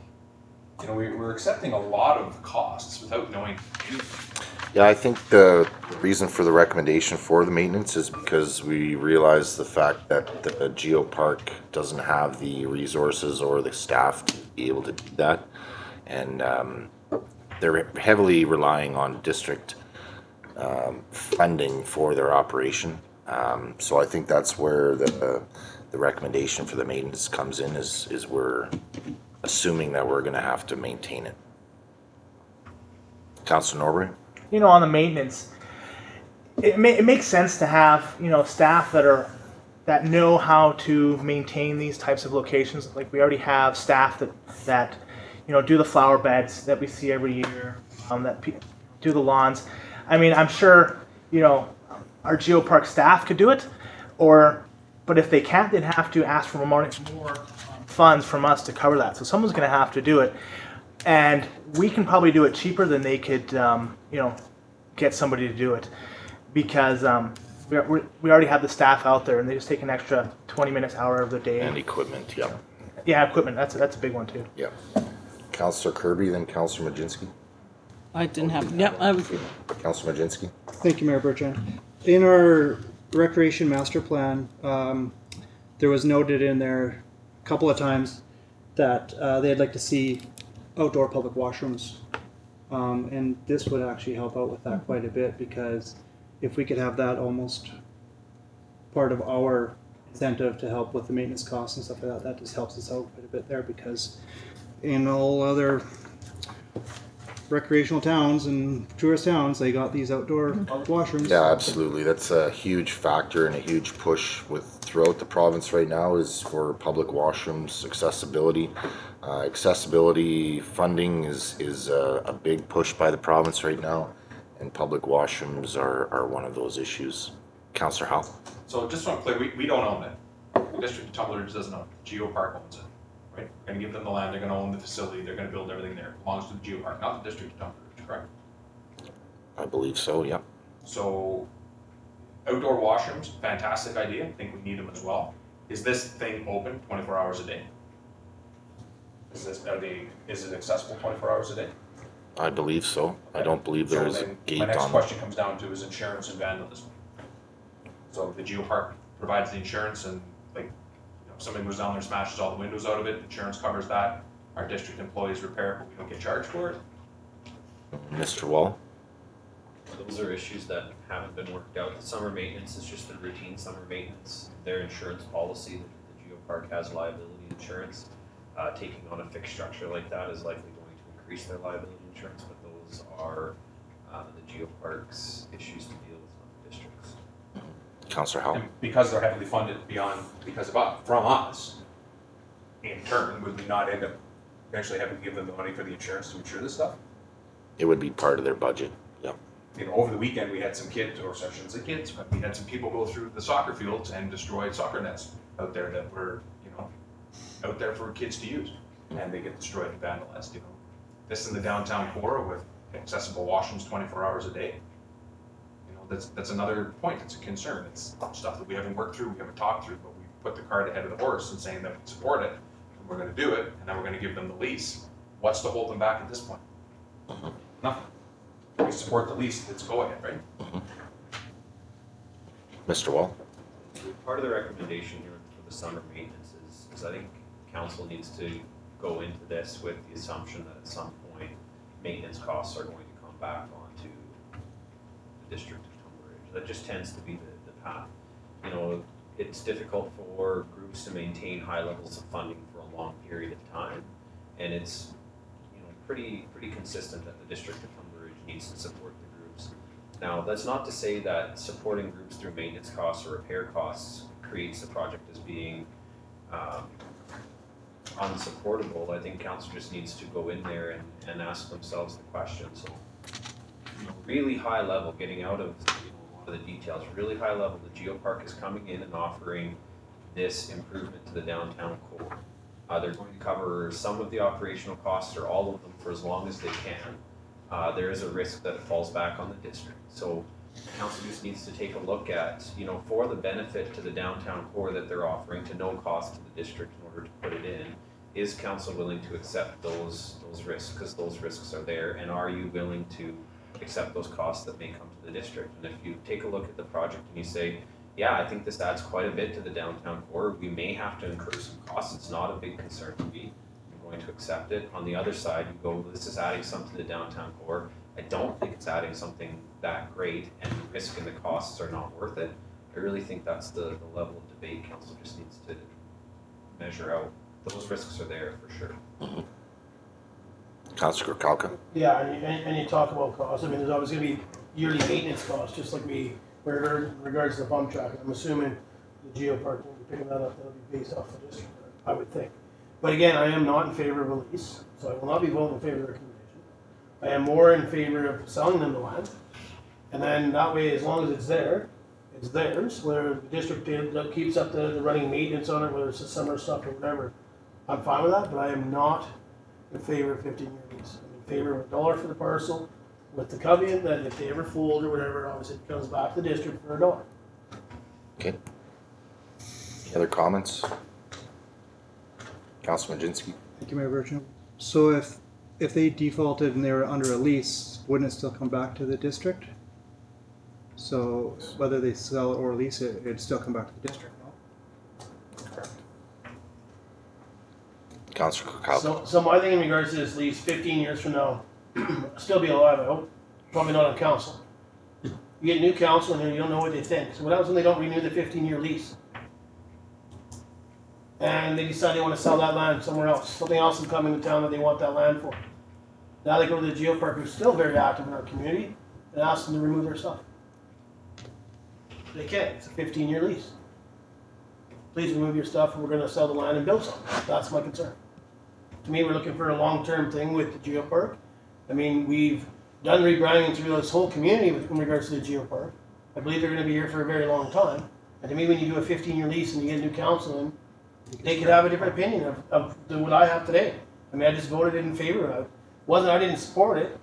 you know, we're accepting a lot of costs without knowing. Yeah, I think the reason for the recommendation for the maintenance is because we realize the fact that the Geopark doesn't have the resources or the staff to be able to do that. And they're heavily relying on district funding for their operation. So I think that's where the recommendation for the maintenance comes in, is we're assuming that we're gonna have to maintain it. Councilor Norbury? On the maintenance, it makes sense to have, you know, staff that know how to maintain these types of locations. Like we already have staff that you know, do the flower beds that we see every year, do the lawns. I mean, I'm sure, you know, our geopark staff could do it, but if they can't, they'd have to ask for more funds from us to cover that. So someone's going to have to do it, and we can probably do it cheaper than they could, you know, get somebody to do it, because we already have the staff out there, and they just take an extra 20 minutes, hour of the day. And equipment, yeah. Yeah, equipment. That's a big one too. Yeah. Councillor Kirby, then Councillor Majinski. I didn't have, yeah, I was, Councillor Majinski. Thank you, Mayor Bertrand. In our recreation master plan, there was noted in there a couple of times that they'd like to see outdoor public washrooms. And this would actually help out with that quite a bit, because if we could have that almost part of our incentive to help with the maintenance costs and stuff like that, that just helps us out quite a bit there, because in all other recreational towns and tourist towns, they got these outdoor washrooms. Yeah, absolutely. That's a huge factor and a huge push throughout the province right now, is for public washrooms, accessibility. Accessibility funding is a big push by the province right now, and public washrooms are one of those issues. Councillor Howell. So just so I'm clear, we don't own it. The District of Tumbler Ridge doesn't own it. GeoPark owns it, right? We're gonna give them the land, they're gonna own the facility, they're gonna build everything there. It belongs to the GeoPark, not the District of Tumbler Ridge, correct? I believe so, yeah. So outdoor washrooms, fantastic idea. I think we need them as well. Is this thing open 24 hours a day? Is it accessible 24 hours a day? I believe so. I don't believe there is a gate My next on. question comes down to is insurance and vandalism. So the GeoPark provides the insurance, and like, you know, if somebody goes down there and smashes all the windows out of it, insurance covers that. Our district employees repair it, but we don't get charged for it. Mr. Wall. Those are issues that haven't been worked out. Summer maintenance is just a routine summer maintenance. Their insurance policy, the GeoPark has liability insurance. Taking on a fixed structure like that is likely going to increase their liability insurance, but those are the GeoPark's issues to deal with, not the district's. Councillor Howell. And because they're heavily funded from us, in turn, would we not end up eventually having to give them the money for the insurance to insure this stuff? It would be part of their budget, yeah. You know, over the weekend, we had some kids, or sections of kids, but we had some people go through the soccer fields and destroy soccer nets out there that were, you know, out there for kids to use, and they get destroyed and vandalized, you know. This in the downtown core with accessible washrooms 24 hours a day. You know, that's another point, it's a concern. It's stuff that we haven't worked through, we haven't talked through, but we put the cart ahead of the horse and saying that we support it, and we're gonna do it, and then we're gonna give them the lease. What's to hold them back at this point? Nothing. We support the lease, let's go ahead, right? Mr. Wall. Part of the recommendation here for the summer maintenance is I think council needs to go into this with the assumption that at some point maintenance costs are going to come back onto the District of Tumbler Ridge. That just tends to be the path. You know, it's difficult for groups to maintain high levels of funding for a long period of time, and it's, you know, pretty consistent that the District of Tumbler Ridge needs to support the groups. Now, that's not to say that supporting groups through maintenance costs or repair costs creates the project as being unsupportable. I think council just needs to go in there and ask themselves the question. So, you know, really high level, getting out of, you know, a lot of the details, really high level, the GeoPark is coming in and offering this improvement to the downtown core. They're going to cover some of the operational costs or all of them for as long as they can. There is a risk that it falls back on the district. So council just needs to take a look at, you know, for the benefit to the downtown core that they're offering to no cost to the district in order to put it in, is council willing to accept those risks, because those risks are there, and are you willing to accept those costs that may come to the district? And if you take a look at the project and you say, yeah, I think this adds quite a bit to the downtown core, we may have to incur some costs, it's not a big concern to me, I'm going to accept it. On the other side, you go, this is adding something to the downtown core, I don't think it's adding something that great, and the risk and the costs are not worth it. I really think that's the level of debate council just needs to measure out. Those risks are there for sure. Councillor Kalka. Yeah, and you talk about costs. I mean, there's always going to be yearly maintenance costs, just like we were in regards to the pump track. I'm assuming the geopark will be picking that up, that'll be based off the district, I would think. But again, I am not in favor of a lease, so I will not be voting in favor of the recommendation. I am more in favor of selling them the land. And then that way, as long as it's there, it's theirs, whether the district keeps up the running maintenance on it, whether it's the summer stuff or whatever. I'm fine with that, but I am not in favor of 15-year lease. I'm in favor of $1 for the parcel with the caveat that if they ever fold or whatever, obviously it comes back to the district for $1. Okay. Any other comments? Councilor Majinski? Thank you, Mayor Bertrand. So if they defaulted and they were under a lease, wouldn't it still come back to the district? So whether they sell or lease it, it'd still come back to the district, no? Councilor Kirkcaldy? So my thing in regards to this lease, 15 years from now, I'll still be alive, I hope. Probably not on council. You get new council and you don't know what they think. So what happens when they don't renew the 15-year lease? And they decide they want to sell that land somewhere else. Something else is coming to town that they want that land for. Now they go to the geopark, who's still very active in our community, and ask them to remove their stuff. They can't. It's a 15-year lease. Please remove your stuff, and we're going to sell the land and build something. That's my concern. To me, we're looking for a long-term thing with the geopark. I mean, we've done rebranding through this whole community in regards to the geopark. I believe they're going to be here for a very long time. And to me, when you do a 15-year lease and you get a new council in, they could have a different opinion of what I have today. I mean, I just voted in favor of it. I didn't support it.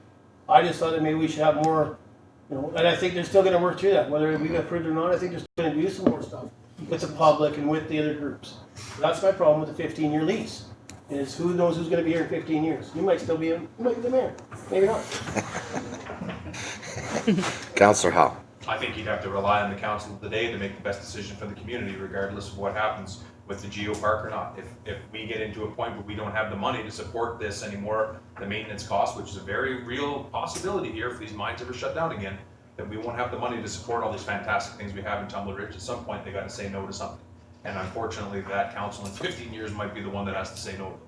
I just thought that maybe we should have more, and I think they're still going to work through that. Whether we get approved or not, I think they're still going to do some more stuff with the public and with the other groups. That's my problem with the 15-year lease, is who knows who's going to be here in 15 years. You might still be you might be the mayor. Maybe not. Councilor Howe? I think you'd have to rely on the council of the day to make the best decision for the community, regardless of what happens with the geopark or not. If we get into a point where we don't have the money to support this anymore, the maintenance cost, which is a very real possibility here if these mines ever shut down again, that we won't have the money to support all these fantastic things we have in Tumbler Ridge. At some point, they got to say no to something. And unfortunately, that council in 15 years might be the one that has to say no to them.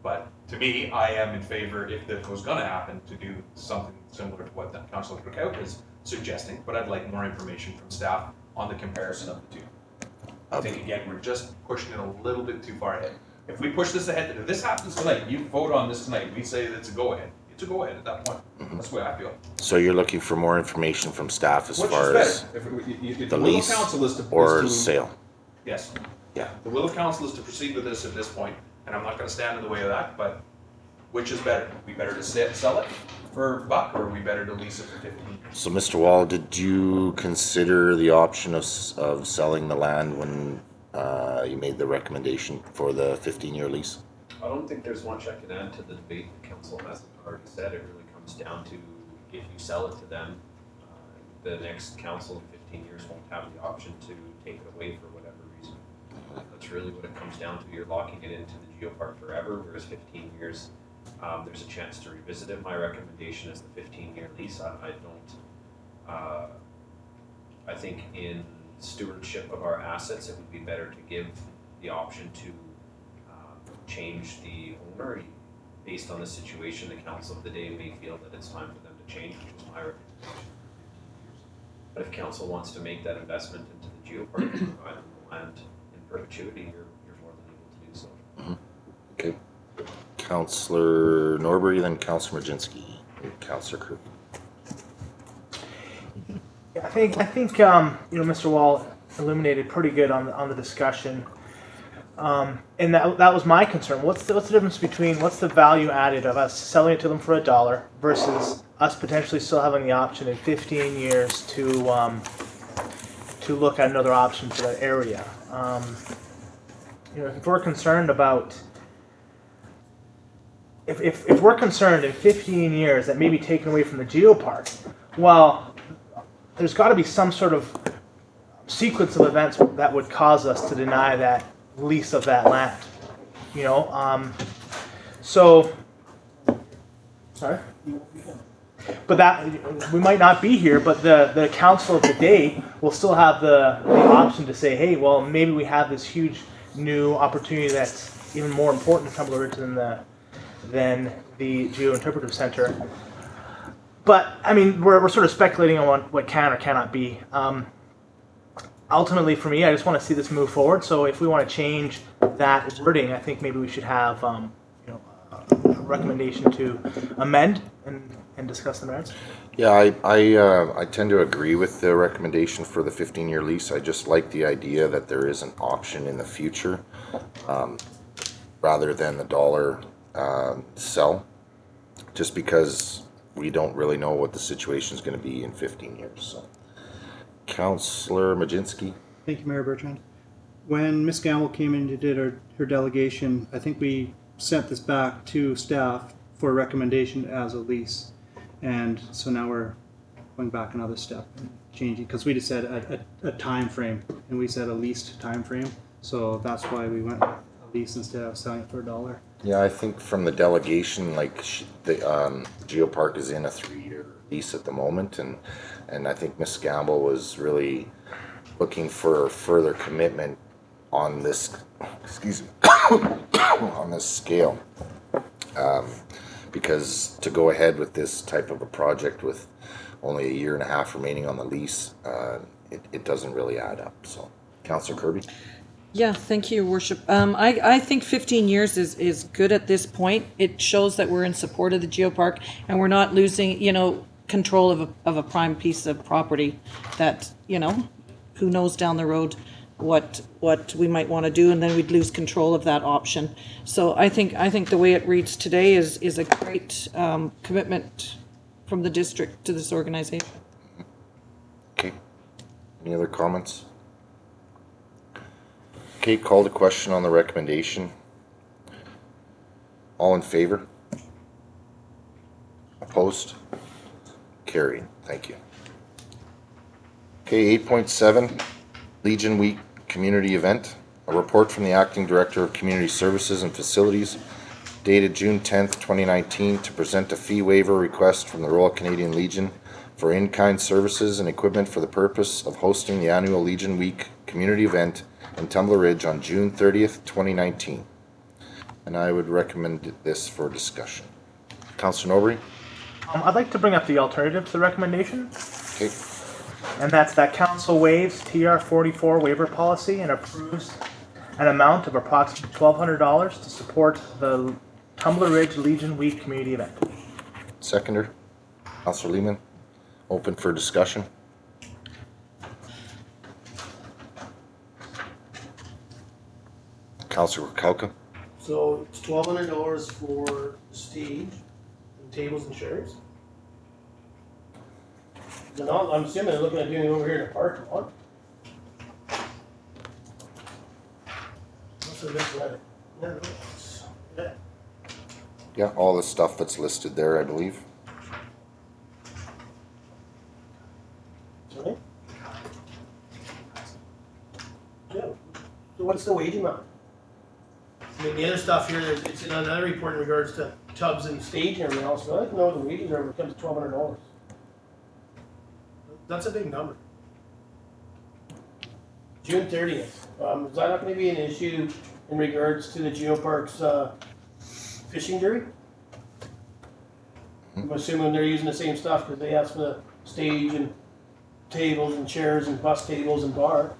But to me, I am in favor, if that was going to happen, to do something similar to what that Councilor Kirkcaldy is suggesting. But I'd like more information from staff on the comparison of the two. I think, again, we're just pushing it a little bit too far ahead. If we push this ahead, if this happens tonight, you vote on this tonight, we say that it's a go-ahead. It's a go-ahead at that point. That's the way I feel. So you're looking for more information from staff as Which far is as better? If the will of lease council is to, or is to, sale? Yes. Yeah. The will of council is to proceed with this at this point, and I'm not going to stand in the way of that, but which is better? We better to sell it for a buck, or are we better to lease it for 15 years? So, Mr. Wall, did you consider the option of selling the land when you made the recommendation for the 15-year lease? I don't think there's much I can add to the debate. The council hasn't already said. It really comes down to if you sell it to them, the next council in 15 years won't have the option to take it away for whatever reason. That's really what it comes down to. You're locking it into the geopark forever, whereas 15 years, there's a chance to revisit it. My recommendation is the 15-year lease. I think in stewardship of our assets, it would be better to give the option to change the owner based on the situation. The council of the day may feel that it's time for them to change, which is my recommendation. But if council wants to make that investment into the geopark and provide them the land in perpetuity, you're more than able to do so. Mm-hmm. Okay. Councillor Norbury, then Councillor Majinski, and Councillor Kirk. I think Mr. Wall illuminated pretty good on the discussion, and that was my concern. What's the difference between what's the value added of us selling it to them for $1 versus us potentially still having the option in 15 years to look at another option for that area. If we're concerned about if we're concerned in 15 years that may be taken away from the geopark, well, there's got to be some sort of sequence of events that would cause us to deny that lease of that land. So, sorry? But that, we might not be here, but the council of the day will still have the option to say, hey, well, maybe we have this huge new opportunity that's even more important to Tumbler Ridge than the Geo-Interpretive Center. But I mean, we're sort of speculating on what can or cannot be. Ultimately, for me, I just want to see this move forward. So if we want to change that wording, I think maybe we should have a recommendation to amend and discuss the merits. Yeah, I tend to agree with the recommendation for the 15-year lease. I just like the idea that there is an option in the future rather than the dollar sell, just because we don't really know what the situation is going to be in 15 years. So. Councillor Majinski. Thank you, Mayor Bertrand. When Ms. Gamble came in and did her delegation, I think we sent this back to staff for a recommendation as a lease. And so now we're going back another step and changing, because we just said a time frame, and we said a leased time frame. So that's why we went a lease instead of selling it for $1. Yeah, I think from the delegation, like the Geopark is in a 3-year lease at the moment, and I think Ms. Gamble was really looking for further commitment on this, on this scale, because to go ahead with this type of a project with only 1.5 years remaining on the lease, it doesn't really add up. So, Councillor Kirby. Yeah, thank you, Your Worship. I think 15 years is good at this point. It shows that we're in support of the Geopark and we're not losing, control of a prime piece of property that, who knows down the road what we might want to do, and then we'd lose control of that option. So I think the way it reads today is a great commitment from the district to this organization. Okay. Any other comments? Okay, call the question on the recommendation. All in favor? Opposed? Carried. Thank you. Okay, 8.7, Legion Week Community Event. A report from the Acting Director of Community Services and Facilities dated June 10th, 2019 to present a fee waiver request from the Royal Canadian Legion for in-kind services and equipment for the purpose of hosting the annual Legion Week Community Event in Tumbler Ridge on June 30th, 2019. And I would recommend this for discussion. Councillor Norbury? I'd like to bring up the alternative to the recommendation, Okay. and that's that council waives TR 44 waiver policy and approves an amount of approximately $1,200 to support the Tumbler Ridge Legion Week community event. Seconder? Councillor Lehman? Open for discussion. Councillor Kalka? So it's $1,200 for the stage and tables and chairs. I'm assuming they're looking at doing it over here in the parking lot. What's the next letter? Yeah. Yeah, all the stuff that's listed there, I believe. Sorry? Yeah. So what's the wage amount? I mean, the other stuff here, it's in another report in regards to tubs and stage and everything else. But I'd like to know what the wages are when it comes to $1,200. That's a big number. June 30th. Is that not going to be an issue in regards to the Geopark's fishing derby? I'm assuming they're using the same stuff because they asked for the stage and tables and chairs and bus tables and bar.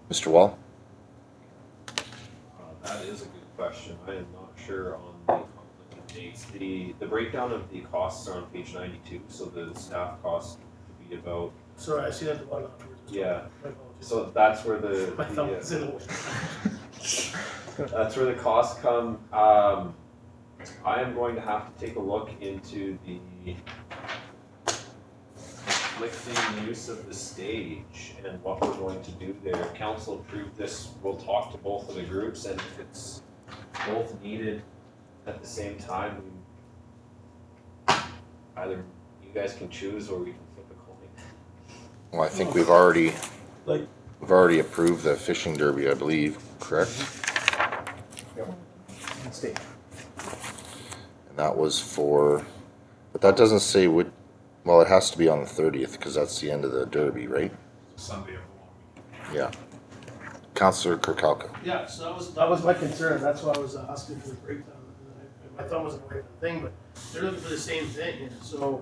Mr. Wall? That is a good question. I am not sure on the conflict of dates. The breakdown of the costs are on page 92, so the staff cost would be about. Sorry, I see that at the bottom afterwards. Yeah. So that's where My thumb is in the way. that's where the costs come. I am going to have to take a look into the conflicting use of the stage and what we're going to do there. Council approved this. We'll talk to both of the groups, and if it's both needed at the same time, either you guys can choose or we can flip a coin. Well, I think we've already Like, approved the fishing derby, I believe, correct? Stage. And that was for, but that doesn't say what, well, it has to be on the 30th because that's the end of the derby, right? Sunday of the long weekend. Yeah. Councillor Kirkhalka. yeah, so that was my concern. That's why I was asking for the breakdown. And I my thumb wasn't away from the thing, but they're looking for the same thing, and so,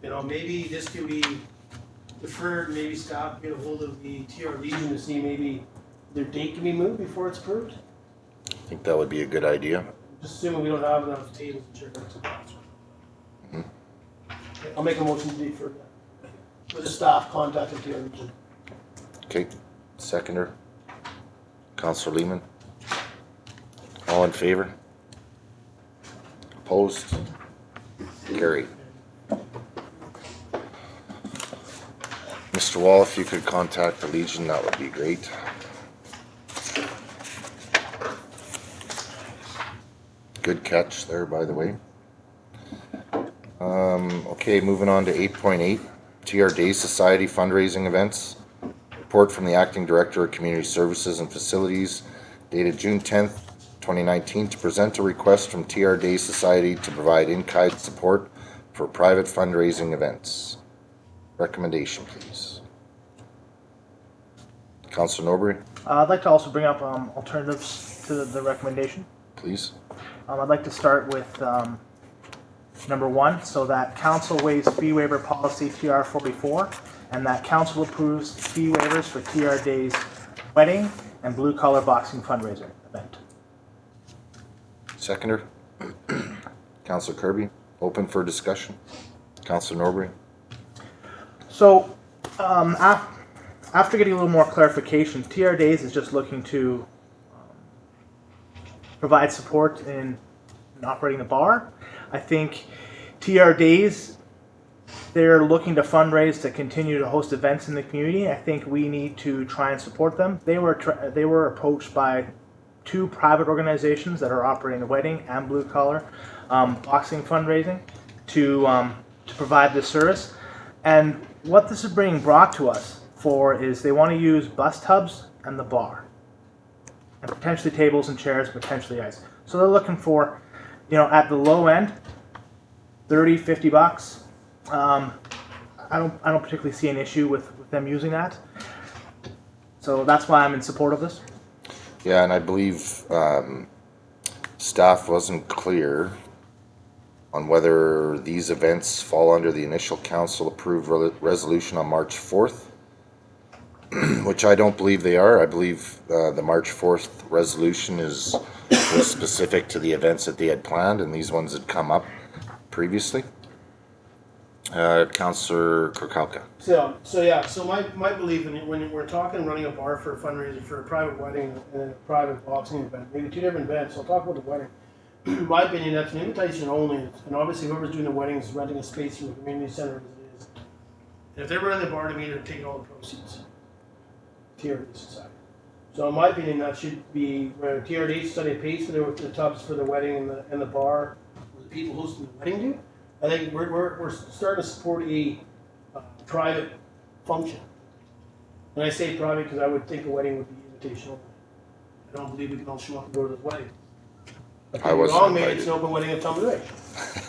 you know, maybe this can be deferred, maybe staff get a hold of the TR Legion to see maybe their date can be moved before it's approved. I think that would be a good idea. Just assuming we don't have enough tables and chairs. Mhm. Okay, I'll make a motion to defer that. For the staff contact the TR Legion. Okay, seconder. Counselor Lehman. All in favor? Opposed? Carried. Mr. Wall, if you could contact the Legion, that would be great. Good catch there, by the way. Okay, moving on to 8.8, TR Day Society fundraising events. Report from the Acting Director of Community Services and Facilities dated June 10th, 2019 to present a request from TR Day Society to provide in-kind support for private fundraising events. Recommendation, please. Councilor Norbury, I'd like to also bring up alternatives to the recommendation. please. I'd like to start with number 1, so that council waives fee waiver policy TR 44, and that council approves fee waivers for TR Day's wedding and blue collar boxing fundraiser event. Seconder. Councilor Kirby, open for discussion. Councilor Norbury. So, after getting a little more clarification, TR Days is just looking to provide support in operating the bar. I think TR Days, they're looking to fundraise to continue to host events in the community. I think we need to try and support them. They were approached by 2 private organizations that are operating the wedding and blue collar boxing fundraising to provide this service. And what this is being brought to us for is they want to use bus tubs and the bar, and potentially tables and chairs, potentially ice. So they're looking for, you know, at the low end, $30-50. I don't particularly see an issue with them using that. So that's why I'm in support of this. Yeah, and I believe staff wasn't clear on whether these events fall under the initial council-approved resolution on March 4th, which I don't believe they are. I believe the March 4th resolution was specific to the events that they had planned, and these ones had come up previously. Councillor Kirkowka. So my belief in it, when we're talking running a bar for a fundraiser for a private wedding and a private boxing event, maybe 2 different events. I'll talk about the wedding. In my opinion, that's an invitation only, and obviously whoever's doing the wedding is renting a space from the community center as it is. And if they're running the bar, to me, they're taking all the proceeds. TRD Society. So in my opinion, that should be where TRD Society pays for the tubs for the wedding and the bar, or the people hosting the wedding do. I think we're starting to support a private function. And I say private because I would think a wedding would be invitational. I don't believe we can all show up and go to the wedding. I wasn't wrong, maybe invited. it's an open wedding of Tom Ray.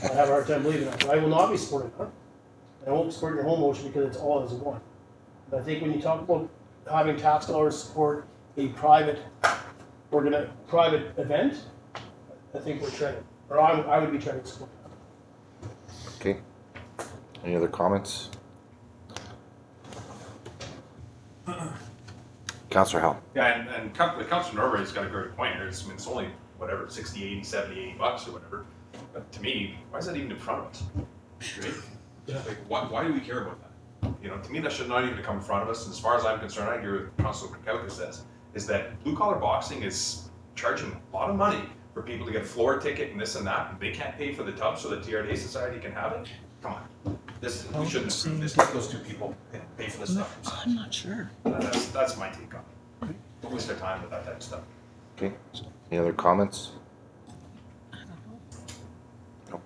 I have a hard time believing that. But I will not be supporting that. I won't support your whole motion because it's all as one. But I think when you talk about having tax dollars support a private event, I think we're treading, or I would be treading support that. Okay. Any other comments? Councillor Howell. Yeah, and Councilor Norbury's got a great point here. It's only, whatever, 60, 80, 70, $80 or whatever. But to me, why is that even in front of us? Right? Yeah. Like, why do we care about that? You know, to me, that should not even come in front of us. And as far as I'm concerned, I agree with what Councilor Kirkowka says, is that blue collar boxing is charging a lot of money for people to get a floor ticket and this and that, and they can't pay for the tub so the TRD Society can have it. Come on, we shouldn't approve this. Let those 2 people pay for this stuff. I'm not sure. That's my take on it. Don't waste their time with that type of stuff. Okay. Any other comments? No.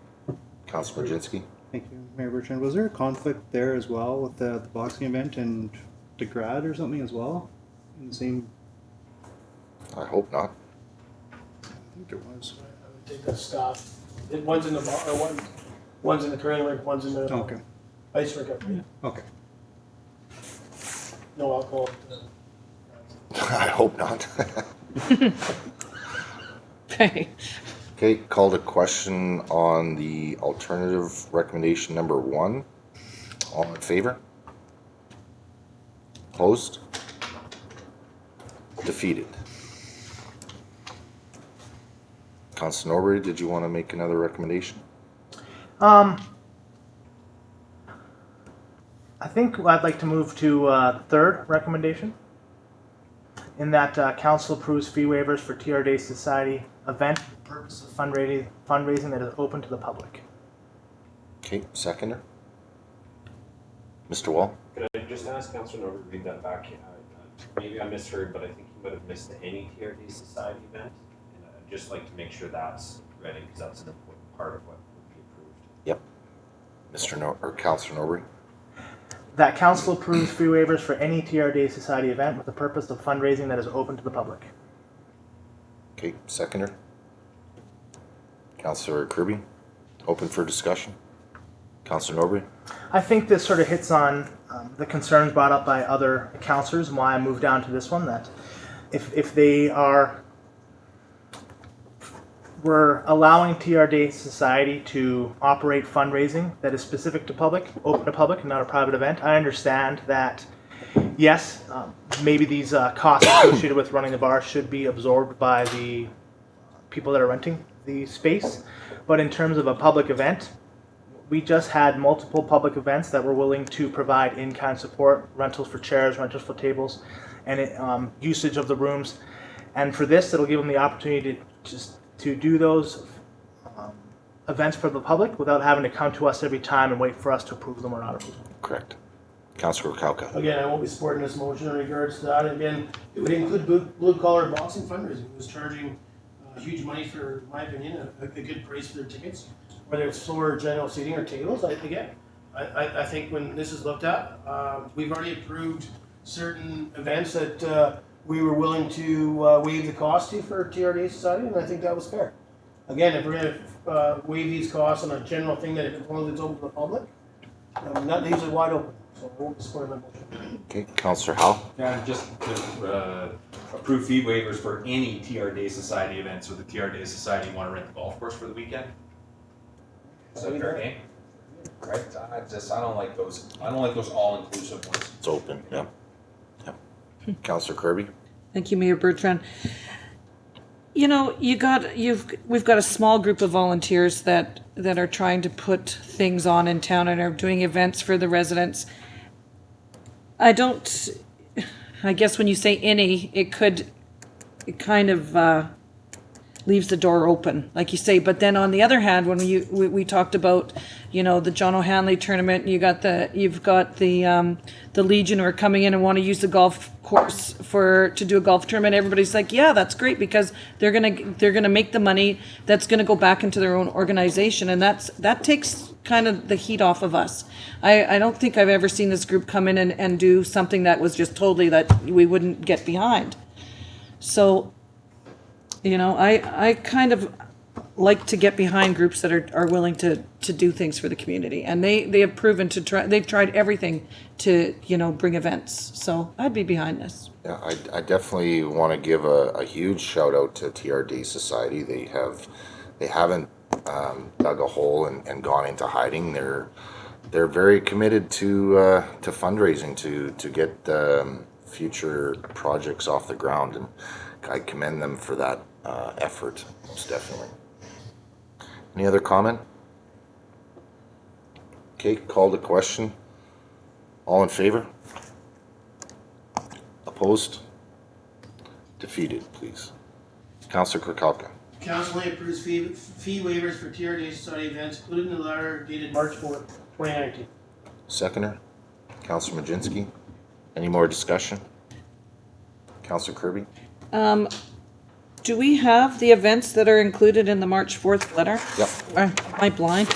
Councillor Brzezinski. Thank you, Mayor Bertrand. Was there a conflict there as well with the boxing event and the grad or something as well? In the same, I hope not. I think there was. I would take the staff. One's in the bar, or one's in the curling rink, one's in the Okay, ice rink up there. okay. No alcohol. I hope not. Okay. Okay, call to question on the alternative recommendation number 1. All in favor? Opposed? Defeated. Councilor Norbury, did you want to make another recommendation? I think I'd like to move to the third recommendation. In that council approves fee waivers for TRD Society event for the purpose of fundraising that is open to the public. Okay, seconder. Mr. Wall? Could I just ask Councilor Norbert to read that back? Maybe I misheard, but I think you might have missed the any TRD Society event. And I'd just like to make sure that's ready, because that's an important part of what would be approved. Councilor Norbury? That council approves fee waivers for any TRD Society event with the purpose of fundraising that is open to the public. Okay, seconder. Councilor Kirby, open for discussion. Councilor Norbury? I think this sort of hits on the concerns brought up by other councillors and why I moved down to this one, that if they are, we're allowing TRD Society to operate fundraising that is specific to public, open to public, and not a private event. I understand that, yes, maybe these costs associated with running the bar should be absorbed by the people that are renting the space, but in terms of a public event, we just had multiple public events that were willing to provide in-kind support, rentals for chairs, rentals for tables, and usage of the rooms. And for this, it'll give them the opportunity to do those events for the public without having to come to us every time and wait for us to approve them or not approve them. Correct. Councilor Kauka? Again, I won't be supporting this motion in regards to that. Again, it would include blue-collar boxing fundraising. It was charging huge money for, in my opinion, a good price for their tickets, whether it's floor, general seating, or tables. I think when this is looked at, we've already approved certain events that we were willing to waive the cost to for TRD Society, and I think that was fair. Again, if we're going to waive these costs on a general thing that as long as it's open to the public, that leaves it wide open. So I won't be supporting that motion. Okay, Councilor Howell? Yeah, just to approve fee waivers for any TRD Society event, so the TRD Society want to rent the golf course for the weekend. Is that fair game? Right, I don't like those all-inclusive ones. It's open, yeah. Councilor Kirby? Thank you, Mayor Bertrand. You know, we've got a small group of volunteers that are trying to put things on in town and are doing events for the residents. I guess when you say any, it kind of leaves the door open, like you say. But then on the other hand, when we talked about, the John O'Hanley tournament, you've got the Legion who are coming in and want to use the golf course to do a golf tournament. Everybody's like, yeah, that's great, because they're gonna make the money that's gonna go back into their own organization, and that takes kind of the heat off of us. I don't think I've ever seen this group come in and do something that was just totally that we wouldn't get behind. So, I kind of like to get behind groups that are willing to do things for the community, and they have proven they've tried everything to bring events. So I'd be behind this. Yeah, I definitely want to give a huge shout out to TRD Society. They haven't dug a hole and gone into hiding. They're very committed to fundraising to get future projects off the ground, and I commend them for that effort, most definitely. Any other comment? Okay, call to question. All in favor? Opposed? Defeated, please. Councilor Kirkowka. Council approves fee waivers for TRD Society events, including the letter dated March 4th, 2019. Seconder, Councilor Majinski. Any more discussion? Councilor Kirby. Do we have the events that are included in the March 4th letter? Yep. Am I blind?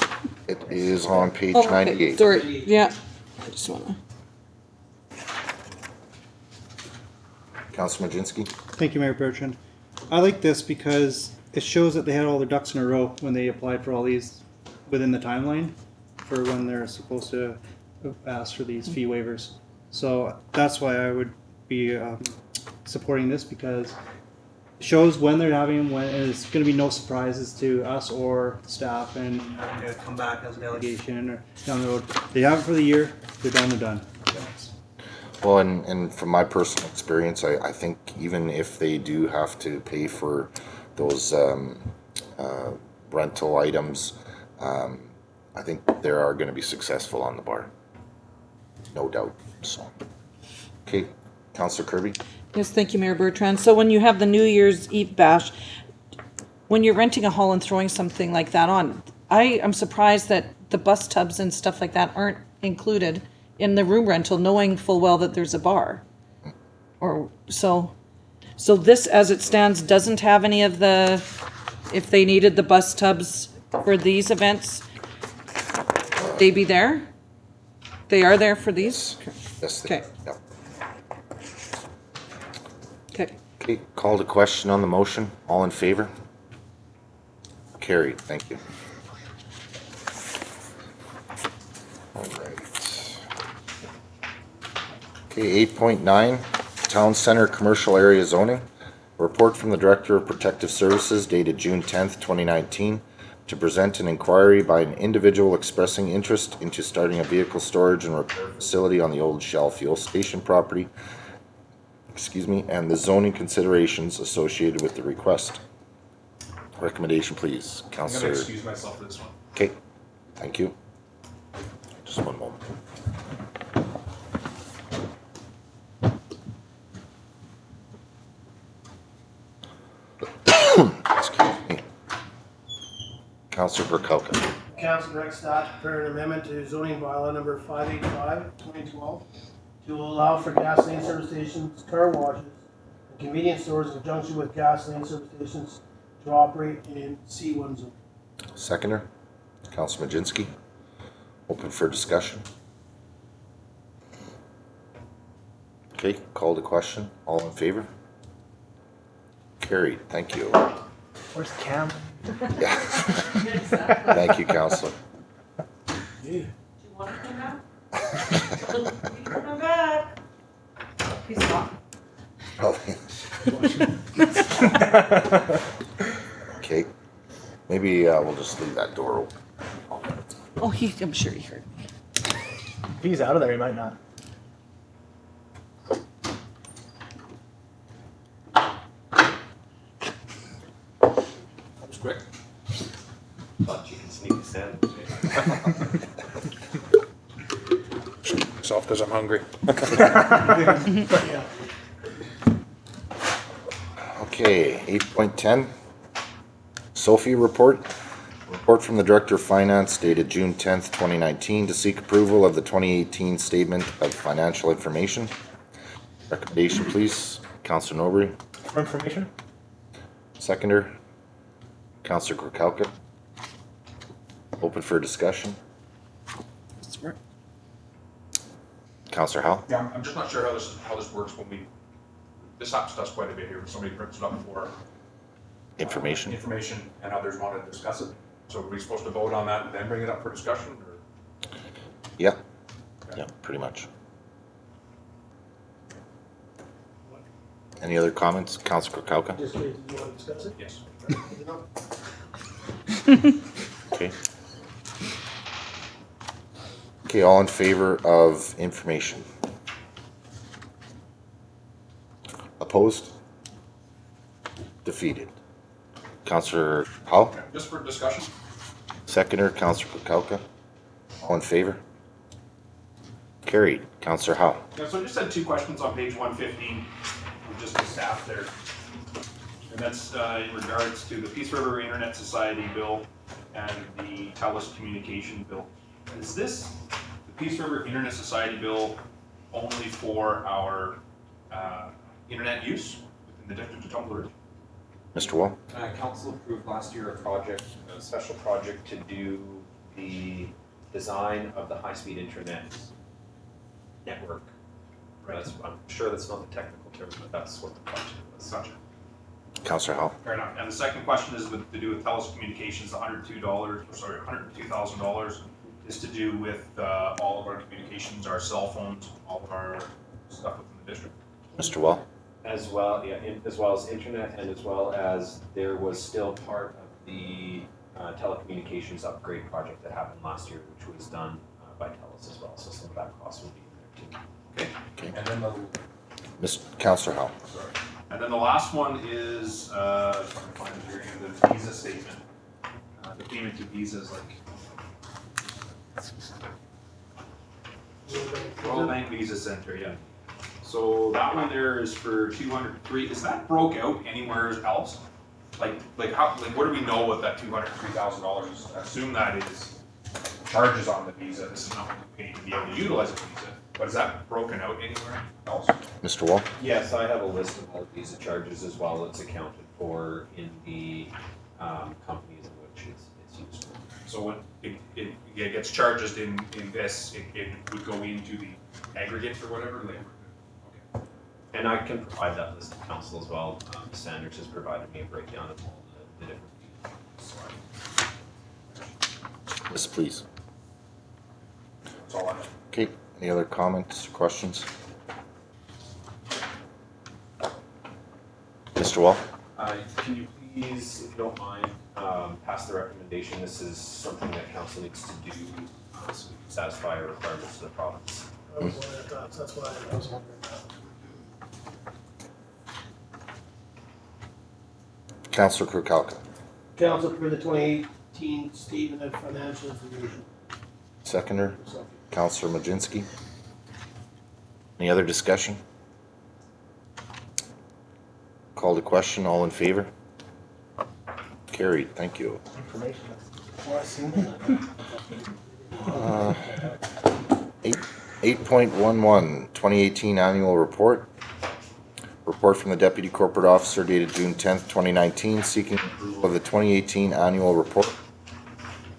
It is on page Oh, okay. 98. Sorry. Yeah. I just wanna. Councilor Majinski. Thank you, Mayor Bertrand. I like this because it shows that they had all their ducks in a row when they applied for all these within the timeline for when they're supposed to ask for these fee waivers. So that's why I would be supporting this, because shows when they're having them, when and it's going to be no surprises to us or staff, and they're come back as a delegation or down the road. They have it for the year. They're done. They're done. Well, and from my personal experience, I think even if they do have to pay for those rental items, I think they are going to be successful on the bar. No doubt. So, okay, Councillor Kirby. Yes, thank you, Mayor Bertrand. So when you have the New Year's Eve bash, when you're renting a hall and throwing something like that on, I am surprised that the bus tubs and stuff like that aren't included in the room rental, knowing full well that there's a bar. Or so this, as it stands, doesn't have any of the, if they needed the bus tubs for these events, they be there? They are there for these? Yes. Okay. Yeah. Okay. Okay, call to question on the motion. All in favor? Carried. Thank you. All right. Okay, 8.9, Town Center Commercial Area Zoning. Report from the Director of Protective Services dated June 10th, 2019, to present an inquiry by an individual expressing interest into starting a vehicle storage and repair facility on the old Shell fuel station property, and the zoning considerations associated with the request. Recommendation, please, I'm Councillor. gonna excuse myself for this one. Okay, thank you. Just one moment. Excuse me. Councillor Verkelka. Council directs staff to prepare an amendment to zoning bylaw number 585, 2012, to allow for gasoline service stations, car washes, and convenience stores in conjunction with gasoline service stations to operate in C1 zone. Seconder, Councillor Majinski. Open for discussion. Okay, call to question. All in favor? Carried. Thank you. Where's Cam? Yeah. Thank you, Councillor. Do you want to come back? He's coming back. He's not. Probably. Okay. Maybe we'll just leave that door open. Oh, I'm sure he heard. If he's out of there, he might not. That was quick. Thought you could sneak a sandwich. Myself because I'm hungry. Yeah. Okay, 8.10. Sophie report. Report from the Director of Finance dated June 10th, 2019 to seek approval of the 2018 Statement of Financial Information. Recommendation, please. Councillor Norbury. For information? Seconder, Councillor Gorkalka. Open for discussion. Councillor Howell. Yeah, I'm just not sure how this works when this happens to us quite a bit here. Somebody prints it up for Information. information and others want to discuss it. So are we supposed to vote on that and then bring it up for discussion, or? Yeah. Yeah, pretty much. Any other comments? Councillor Gorkalka. Just wait, do you want to discuss it? Yes. Okay. Okay, all in favor of information? Opposed? Defeated. Councillor Howell, Just for discussion? seconder, Councillor Kukalka. All in favor? Carried. Councillor Howell. Yeah, so I just had two questions on page 115, just the staff there. And that's in regards to the Peace River Internet Society bill and the TELUS communication bill. Is this, the Peace River Internet Society bill, only for our internet use within the district of Tumblr? Mr. Wall. Council approved last year a special project to do the design of the high-speed internet network. I'm sure that's not the technical term, but that's what the project was. Gotcha. Councillor Howell. Fair enough. And the second question is to do with TELUS Communications, $102,000 is to do with all of our communications, our cell phones, all of our stuff within the district. Mr. Wall. As well, yeah, as well as internet, and as well as there was still part of the telecommunications upgrade project that happened last year, which was done by TELUS as well, so some of that cost will be in there too. Okay, and then the, Councillor Howell. sorry, and then the last one is, just trying to find it here, the visa statement. The payment to visas, like, World Bank Visa Center, yeah. So that one there is for 203, is that broke out anywhere else? Like how, like what do we know what that $203,000 is? I assume that is charges on the visa, this is not what we pay to be able to utilize a visa, but is that broken out anywhere else? Mr. Wall? Yes, I have a list of all visa charges as well. It's accounted for in the companies in which it's used for. So when it gets charged in this, it would go into the aggregate or whatever, like, okay. And I can provide that list to council as well. Sanders has provided me a breakdown of all the different fees. Yes, please. That's all I have. Okay, any other comments, questions? Mr. Wall? Can you please, if you don't mind, pass the recommendation? This is something that council needs to do so we can satisfy our requirements of the province. I was one of the thoughts, that's why I was wondering that. Councillor Kirkcalka. Council approve the 2018 statement of financial information. Seconder, Councillor Majinski. Any other discussion? Call to question, all in favor? Carried, thank you. Information. Well, I seen Uh, 8.11, 2018 Annual Report. Report from the Deputy Corporate Officer dated June 10th, 2019, seeking approval of the 2018 Annual Report.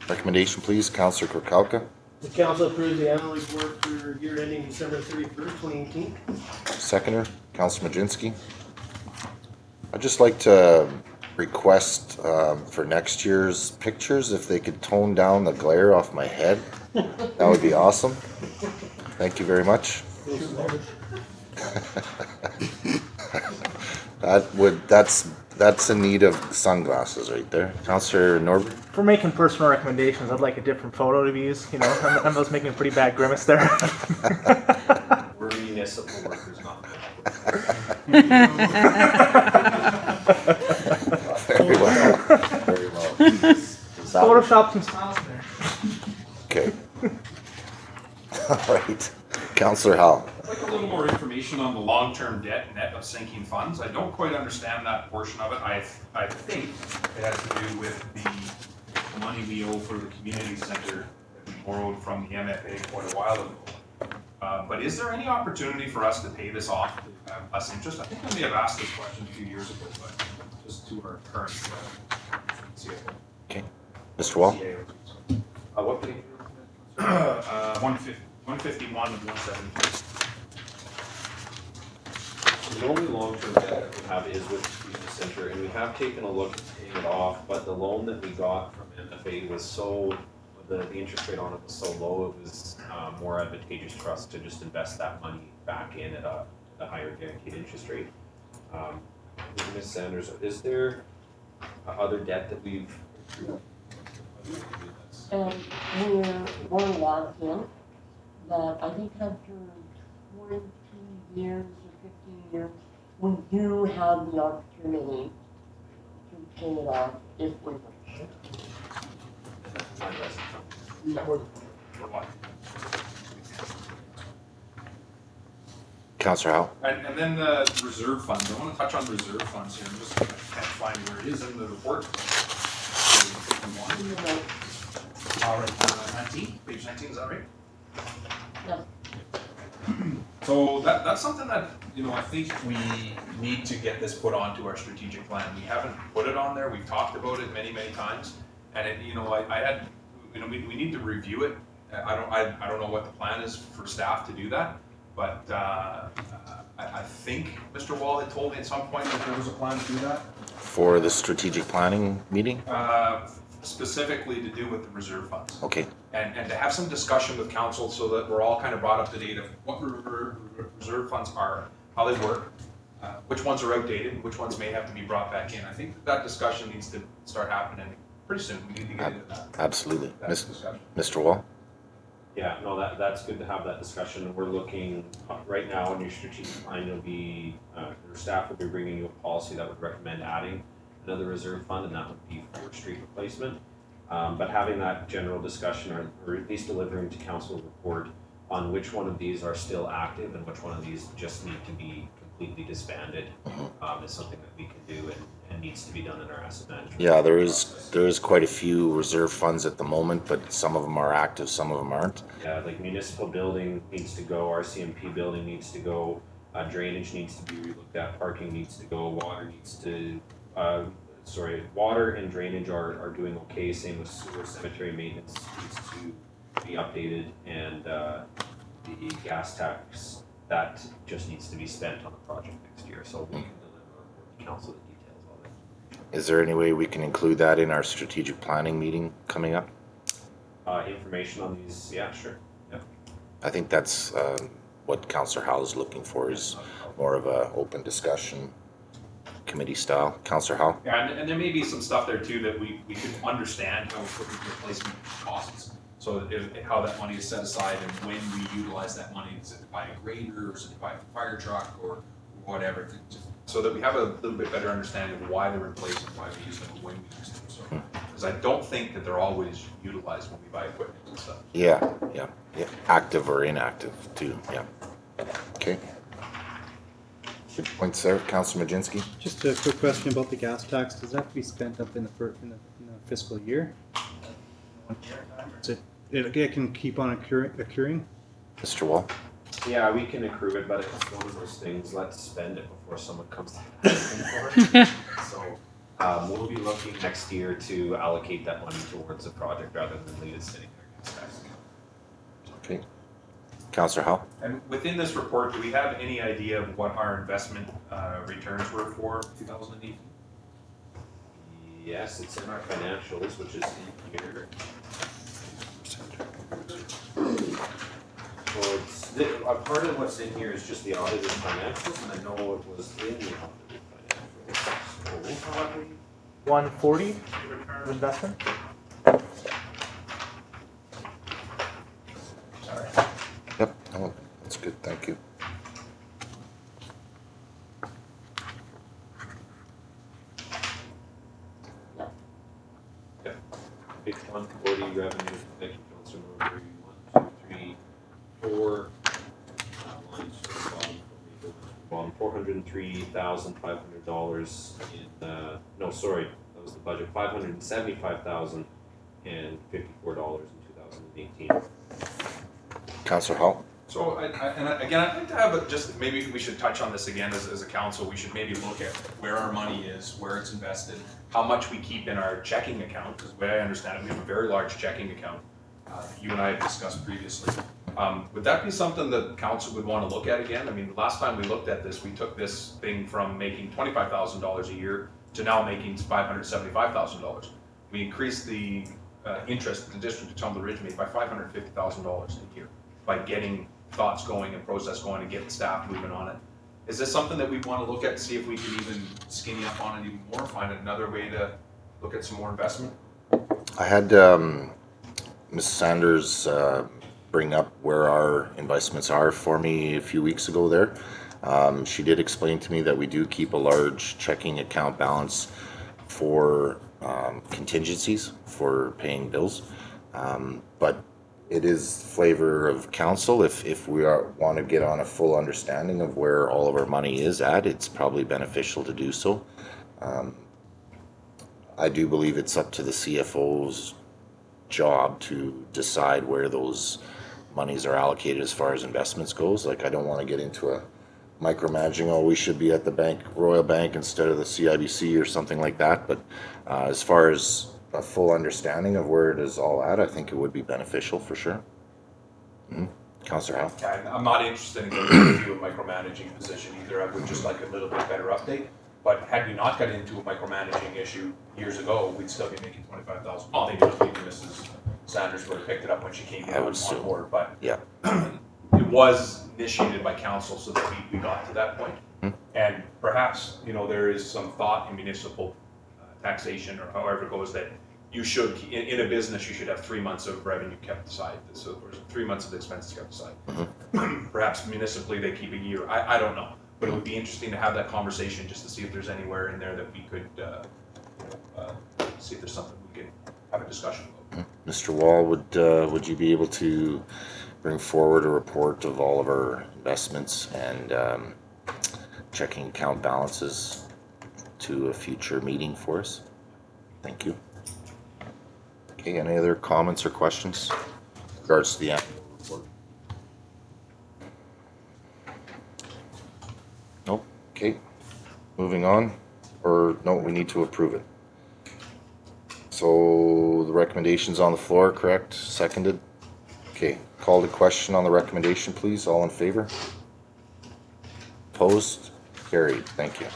Recommendation, please, Councillor Kirkcalka. The council approves the annual report for year ending December 31st, 2018. Seconder, Councillor Majinski. I'd just like to request for next year's pictures, if they could tone down the glare off my head. That would be awesome. Thank you very much. That's in need of sunglasses right there. Councillor Norbert. For making personal recommendations, I'd like a different photo to be used. You know, I was making a pretty bad grimace there. We're municipal workers, not Very well. Very well. Photoshop some smiles there. Okay. All right. Councillor Howell. I'd like a little more information on the long-term debt net of sinking funds. I don't quite understand that portion of it. I think it has to do with the money we owe for the community center that we borrowed from the MFA quite a while ago. But is there any opportunity for us to pay this off at less interest? I think I may have asked this question a few years ago, but just to our current CFO. Okay. Mr. Wall. What page? 151 and 172. The only long-term debt that we have is with the community center, and we have taken a look at paying it off, but the loan that we got from MFA was so, the interest rate on it was so low, it was more advantageous for us to just invest that money back in at a higher guaranteed interest rate. Ms. Sanders, is there other debt that we've accrued? We're locked in, but I think after 20 years or 15 years, we do have the opportunity to pay it off if we wish. Councillor Howell. And then the reserve funds. I want to touch on reserve funds here. I'm just can't find where it is in the report. All right, 19, page 19, is that right? Yeah. So that's something that, you know, I think we need to get this put onto our strategic plan. We haven't put it on there. We've talked about it many, many times. And it, you know, I had, you know, we need to review it. I don't know what the plan is for staff to do that, but I think Mr. Wall had told me at some point that there was a plan to do that. For the strategic planning meeting? Specifically to do with the reserve funds. Okay. And to have some discussion with council so that we're all kind of brought up to date of what reserve funds are, how they work, which ones are outdated, and which ones may have to be brought back in. I think that discussion needs to start happening pretty soon. We need to get into that. Absolutely. that discussion. Mr. Wall? Yeah, no, that's good to have that discussion. We're looking, right now in your strategic plan, you'll be, your staff will be bringing you a policy that would recommend adding another reserve fund, and that would be for street replacement. But having that general discussion, or at least delivering to council a report on which one of these are still active and which one of these just need to be completely disbanded, is something that we can do and needs to be done in our asset management. Yeah, there process. is quite a few reserve funds at the moment, but some of them are active, some of them aren't. Yeah, like municipal building needs to go, RCMP building needs to go, drainage needs to be relooked at, parking needs to go, water needs to, water and drainage are doing okay, same with sewer, cemetery maintenance needs to be updated, and the gas tax, that just needs to be spent on the project next year, so we can deliver to council the details of it. Is there any way we can include that in our strategic planning meeting coming up? Information on these, yeah, sure. Yeah. I think that's what Councillor Howe is looking for, is more of a open discussion, committee style. Councillor Howe? Yeah, and there may be some stuff there too that we could understand how equipment replacement costs. So how that money is set aside and when we utilize that money, is it to buy a grader, or is it to buy a fire truck, or whatever, so that we have a little bit better understanding of why they're replaced and why we use them and when we use them. So, because I don't think that they're always utilized when we buy equipment and stuff. Yeah, active or inactive too, yeah. Okay. Good points there, Councillor Majinski. Just a quick question about the gas tax. Does that have to be spent up in the fiscal year? It can keep on accruing? Mr. Wall? Yeah, we can accrue it, but it's one of those things, let's spend it before someone comes to asking for it. So, we'll be looking next year to allocate that money towards a project rather than leave it sitting there. Okay. Councillor Howe? And within this report, do we have any idea of what our investment returns were for 2018? Yes, it's in our financials, which is in here. So it's, a part of what's in here is just the audited financials, and I know it was in the audited financials. So, 140 return of investment. Sorry. Yep, oh, that's good, thank you. Page 140 revenue, thank you, Councilor Norbury. 1, 2, 3, 4 lines from the bottom $403,500 in no, sorry, that was the budget. $575,054 in 2018. Councillor Howe? So, again, I'd like to have just, maybe we should touch on this again as a council. We should maybe look at where our money is, where it's invested, how much we keep in our checking account, because the way I understand it, we have a very large checking account. You and I have discussed previously. Would that be something that council would want to look at again? I mean, the last time we looked at this, we took this thing from making $25,000 a year to now making $575,000. We increased the interest that the district of Tumbler Ridge made by $550,000 a year by getting thoughts going and process going and getting staff moving on it. Is this something that we want to look at to see if we can even skinny up on it even more, find another way to look at some more investment? I had Ms. Sanders bring up where our investments are for me a few weeks ago there. She did explain to me that we do keep a large checking account balance for contingencies for paying bills, but it is flavor of council. If we want to get on a full understanding of where all of our money is at, it's probably beneficial to do so. I do believe it's up to the CFO's job to decide where those monies are allocated as far as investments goes. Like, I don't want to get into a micromanaging, oh, we should be at the bank, Royal Bank instead of the CIBC or something like that. But as far as a full understanding of where it is all at, I think it would be beneficial for sure. Councillor Howe? Yeah, I'm not interested in going into a micromanaging position either. I would just like a little bit better update. But had we not got into a micromanaging issue years ago, we'd still be making $25,000. Oh, maybe Mrs. Sanders would have picked it up when she came on board, but yeah, it was initiated by council so that we got to that point. And perhaps, there is some thought in municipal taxation, or however it goes, that you should, in a business, you should have 3 months of revenue kept aside, so, or 3 months of expenses kept aside. Perhaps municipally, they keep a year, I don't know. But it would be interesting to have that conversation, just to see if there's anywhere in there that we could, see if there's something we could have a discussion about. Mr. Wall, would you be able to bring forward a report of all of our investments and checking account balances to a future meeting for us? Thank you. Okay, any other comments or questions in regards to the annual report? Nope. Okay, moving on. Or no, we need to approve it. So the recommendation's on the floor, correct? Seconded? Okay, call the question on the recommendation, please. All in favor? Opposed? Carried. Thank you.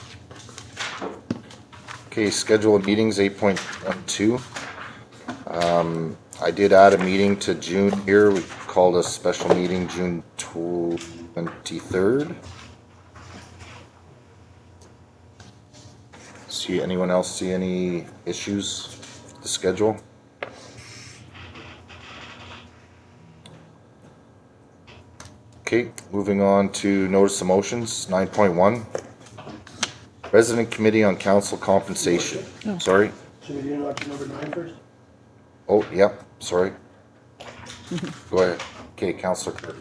Okay, schedule of meetings 8.12. I did add a meeting to June here. We called a special meeting June 23rd. Anyone else see any issues with the schedule? Okay, moving on to notice of motions, 9.1. Resident Committee on Council Compensation. Oh. Sorry. Should we do number 9 first? Oh, yep, sorry. Go ahead. Okay, Councillor Kirk.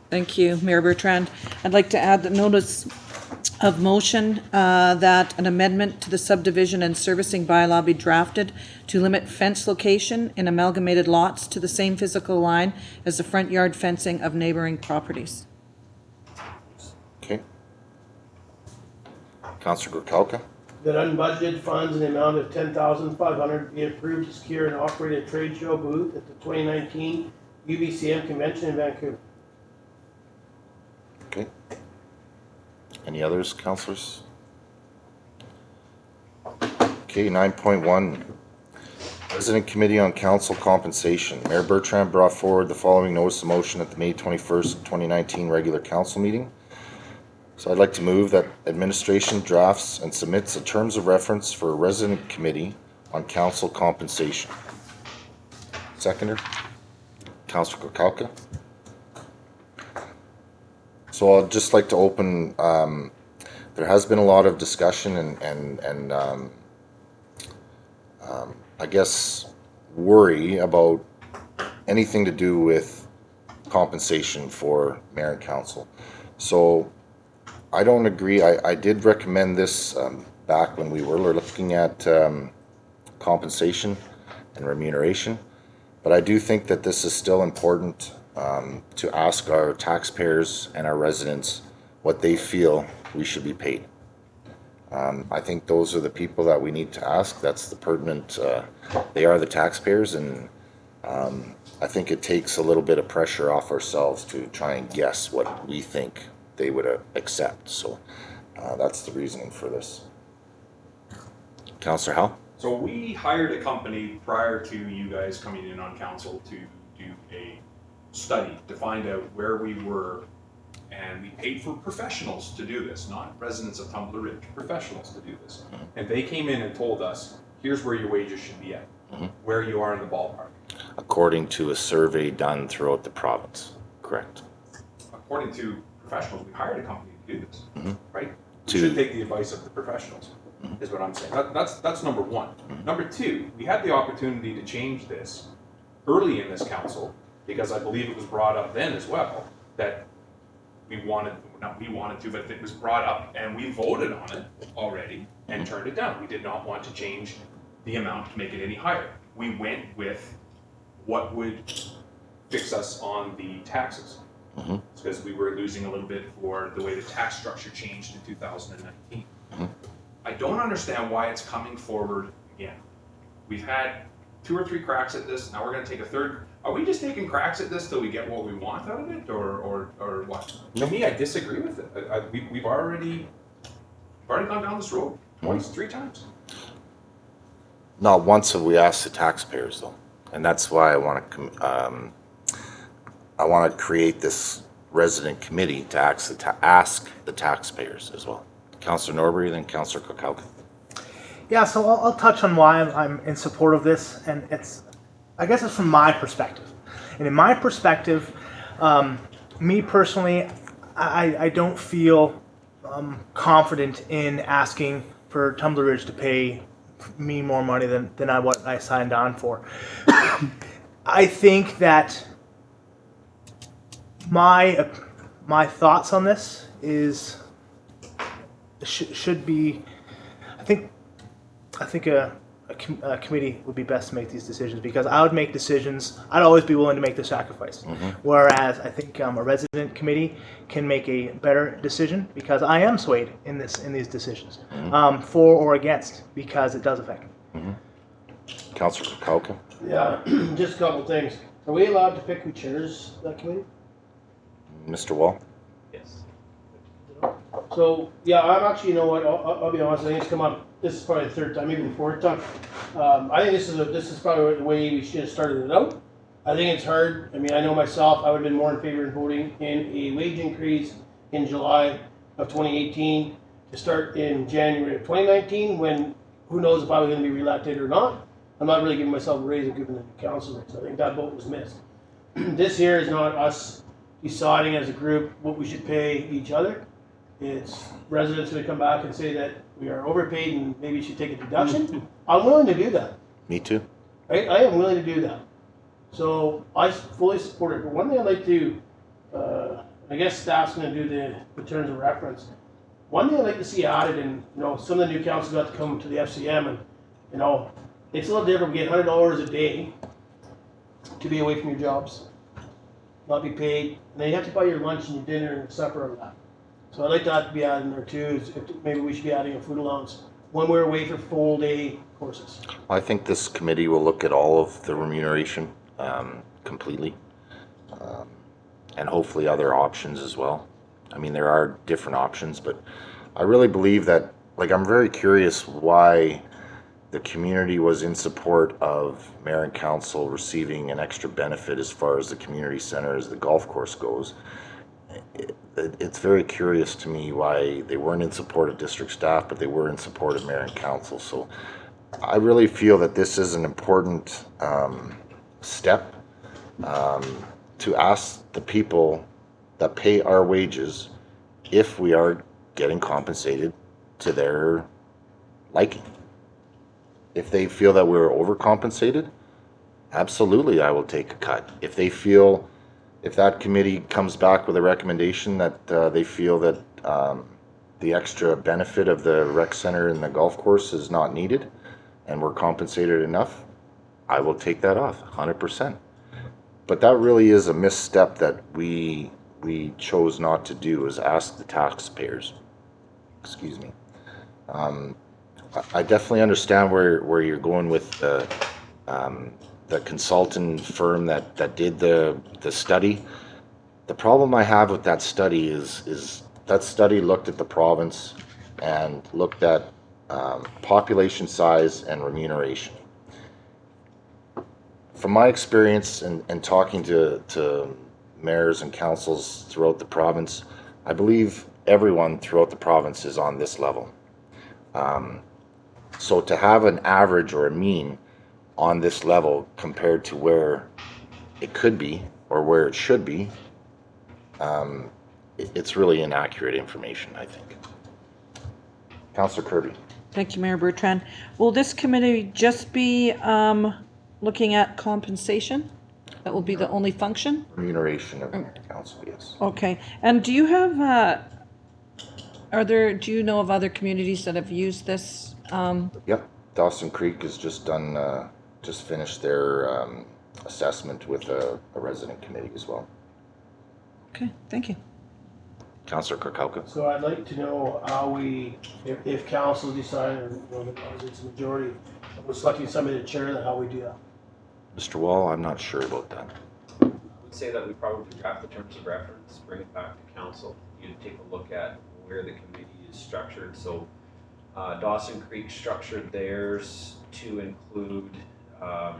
Thank you, Mayor Bertrand. I'd like to add the notice of motion that an amendment to the subdivision and servicing bylaw be drafted to limit fence location in amalgamated lots to the same physical line as the front yard fencing of neighboring properties. Okay. Councillor Gorkalka. That unbudgeted funds in the amount of $10,500 be approved to secure and operate a trade show booth at the 2019 UBCM convention in Vancouver. Okay. Any others, councillors? Okay, 9.1. Resident Committee on Council Compensation. Mayor Bertrand brought forward the following notice of motion at the May 21st, 2019 regular council meeting. So I'd like to move that administration drafts and submits the terms of reference for a resident committee on council compensation. Seconder, Councillor Gorkalka. So I'd just like to open, there has been a lot of discussion and I guess worry about anything to do with compensation for mayor and council. So I don't agree. I did recommend this back when we were looking at compensation and remuneration, but I do think that this is still important to ask our taxpayers and our residents what they feel we should be paid. I think those are the people that we need to ask. That's the pertinent, they are the taxpayers, and I think it takes a little bit of pressure off ourselves to try and guess what we think they would accept. So that's the reasoning for this. Councillor Howe? So we hired a company prior to you guys coming in on council to do a study to find out where we were, and we paid for professionals to do this, not residents of Tumbler Ridge, professionals to do this. And they came in and told us, here's where your wages should be at, where you are in the ballpark. According to a survey done throughout the province, correct? According to professionals, we hired a company to do this, right? We To- should take the advice of the professionals, is what I'm saying. That's number one. Number two, we had the opportunity to change this early in this council, because I believe it was brought up then as well, that not we wanted to, but it was brought up and we voted on it already and turned it down. We did not want to change the amount to make it any higher. We went with what would fix us on the taxes. Because we were losing a little bit for the way the tax structure changed in 2019. I don't understand why it's coming forward again. We've had 2 or 3 cracks at this, now we're gonna take a third. Are we just taking cracks at this till we get what we want out of it, or what? To me, I disagree with it. We've already gone down this road twice, 3 times. Not once have we asked the taxpayers though, and that's why I want to create this resident committee to ask the taxpayers as well. Councillor Norbury, then Councillor Kokauka. Yeah, so I'll touch on why I'm in support of this, and I guess it's from my perspective. And in my perspective, me personally, I don't feel confident in asking for Tumbler Ridge to pay me more money than what I signed on for. I think that my thoughts on this should be, I think a committee would be best to make these decisions, because I would make decisions. I'd always be willing to make the sacrifice. Whereas I think a resident committee can make a better decision, because I am swayed in these decisions, for or against, because it does affect me. Councillor Kokauka. Yeah, just a couple things. Are we allowed to pick who chairs that committee? Mr. Wall. Yes. So, yeah, I'm actually, you know what, I'll be honest, I think it's come up, this is probably the third time, maybe the fourth time. I think this is probably the way we should have started it out. I think it's hard. I mean, I know myself, I would have been more in favor of voting in a wage increase in July of 2018 to start in January of 2019, when who knows if I was going to be reelected or not. I'm not really giving myself a raise and giving the council raise. I think that vote was missed. This here is not us deciding as a group what we should pay each other. It's residents going to come back and say that we are overpaid and maybe should take a deduction. I'm willing to do that. Me too. I am willing to do that. So I fully support it. But one thing I'd like to, I guess staff's going to do the terms of reference. One thing I'd like to see added, and some of the new councils got to come to the FCM, and it's a little different. We get $100 a day to be away from your jobs, not be paid, and then you have to buy your lunch and your dinner and supper of that. So I'd like that to be added in there too. Maybe we should be adding a food allowance when we're away for full day courses. I think this committee will look at all of the remuneration completely, and hopefully other options as well. I mean, there are different options, but I really believe that, I'm very curious why the community was in support of mayor and council receiving an extra benefit as far as the community center, as the golf course goes. It's very curious to me why they weren't in support of district staff, but they were in support of mayor and council. So I really feel that this is an important step to ask the people that pay our wages if we are getting compensated to their liking. If they feel that we're overcompensated, absolutely I will take a cut. If that committee comes back with a recommendation that they feel that the extra benefit of the rec center and the golf course is not needed and we're compensated enough, I will take that off 100%. But that really is a misstep that we chose not to do, is ask the taxpayers. Excuse me. I definitely understand where you're going with the consultant firm that did the study. The problem I have with that study is that study looked at the province and looked at population size and remuneration. From my experience and talking to mayors and councils throughout the province, I believe everyone throughout the province is on this level. So to have an average or a mean on this level compared to where it could be or where it should be, it's really inaccurate information, I think. Councillor Kirby. Thank you, Mayor Bertrand. Will this committee just be looking at compensation? That will be the only function? Remuneration of the council, yes. Okay. And do you have, do you know of other communities that have used this? Yep. Dawson Creek has just done, just finished their assessment with a resident committee as well. Okay, thank you. Councillor Kokauka. So I'd like to know how if council decide, or it's a majority, we're selecting somebody to chair that, how we do that. Mr. Wall, I'm not sure about that. I would say that we probably draft the terms of reference, bring it back to council. You take a look at where the committee is structured. So Dawson Creek structured theirs to include, I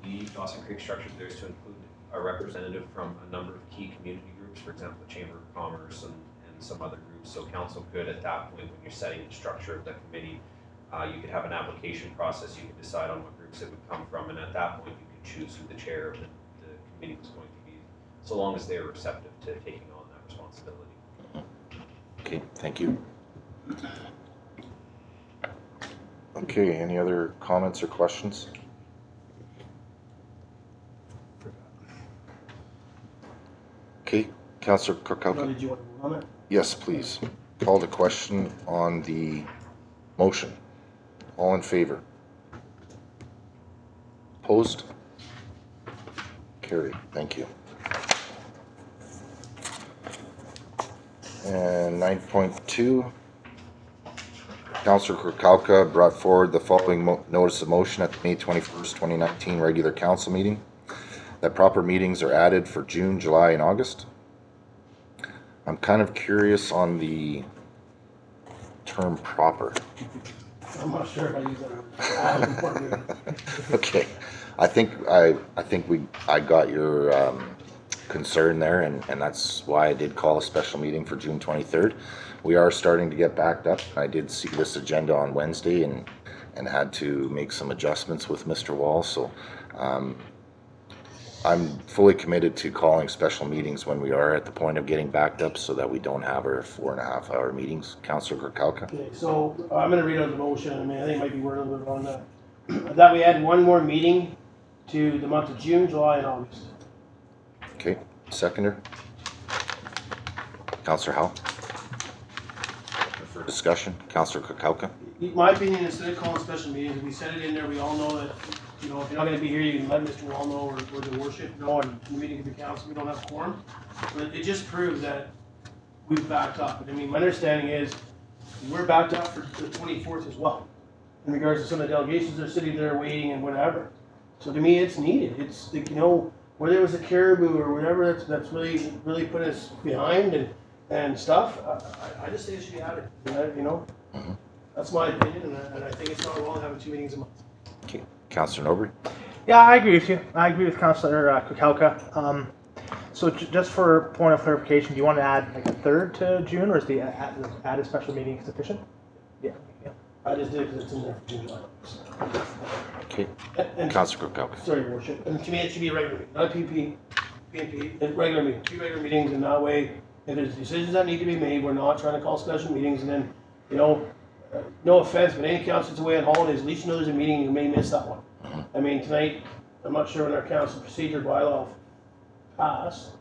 believe Dawson Creek structured theirs to include a representative from a number of key community groups, for example, the Chamber of Commerce and some other groups. So council could, at that point, when you're setting the structure of the committee, you could have an application process. You could decide on what groups it would come from, and at that point, you could choose who the chair of the committee was going to be, so long as they were receptive to taking on that responsibility. Okay, thank you. Okay, any other comments or questions? Okay, Councillor Kirkcaldy. Did you want to move on it? Yes, please. Call the question on the motion. All in favor? Opposed? Carried. Thank you. And 9.2, Councillor Kirkcaldy brought forward the following notice of motion at the May 21st, 2019 regular council meeting, that proper meetings are added for June, July, and August. I'm kind of curious on the term proper. I'm not sure if I use that word. Okay, I think I got your concern there, and that's why I did call a special meeting for June 23rd. We are starting to get backed up. I did see this agenda on Wednesday and had to make some adjustments with Mr. Wall, so I'm fully committed to calling special meetings when we are at the point of getting backed up, so that we don't have our 4.5 hour meetings. Councillor Kirkcaldy. Okay, so I'm gonna read out the motion. I mean, I think it might be worded a little bit wrong that. That we add one more meeting to the month of June, July, and August. Okay, seconder. Councillor Howell. For discussion, Councillor Kirkcaldy. My opinion, instead of calling special meetings, if we set it in there, we all know that, you know, if you're not gonna be here, you can let Mr. Wall know, or the worship know, and the meeting of the council, we don't have quorum. But it just proves that we've backed up. I mean, my understanding is, we're backed up for the 24th as well, in regards to some of the delegations that are sitting there waiting and whatever. So to me, it's needed. It's like, you know, where there was a CARIBOU or whatever that's really put us behind and stuff, I just think it should be added, you know? Mm-hmm. That's my opinion, and I think it's not wrong having 2 meetings a month. Okay, Councillor Norbury. Yeah, I agree with you. I agree with Councillor Kirkcaldy. So just for point of clarification, do you want to add like a 3rd to June, or is the added special meeting sufficient? Yeah. I just did it because it's in there for June, July. Okay, And Councillor Kirkcaldy. sorry, Your Worship. And to me, it should be a regular meeting, not a PNP, a regular meeting, 2 regular meetings, and that way, if there's decisions that need to be made, we're not trying to call special meetings, and then, you know, no offense, but any council that's away on holidays, at least you know there's a meeting, you may miss that one. I mean, tonight, I'm not sure when our council procedure bylaw passed,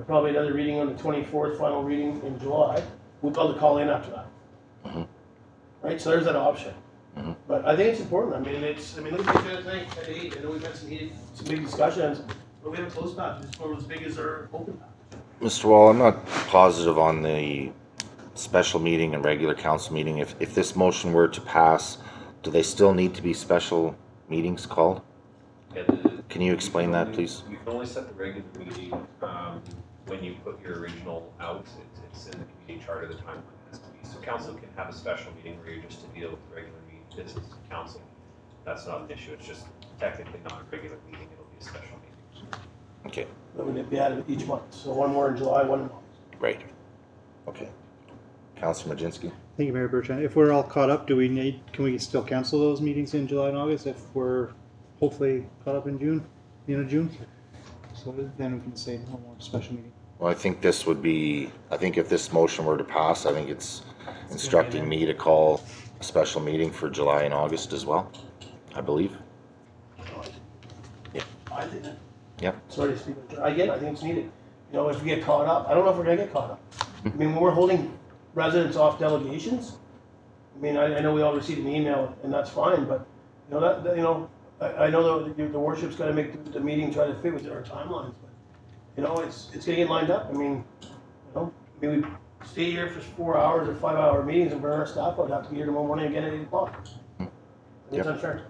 probably another reading on the 24th, final reading in July, we'll be able to call in after that. Right, so there's that option. But I think it's important. I mean, look at the agenda tonight at 8. I know we've had some big discussions, but we have a closed path. It's one as big as our open path. Mr. Wall, I'm not positive on the special meeting and regular council meeting. If this motion were to pass, do they still need to be special meetings called? Yeah, Can you explain that, please? You can only set the regular meeting when you put your original out. It's in the community charter, the timeline has to be. So council can have a special meeting where you're just to deal with regular meeting business of council. That's not an issue. It's just technically not a regular meeting. It'll be a special meeting. Okay, That would be added each month. So one more in July, one in August. right. Okay. Councillor Majinski. Thank you, Mayor Bertrand. If we're all caught up, can we still cancel those meetings in July and August if we're hopefully caught up in June, the end of June? So then we can say no more special meeting. Well, I think if this motion were to pass, I think it's instructing me to call a special meeting for July and August as well, I believe. I think. Yep. Sorry to speak. I think it's needed. You know, if we get caught up, I don't know if we're gonna get caught up. I mean, when we're holding residents off delegations, I mean, I know we all received an email, and that's fine, but, you know, I know the worship's gotta make the meeting try to fit within our timelines, but, you know, it's gonna get lined up. I mean, we stay here for 4 hours or 5 hour meetings and burn our staff out, have to be here tomorrow morning again at 8 o'clock. I think it's unfair.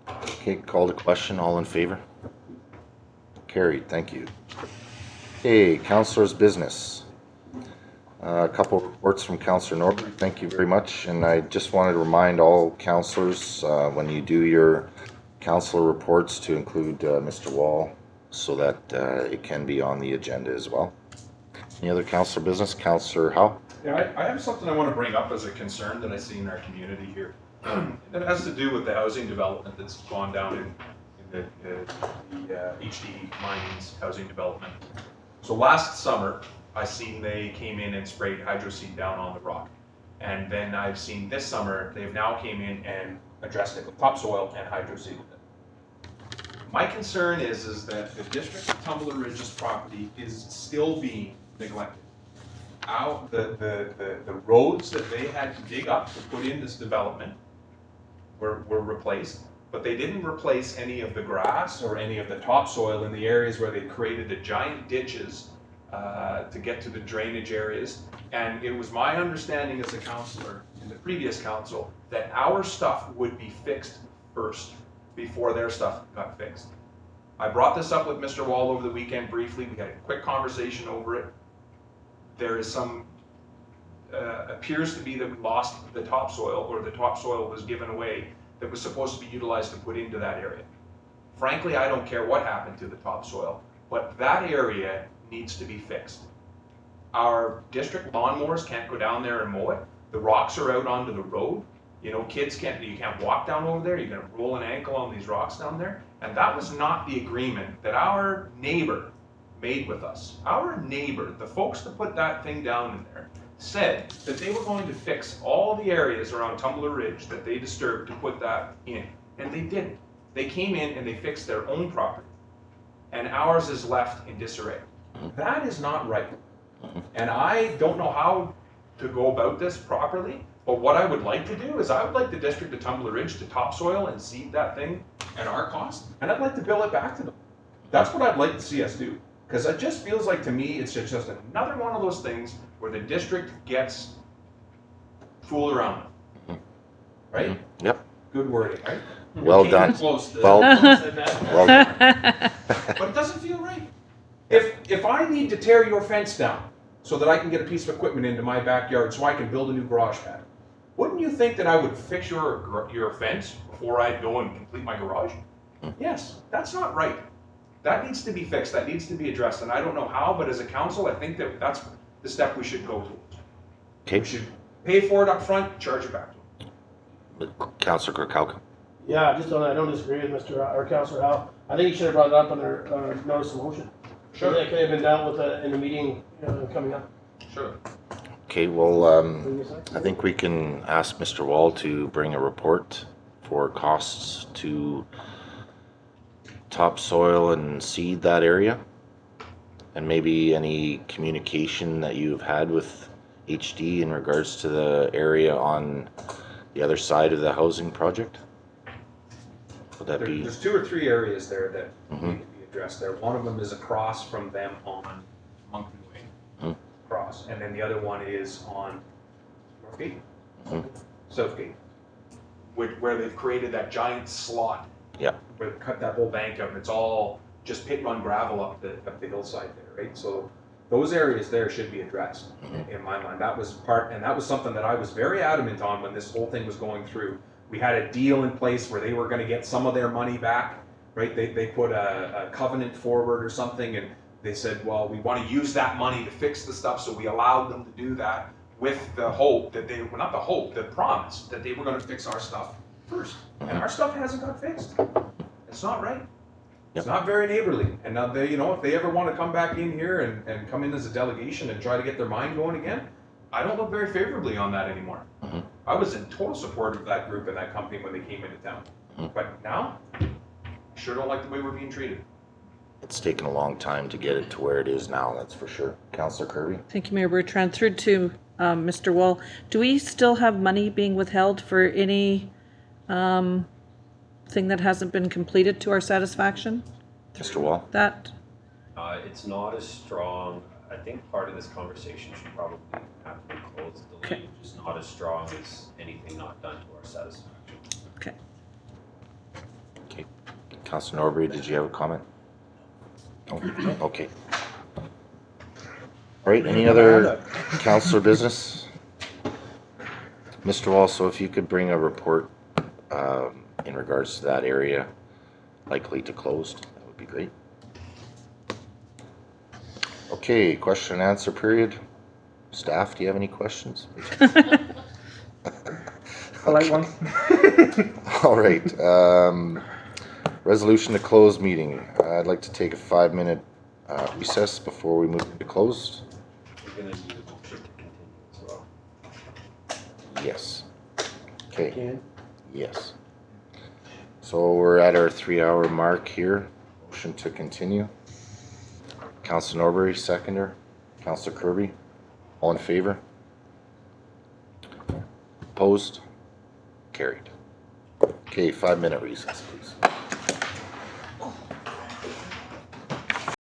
Okay, call to question. All in favor? Carried. Thank you. Okay, councillor's business. A couple of reports from Councillor Norbury. Thank you very much. And I just wanted to remind all councillors when you do your councillor reports to include Mr. Wall so that it can be on the agenda as well. Any other councillor business? Councillor Howe? Yeah, I have something I want to bring up as a concern that I see in our community here. It has to do with the housing development that's gone down in the HD Mining's housing development. So last summer, I seen they came in and sprayed hydro seed down on the rock. And then I've seen this summer, they've now came in and addressed it with topsoil and hydro seed with it. My concern is that the district of Tumbler Ridge's property is still being neglected. The roads that they had to dig up to put in this development were replaced, but they didn't replace any of the grass or any of the topsoil in the areas where they created the giant ditches to get to the drainage areas. And it was my understanding as a councillor in the previous council that our stuff would be fixed first before their stuff got fixed. I brought this up with Mr. Wall over the weekend briefly. We had a quick conversation over it. There is some, appears to be that we lost the topsoil, or the topsoil was given away that was supposed to be utilized to put into that area. Frankly, I don't care what happened to the topsoil, but that area needs to be fixed. Our district lawnmowers can't go down there and mow it. The rocks are out onto the road. You know, kids you can't walk down over there. You're gonna roll an ankle on these rocks down there. And that was not the agreement that our neighbor made with us. Our neighbor, the folks that put that thing down in there, said that they were going to fix all the areas around Tumbler Ridge that they disturbed to put that in. And they didn't. They came in and they fixed their own property. And ours is left in disarray. That is not right. And I don't know how to go about this properly, but what I would like to do is I would like the district of Tumbler Ridge to topsoil and seed that thing at our cost, and I'd like to bill it back to them. That's what I'd like to see us do. Because it just feels like to me, it's just another one of those things where the district gets fooled around. Right? Yep. Good wording, right? Well Came done. close to- Well Well done. But it doesn't feel right. If I need to tear your fence down so that I can get a piece of equipment into my backyard so I can build a new garage pad, wouldn't you think that I would fix your fence before I go and complete my garage? Yes, that's not right. That needs to be fixed. That needs to be addressed. And I don't know how, but as a council, I think that that's the step we should go towards. Okay. We should pay for it up front, charge it back to them. Councillor Kirkcalkin? Yeah, just on that, I don't disagree with Councillor Howe. I think he should have brought it up under notice of motion. Sure. That could have been dealt with in the meeting coming up. Sure. Okay, well, I think we can ask Mr. Wall to bring a report for costs to topsoil and seed that area, and maybe any communication that you've had with HD in regards to the area on the other side of the housing project. Would that be? There's 2 or 3 areas there that need to be addressed there. One of them is across from them on Moncton Way, across, and then the other one is on Northgate, Southgate, where they've created that giant slot. Yeah. Where they've cut that whole bank out, and it's all just pit run gravel up the hillside there, right? So those areas there should be addressed in my mind. That was something that I was very adamant on when this whole thing was going through. We had a deal in place where they were going to get some of their money back, right? They put a covenant forward or something, and they said, well, we want to use that money to fix the stuff, so we allowed them to do that with the hope that they, well, not the hope, the promise that they were going to fix our stuff first. And our stuff hasn't got fixed. It's not right. It's not very neighborly. And now they, if they ever want to come back in here and come in as a delegation and try to get their mind going again, I don't look very favorably on that anymore. I was in total support of that group and that company when they came into town. But now, I sure don't like the way we're being treated. It's taken a long time to get it to where it is now, that's for sure. Councillor Kirby? Thank you, Mayor Bertrand. Through to Mr. Wall. Do we still have money being withheld for any thing that hasn't been completed to our satisfaction? Mr. Wall? That? It's not as strong. I think part of this conversation should probably have to be closed. The language is not as strong as anything not done to our satisfaction. Okay. Okay. Councillor Norbury, did you have a comment? Oh, okay. All right, any other councillor business? Mr. Wall, so if you could bring a report in regards to that area likely to closed, that would be great. Okay, question and answer period. Staff, do you have any questions? Polite one. All right, resolution to close meeting. I'd like to take a 5-minute recess before we move into closed. We're gonna need a motion to continue as well. Yes. Okay, Again. yes. So we're at our 3-hour mark here. Motion to continue. Councilor Norbury, seconder. Councilor Kirby, all in favor? Opposed? Carried. Okay, 5-minute recess, please.